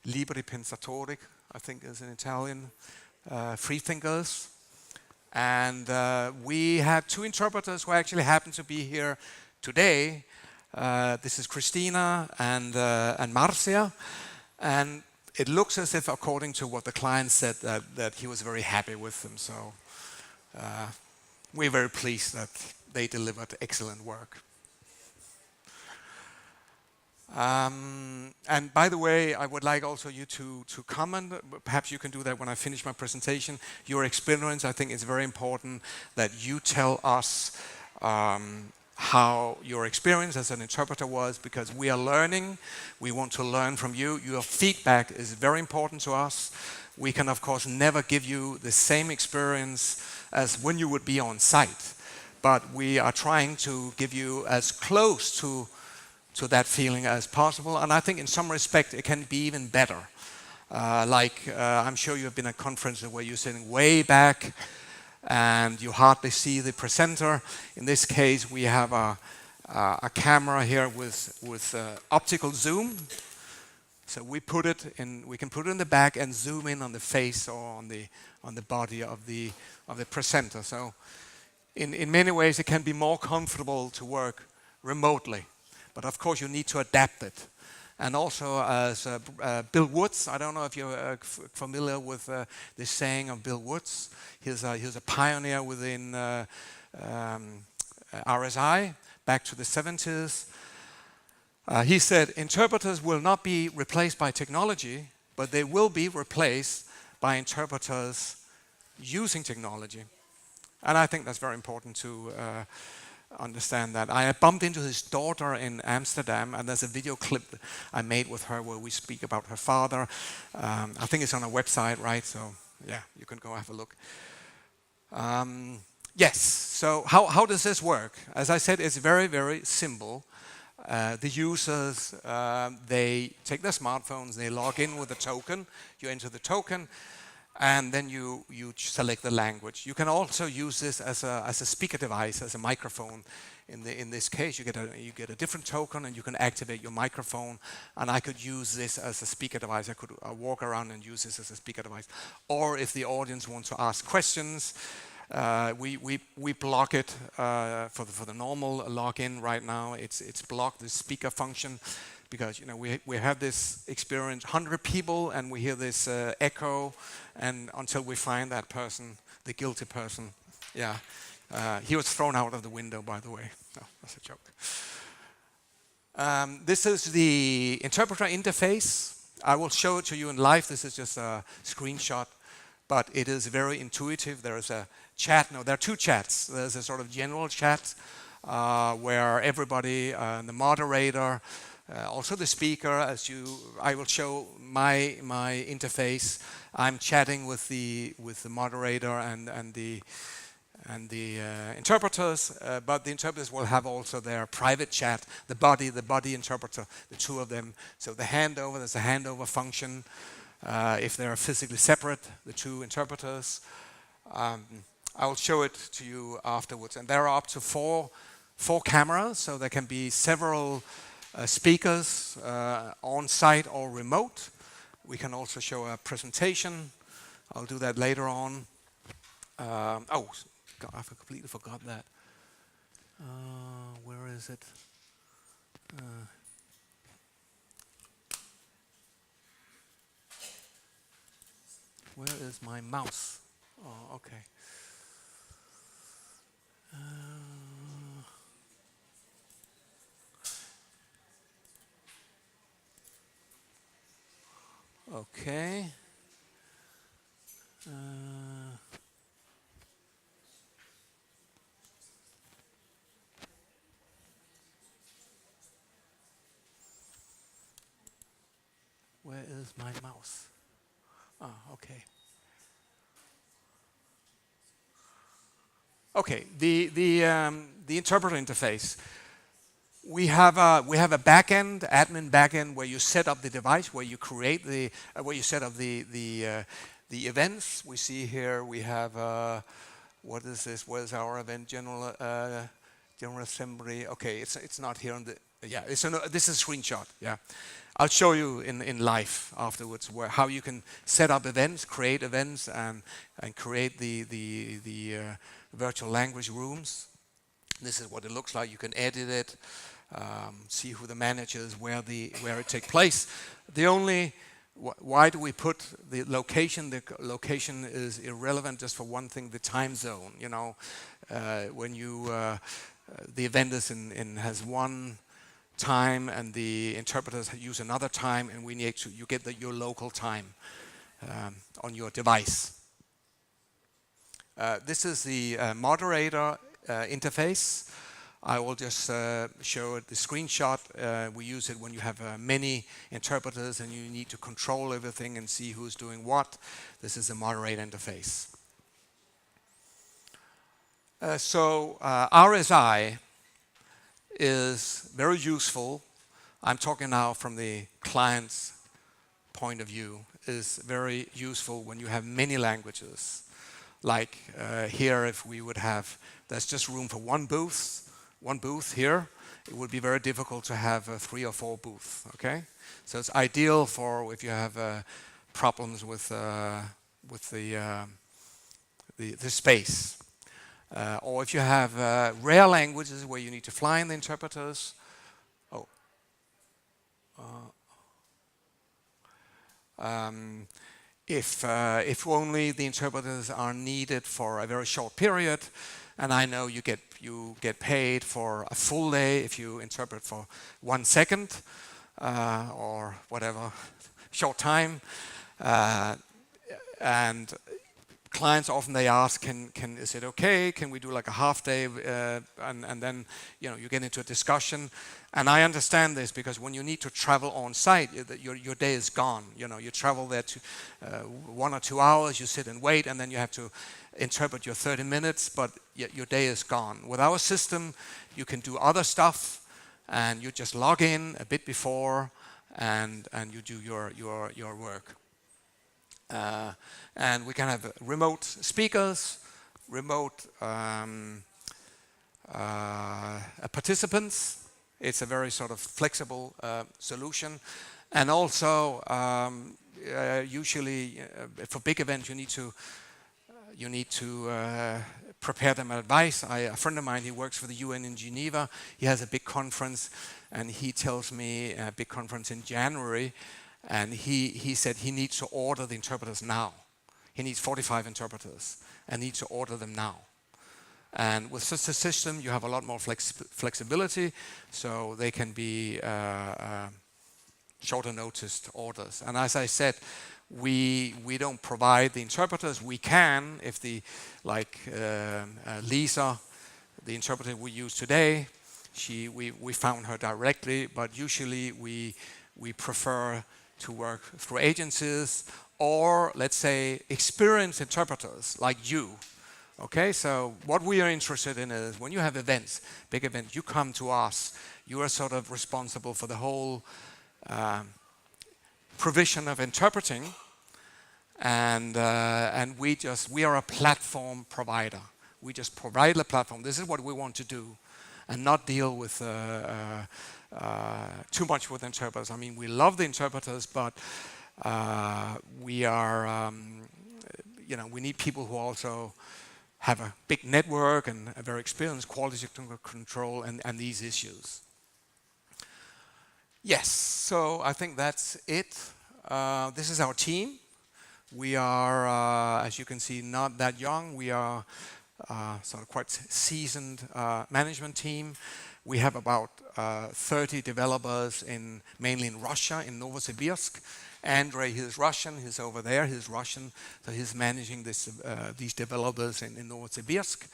Liberi Pensatori, I think is in Italian, free thinkers. And we had two interpreters who actually happen to be here today. This is Christina and Marcia. And it looks as if, according to what the client said, that he was very happy with them. So we're very pleased that they delivered excellent work. And by the way, I would like also you to comment. Perhaps you can do that when I finish my presentation. Your experience, I think it's very important that you tell us how your experience as an interpreter was, because we are learning. We want to learn from you. Your feedback is very important to us. We can, of course, never give you the same experience as when you would be on site, but we are trying to give you as close to that feeling as possible. And I think in some respect it can be even better. I'm sure you have been at conferences where you're sitting way back and you hardly see the presenter. In this case, we have a camera here with optical zoom. So we put it in. We can put it in the back and zoom in on the face or on the body of the presenter. So in many ways, it can be more comfortable to work remotely, but of course you need to adapt it. And also, as Bill Woods, I don't know if you're familiar with this saying of Bill Woods. He's a pioneer within RSI back to the 70s. He said, interpreters will not be replaced by technology, but they will be replaced by interpreters using technology. And I think that's very important to understand that. I bumped into his daughter in Amsterdam, and there's a video clip I made with her where we speak about her father. I think it's on our website, right? So yeah, you can go have a look. Yes, so how does this work? As I said, it's very, very simple. The users, they take their smartphones, they log in with a token, you enter the token, and then you select the language. You can also use this as a speaker device, as a microphone. In this case, you get a different token, and you can activate your microphone. And I could use this as a speaker device. I could walk around and use this as a speaker device. Or if the audience wants to ask questions, we block it for the normal login right now. It's blocked, the speaker function. Because we have this experience, 100 people, and we hear this echo, and until we find that person, the guilty person, yeah, he was thrown out of the window, by the way. No, that's a joke. This is the interpreter interface. I will show it to you in live. This is just a screenshot, but it is very intuitive. There is a chat. No, there are two chats. There's a sort of general chat where everybody, the moderator, also the speaker, I will show my interface. I'm chatting with the moderator and the interpreters, but the interpreters will have also their private chat, the body interpreter, the two of them. So the handover, there's a handover function. If they are physically separate, the two interpreters. I will show it to you afterwards. And there are up to four cameras, so there can be several speakers on site or remote. We can also show a presentation. I'll do that later on. Oh, God, I completely forgot that. Where is it? Where is my mouse? Oh, okay. Okay. Where is my mouse? Ah, okay. Okay, the interpreter interface. We have a backend, admin backend, where you set up the device, where you create where you set up the events. We see here we have what is this? Where's our event? General assembly. Okay, it's not here on the. Yeah, this is a screenshot. Yeah, I'll show you in live afterwards how you can set up events, create events, and create the virtual language rooms. This is what it looks like. You can edit it, see who the manager is, where it takes place. Why do we put the location? The location is irrelevant just for one thing: the time zone. When the event is has one time and the interpreters use another time, and you get your local time on your device. This is the moderator interface. I will just show it, the screenshot. We use it when you have many interpreters and you need to control everything and see who's doing what. This is the moderator interface. So RSI is very useful. I'm talking now from the client's point of view. Is very useful when you have many languages. Like here, if we would have, there's just room for one booth here, it would be very difficult to have 3 or 4 booths. Okay, so it's ideal for if you have problems with the space, or if you have rare languages where you need to fly in the interpreters. Oh. If only the interpreters are needed for a very short period, and I know you get paid for a full day if you interpret for 1 second or whatever short time, and clients often they ask, is it okay? Can we do like a half day? And then you get into a discussion. And I understand this because when you need to travel on site, your day is gone. You travel there to 1 or 2 hours, you sit and wait, and then you have to interpret your 30 minutes, but your day is gone. With our system, you can do other stuff, and you just log in a bit before, and you do your work. And we can have remote speakers, remote participants. It's a very sort of flexible solution. And also, usually for big events, you need to prepare them advice. A friend of mine, he works for the UN in Geneva. He has a big conference, and he tells me a big conference in January. And he said he needs to order the interpreters now. He needs 45 interpreters and needs to order them now. And with such a system, you have a lot more flexibility, so they can be shorter noticed orders. And as I said, we don't provide the interpreters. We can, if Lisa, the interpreter we use today, we found her directly, but usually we prefer to work through agencies or, let's say, experienced interpreters like you. Okay, so what we are interested in is when you have events, big events, you come to us. You are sort of responsible for the whole provision of interpreting, and we are a platform provider. We just provide the platform. This is what we want to do, and not deal with too much with interpreters. I mean, we love the interpreters, but we are, we need people who also have a big network and a very experienced quality control and these issues. Yes, so I think that's it. This is our team. We are, as you can see, not that young. We are sort of quite seasoned management team. We have about 30 developers mainly in Russia, in Novosibirsk. Andrei, he's Russian, he's over there, he's Russian, so he's managing these developers in Novosibirsk.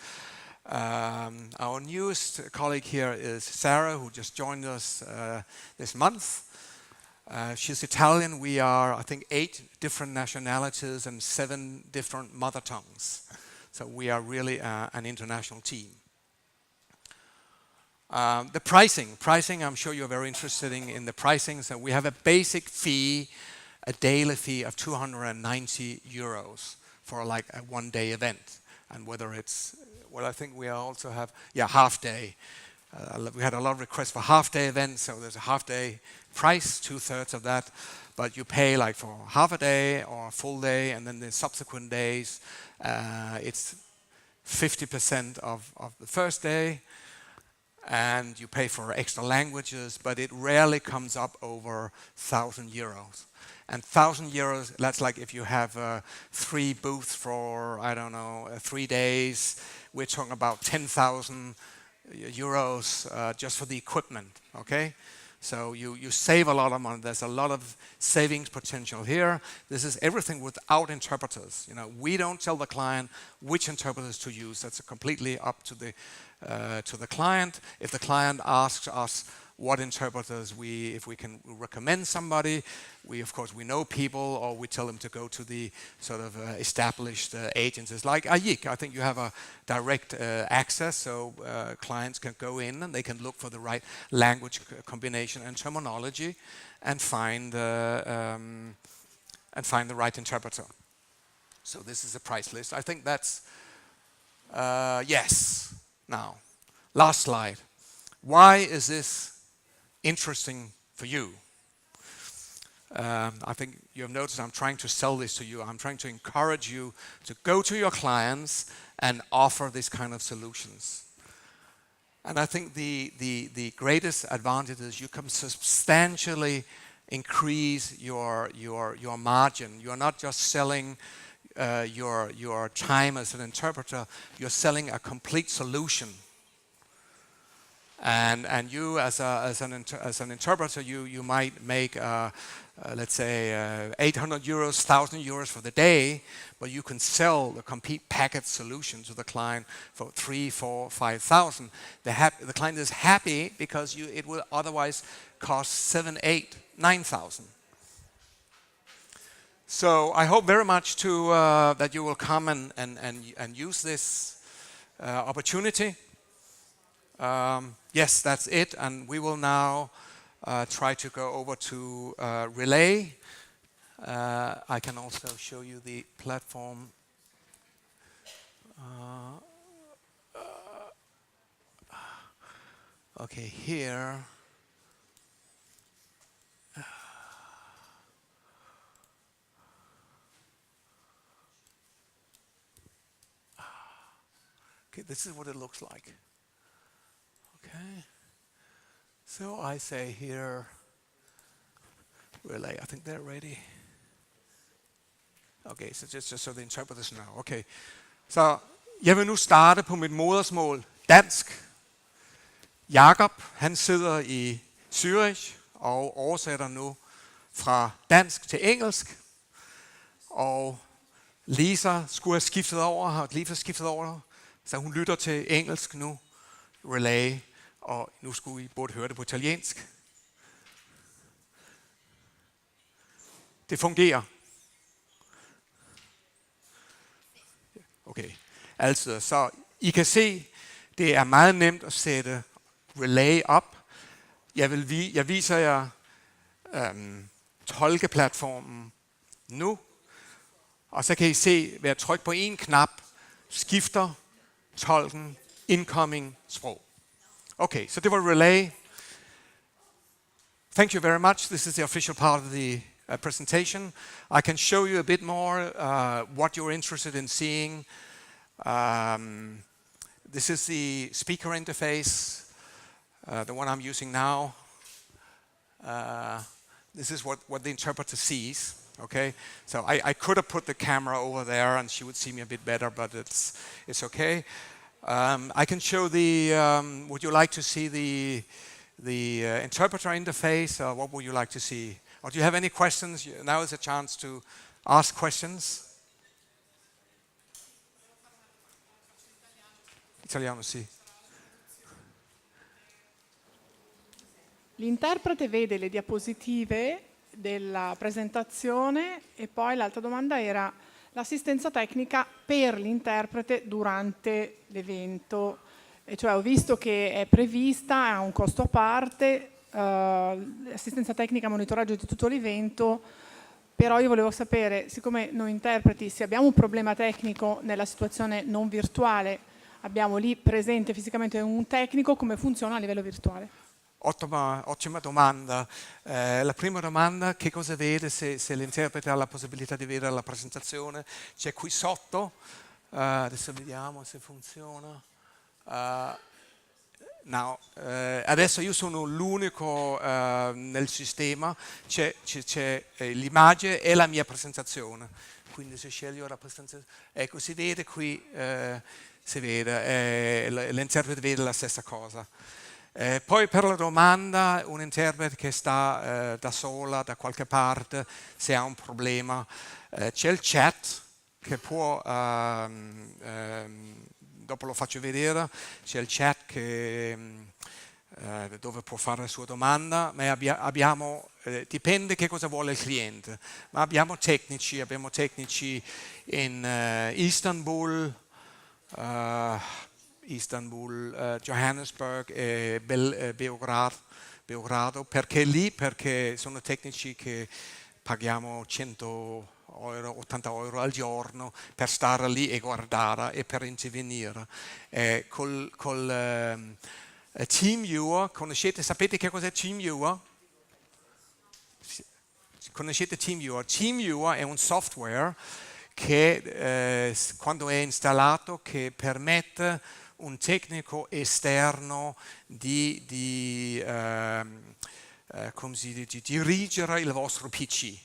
Our newest colleague here is Sarah, who just joined us this month. She's Italian. We are, I think, 8 different nationalities and 7 different mother tongues. So we are really an international team. The pricing, I'm sure you're very interested in the pricing. So we have a basic fee, a daily fee of 290 euros for like a 1-day event. And whether it's, well, I think we also have, half day. We had a lot of requests for half-day events, so there's a half-day price, 2/3 of that. But you pay like for half a day or a full day, and then the subsequent days, it's 50% of the first day. And you pay for extra languages, but it rarely comes up over 1,000 euros. And 1,000 euros, that's like if you have 3 booths for, I don't know, 3 days. We're talking about 10,000 euros just for the equipment, okay? So you save a lot of money. There's a lot of savings potential here. This is everything without interpreters. We don't tell the client which interpreters to use. That's completely up to the client. If the client asks us what interpreters if we can recommend somebody, of course we know people, or we tell them to go to the sort of established agencies like AIK. I think you have a direct access, so clients can go in and they can look for the right language combination and terminology and find the right interpreter. So this is a price list. I think that's yes. Now, last slide. Why is this interesting for you? I think you have noticed I'm trying to sell this to you. I'm trying to encourage you to go to your clients and offer this kind of solutions. And I think the greatest advantage is you can substantially increase your margin. You're not just selling your time as an interpreter, you're selling a complete solution. And you as an interpreter, you might make let's say 800 euros, 1,000 euros for the day, but you can sell the complete package solution to the client for 3, 4, 5,000. The client is happy because it will otherwise cost 7, 8, 9,000. So I hope very much that you will come and use this opportunity. Yes, that's it, and we will now try to go over to Relay. I can also show you the platform. Okay, here. Okay, this is what it looks like. Okay. So I say here, Relay, I think they're ready. Okay, så just so the interpreters know. Okay. Så jeg vil nu starte på mit modersmål, dansk. Jakob, han sidder i Zürich og oversætter nu fra dansk til engelsk. Og Lisa skulle have skiftet over, så hun lytter til engelsk nu, Relay. Og nu skulle I burde høre det på italiensk. Det fungerer. Okay, altså, så I kan se, det er meget nemt at sætte Relay op. Jeg viser jer tolkeplatformen nu. Og så kan I se, ved at trykke på en knap, skifter tolken incoming sprog. Okay, so det var Relay. Thank you very much. This is the official part of the presentation. I can show you a bit more what you're interested in seeing. This is the speaker interface, the one I'm using now. This is what the interpreter sees. Okay, so I could have put the camera over there and she would see me a bit better, but it's okay. I can show would you like to see the interpreter interface, or what would you like to see? Or do you have any questions? Now is a chance to ask questions. Italiano, sì. L'interprete vede le diapositive della presentazione e poi l'altra domanda era l'assistenza tecnica per l'interprete durante l'evento. E cioè ho visto che è prevista, ha un costo a parte, assistenza tecnica, monitoraggio di tutto l'evento, però io volevo sapere, siccome noi interpreti, se abbiamo un problema tecnico nella situazione non virtuale, abbiamo lì presente fisicamente un tecnico, come funziona a livello virtuale? Ottima domanda. La prima domanda, che cosa vede se l'interprete ha la possibilità di vedere la presentazione? C'è qui sotto, adesso vediamo se funziona. No, adesso io sono l'unico nel sistema, c'è l'immagine e la mia presentazione, quindi se sceglio la presentazione, ecco, si vede qui, si vede, l'interprete vede la stessa cosa. Poi per la domanda, un interprete che sta da sola da qualche parte, se ha un problema, c'è il chat che può, dopo lo faccio vedere, c'è il chat dove può fare la sua domanda, ma abbiamo, dipende che cosa vuole il cliente, ma abbiamo tecnici in Istanbul, Johannesburg e Beogrado, perché sono tecnici che paghiamo 100 euro, 80 euro al giorno per stare lì e guardare e per intervenire. TeamViewer, sapete che cos'è TeamViewer? Conoscete TeamViewer? TeamViewer è un software che quando è installato che permette un tecnico esterno di dirigere il vostro PC.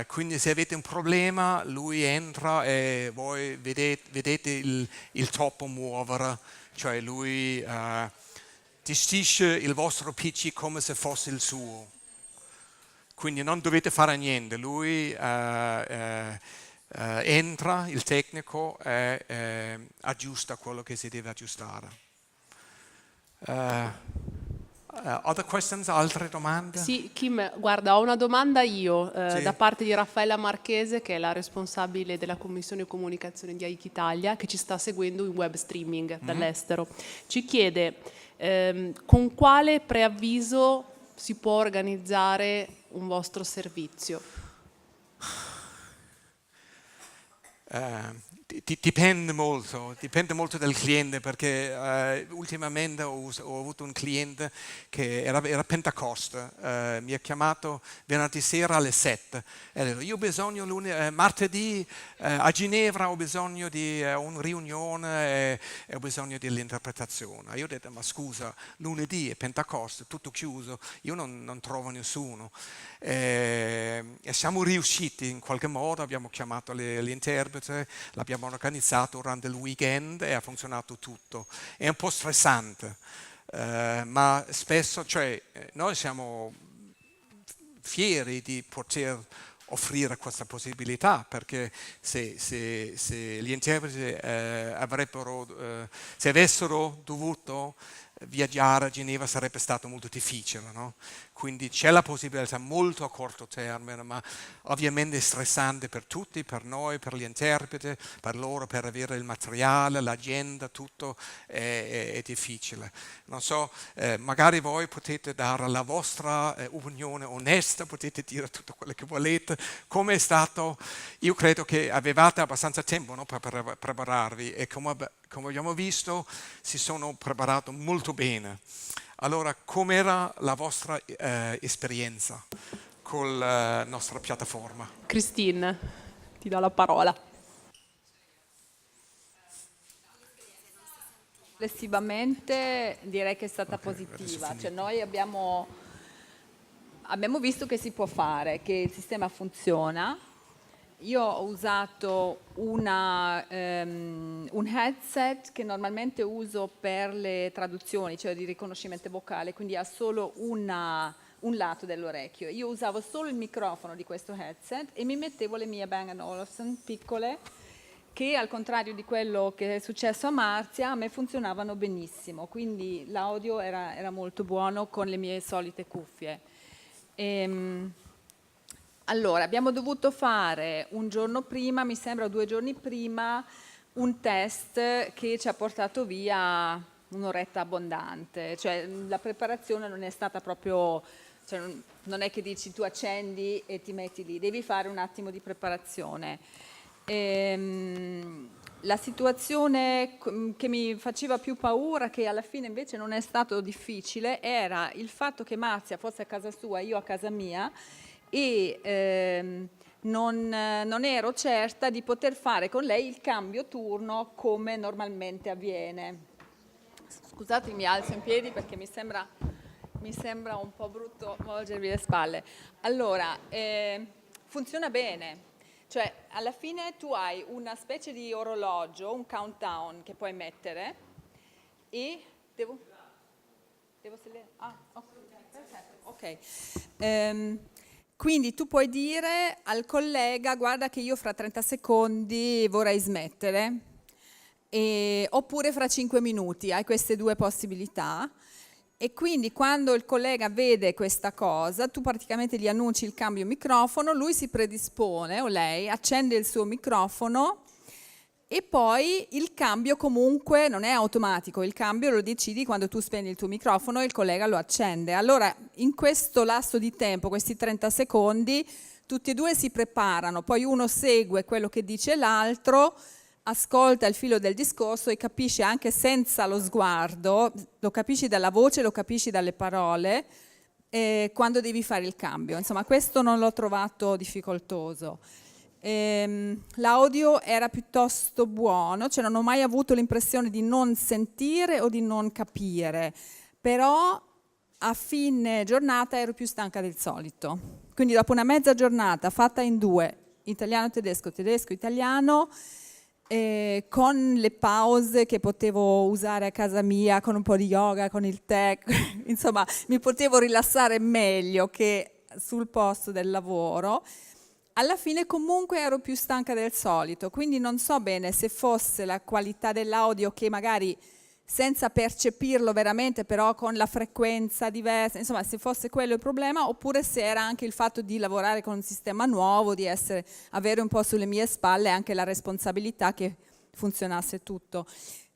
Quindi se avete un problema lui entra e voi vedete il topo muovere, cioè lui gestisce il vostro PC come se fosse il suo. Quindi non dovete fare niente, lui entra, il tecnico, e aggiusta quello che si deve aggiustare. Other questions? Altre domande? Sì, Kim, guarda, ho una domanda io Sì. da parte di Raffaella Marchese, che è la responsabile della Commissione Comunicazione di AIC Italia, che ci sta seguendo in web streaming dall'estero. Ci chiede con quale preavviso si può organizzare un vostro servizio? Dipende molto dal cliente, perché ultimamente ho avuto un cliente che era Pentecoste, mi ha chiamato venerdì sera alle 7 e ha detto io ho bisogno martedì a Ginevra, ho bisogno di una riunione e ho bisogno dell'interpretazione. Io ho detto ma scusa, lunedì è Pentecoste, tutto chiuso, io non trovo nessuno. E siamo riusciti in qualche modo, abbiamo chiamato l'interprete, l'abbiamo organizzato durante il weekend e ha funzionato tutto. È un po' stressante, ma spesso, noi siamo fieri di poter offrire questa possibilità, perché se gli interpreti se avessero dovuto viaggiare a Ginevra sarebbe stato molto difficile, no? Quindi c'è la possibilità molto a corto termine, ma ovviamente è stressante per tutti, per noi, per gli interpreti, per loro, per avere il materiale, l'agenda, tutto è difficile. Non so, magari voi potete dare la vostra opinione onesta, potete dire tutto quello che volete. Come è stato? Io credo che avevate abbastanza tempo, no, per prepararvi e come abbiamo visto si sono preparati molto bene. Allora, com'era la vostra esperienza con la nostra piattaforma? Christine, ti do la parola. Complessivamente direi che è stata positiva, cioè noi abbiamo visto che si può fare, che il sistema funziona. Io ho usato un headset che normalmente uso per le traduzioni, cioè di riconoscimento vocale, quindi ha solo un lato dell'orecchio. Io usavo solo il microfono di questo headset e mi mettevo le mie Bang & Olufsen piccole, che al contrario di quello che è successo a Marzia, a me funzionavano benissimo, quindi l'audio era molto buono con le mie solite cuffie. Allora, abbiamo dovuto fare un giorno prima, mi sembra 2 giorni prima, un test che ci ha portato via un'oretta abbondante, cioè la preparazione non è stata proprio, cioè, non è che dici tu accendi e ti metti lì, devi fare un attimo di preparazione. La situazione che mi faceva più paura, che alla fine invece non è stato difficile, era il fatto che Marzia fosse a casa sua, io a casa mia, e non ero certa di poter fare con lei il cambio turno come normalmente avviene. Scusate, mi alzo in piedi perché mi sembra un po' brutto volgervi le spalle. Allora, funziona bene. Cioè, alla fine tu hai una specie di orologio, un countdown che puoi mettere e devo sedere? Ah, ok. Quindi tu puoi dire al collega guarda che io fra 30 secondi vorrei smettere, oppure fra 5 minuti, hai queste 2 possibilità. E quindi quando il collega vede questa cosa, tu praticamente gli annunci il cambio microfono, lui si predispone o lei accende il suo microfono e poi il cambio comunque non è automatico, il cambio lo decidi quando tu spegni il tuo microfono e il collega lo accende. Allora in questo lasso di tempo, questi 30 secondi, tutti e 2 si preparano, poi uno segue quello che dice l'altro, ascolta il filo del discorso e capisce anche senza lo sguardo, lo capisci dalla voce, lo capisci dalle parole, quando devi fare il cambio. Insomma, questo non l'ho trovato difficoltoso. L'audio era piuttosto buono, cioè non ho mai avuto l'impressione di non sentire o di non capire, però a fine giornata ero più stanca del solito. Quindi dopo una mezza giornata fatta in due, italiano-tedesco, tedesco-italiano, con le pause che potevo usare a casa mia, con un po' di yoga, con il tè, insomma mi potevo rilassare meglio che sul posto del lavoro. Alla fine comunque ero più stanca del solito, quindi non so bene se fosse la qualità dell'audio che magari senza percepirlo veramente, però con la frequenza diversa, insomma se fosse quello il problema, oppure se era anche il fatto di lavorare con un sistema nuovo, di avere un po' sulle mie spalle anche la responsabilità che funzionasse tutto.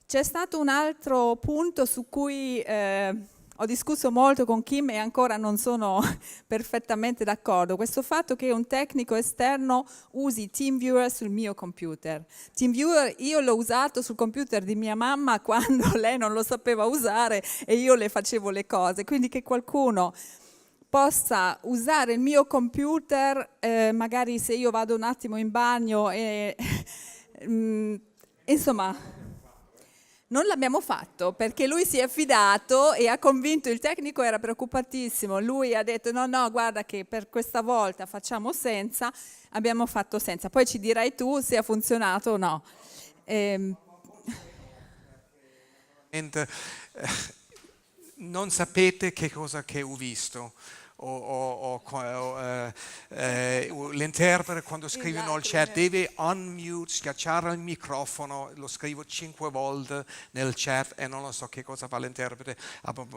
C'è stato un altro punto su cui ho discusso molto con Kim e ancora non sono perfettamente d'accordo. Questo fatto che un tecnico esterno usi TeamViewer sul mio computer. TeamViewer io l'ho usato sul computer di mia mamma quando lei non lo sapeva usare e io le facevo le cose. Quindi che qualcuno possa usare il mio computer, magari se io vado un attimo in bagno e insomma... Non l'abbiamo fatto perché lui si è fidato e ha convinto il tecnico, era preoccupatissimo. Lui ha detto no, guarda che per questa volta facciamo senza, abbiamo fatto senza. Poi ci dirai tu se ha funzionato o no. Non sapete che cosa che ho visto. L'interprete quando scrive nel chat deve unmute, schiacciare il microfono, lo scrivo 5 volte nel chat e non lo so che cosa fa l'interprete,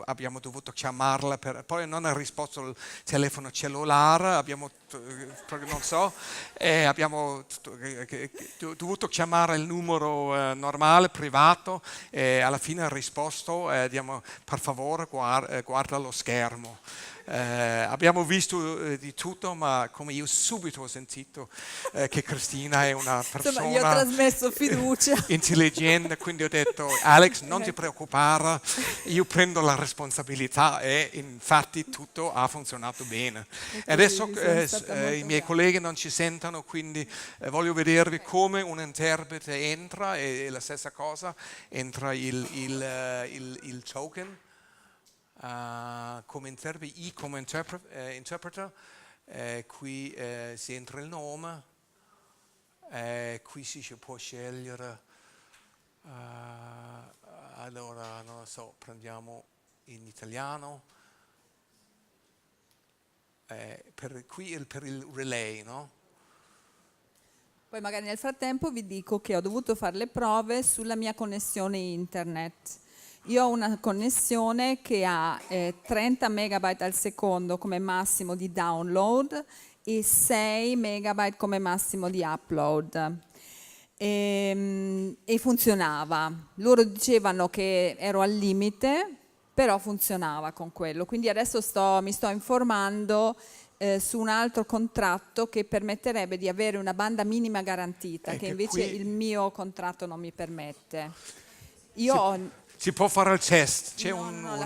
abbiamo dovuto chiamarla, poi non ha risposto il telefono cellulare, abbiamo dovuto chiamare il numero normale, privato, e alla fine ha risposto, per favore guarda lo schermo. Abbiamo visto di tutto, ma come io subito ho sentito che Cristina è una persona Insomma, gli ho trasmesso fiducia. intelligente, quindi ho detto Alex non ti preoccupare, io prendo la responsabilità e infatti tutto ha funzionato bene. E adesso i miei colleghi non ci sentono, quindi voglio vedervi come un interprete entra e la stessa cosa, entra il token. Come interpreter, qui si entra il nome, qui si può scegliere, allora non lo so, prendiamo in italiano, per il relay, no? Poi magari nel frattempo vi dico che ho dovuto fare le prove sulla mia connessione internet. Io ho una connessione che ha 30 megabyte al secondo come massimo di download e 6 megabyte come massimo di upload. E funzionava. Loro dicevano che ero al limite, però funzionava con quello. Quindi adesso mi sto informando su un altro contratto che permetterebbe di avere una banda minima garantita, che invece il mio contratto non mi permette. Si può fare il test, c'è la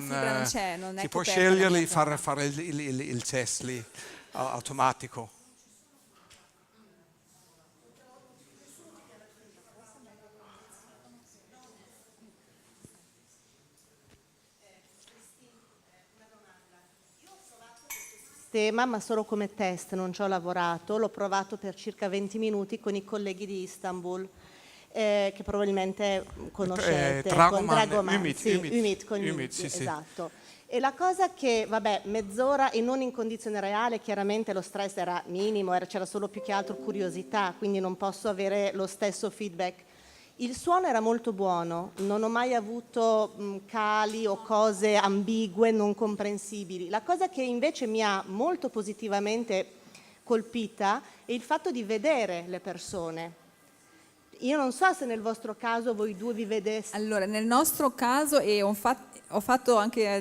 fibra non c'è, non è si può coperta scegliere di zona. fare il test lì, automatico. Ma solo come test, non ci ho lavorato, l'ho provato per circa 20 minuti con i colleghi di Istanbul, che probabilmente conoscete, con Dragoman, Ümit, sì. Esatto. E la cosa che, vabbè, mezz'ora e non in condizione reale, chiaramente lo stress era minimo, c'era solo più che altro curiosità, quindi non posso avere lo stesso feedback. Il suono era molto buono, non ho mai avuto cali o cose ambigue, non comprensibili. La cosa che invece mi ha molto positivamente colpita è il fatto di vedere le persone. Io non so se nel vostro caso voi due vi vedeste. Allora, nel nostro caso ho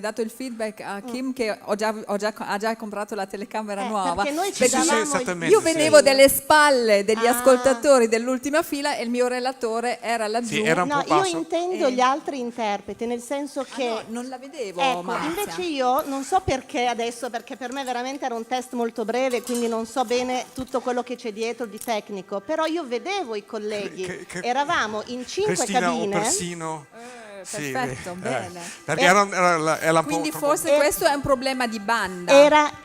dato il feedback a Kim che ha già comprato la telecamera nuova. Perché noi ci davamo io vedevo delle spalle degli ascoltatori dell'ultima fila e il mio relatore era laggiù. Sì, era un po' io basso. intendo gli altri interpreti, nel senso che... no, non la vedevo, ecco, Marzia. invece io non so perché adesso, perché per me veramente era un test molto breve, quindi non so bene tutto quello che c'è dietro di tecnico, però io vedevo i colleghi, eravamo in 5 Cristina cabine. o persino... Sì, Perfetto, bene. perché era un Quindi po'... forse questo è un problema di banda.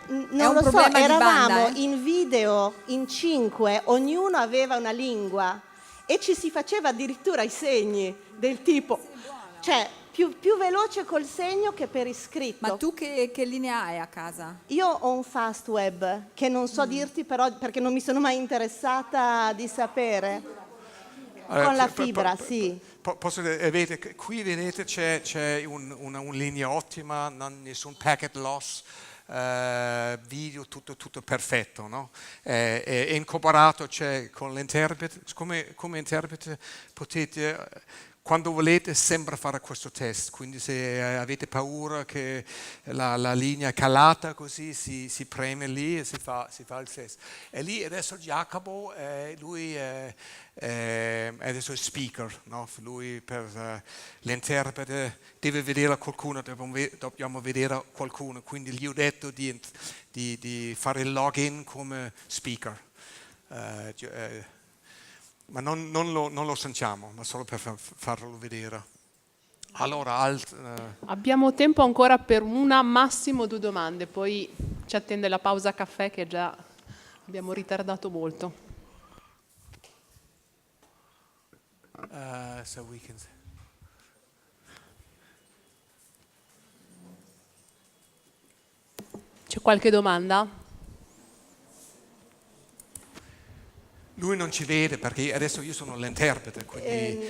Non lo so, problema di eravamo banda, in video in 5, ognuno aveva una lingua e ci si faceva addirittura i segni del tipo, cioè più veloce col segno che per iscritto. Ma tu che linea hai a casa? Io ho un fast web che non so dirti però perché non mi sono mai interessata di sapere. Con la fibra, sì. Posso dire, qui vedete c'è una linea ottima, nessun packet loss, video tutto perfetto, no? E incorporato c'è con l'interprete, come interprete potete, quando volete, sempre fare questo test, quindi se avete paura che la linea è calata così si preme lì e si fa il test. E lì adesso Giacomo, lui adesso è speaker, no? Lui per l'interprete deve vedere qualcuno, dobbiamo vedere qualcuno, quindi gli ho detto di fare il login come speaker. Ma non lo sentiamo, ma solo per farlo vedere. Allora, Abbiamo tempo ancora per una, massimo 2 domande, poi ci attende la pausa caffè che già abbiamo ritardato molto. C'è qualche domanda? lui non ci vede perché adesso io sono l'interprete, quindi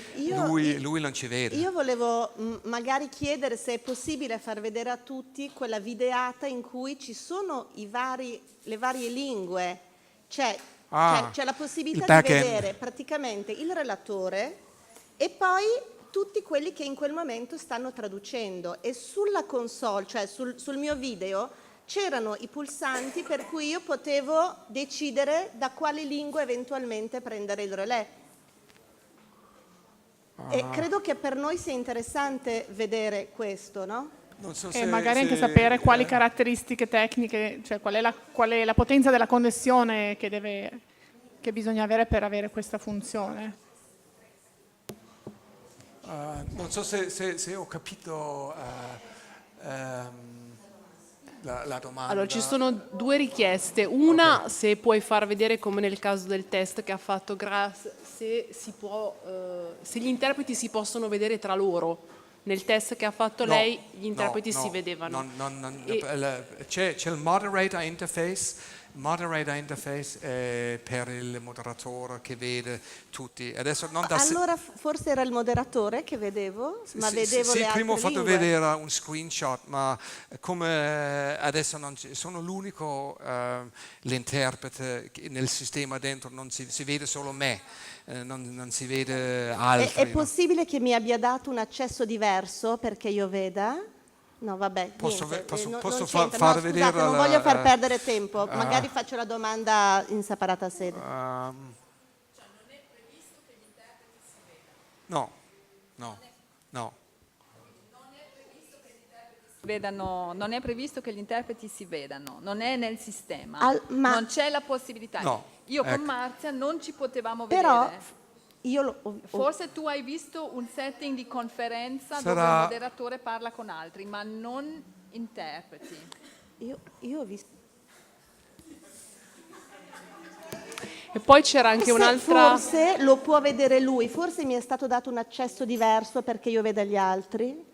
lui non ci vede. Io volevo magari chiedere se è possibile far vedere a tutti quella videata in cui ci sono le varie lingue, c'è la possibilità di vedere praticamente il relatore e poi tutti quelli che in quel momento stanno traducendo e sulla console, cioè sul mio video, c'erano i pulsanti per cui io potevo decidere da quale lingua eventualmente prendere il relè. E credo che per noi sia interessante vedere questo, no? Non so E magari anche sapere quali caratteristiche tecniche, cioè qual è la potenza della connessione che bisogna avere per avere questa funzione. Non so se ho capito la domanda. Allora, ci sono 2 richieste. Una, se puoi far vedere, come nel caso del test che ha fatto se gli interpreti si possono vedere tra loro. Nel test che ha fatto lei, gli interpreti si vedevano. C'è il moderator interface per il moderatore che vede tutti. Adesso allora forse era il moderatore che vedevo, ma vedevo le altre prima ho fatto lingue. vedere un screenshot, ma come adesso sono l'unico l'interprete nel sistema dentro, non si vede solo me, non si vede altri. È possibile che mi abbia dato un accesso diverso perché io veda? No, vabbè, posso non far vedere non voglio far perdere tempo, magari faccio la domanda in separata sede. Cioè, non è previsto che gli interpreti si vedano? No. Non è previsto che gli interpreti si vedano, non è nel sistema, ma non c'è la possibilità. No, Io con Marzia non ci potevamo però vedere. Forse tu hai visto un setting di conferenza dove il moderatore parla con altri, ma non interpreti. Io ho visto. E poi c'era anche un'altra... Forse lo può vedere lui, forse mi è stato dato un accesso diverso perché io veda gli altri.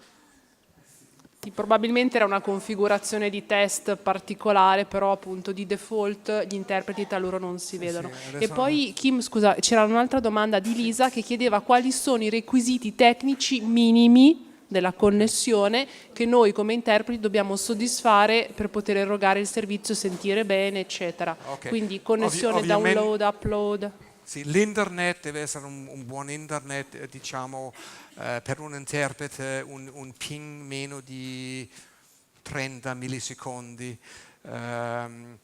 Probabilmente era una configurazione di test particolare, però appunto di default gli interpreti tra loro non si vedono. E poi Kim, scusa, c'era un'altra domanda di Lisa che chiedeva quali sono i requisiti tecnici minimi della connessione che noi come interpreti dobbiamo soddisfare per poter erogare il servizio, sentire bene, eccetera. Quindi connessione, download, upload. Sì, l'internet deve essere un buon internet, diciamo, per un interprete un ping meno di 30 millisecondi, un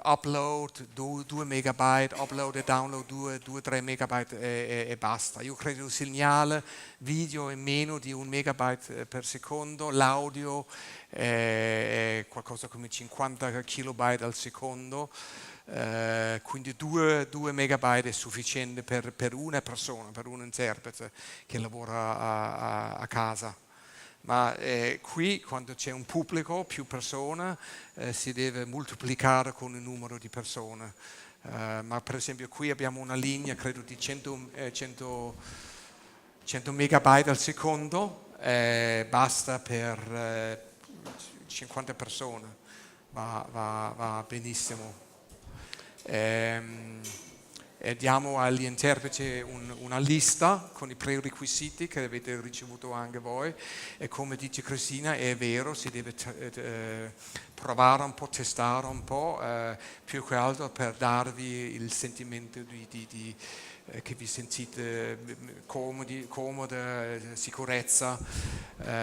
upload 2 megabyte, upload e download 2-3 megabyte e basta. Io credo il segnale video è meno di 1 megabyte per secondo, l'audio è qualcosa come 50 kilobyte al secondo. Quindi 2 megabyte è sufficiente per una persona, per un interprete che lavora a casa. Ma qui quando c'è un pubblico, più persone, si deve moltiplicare con il numero di persone. Ma per esempio qui abbiamo una linea, credo di 100 megabyte al secondo, basta per 50 persone, va benissimo. E diamo agli interpreti una lista con i prerequisiti che avete ricevuto anche voi, e come dice Cristina è vero, si deve provare un po', testare un po', più che altro per darvi il sentimento che vi sentite comoda, sicurezza,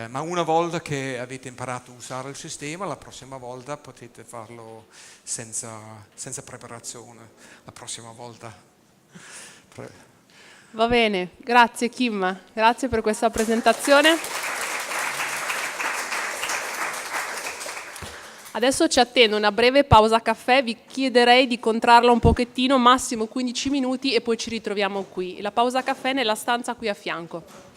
ma una volta che avete imparato a usare il sistema, la prossima volta potete farlo senza preparazione, la prossima volta. Va bene, grazie Kim, grazie per questa presentazione. Adesso ci attende una breve pausa caffè, vi chiederei di contrarla un pochettino, massimo 15 minuti, e poi ci ritroviamo qui. La pausa caffè nella stanza qui a fianco.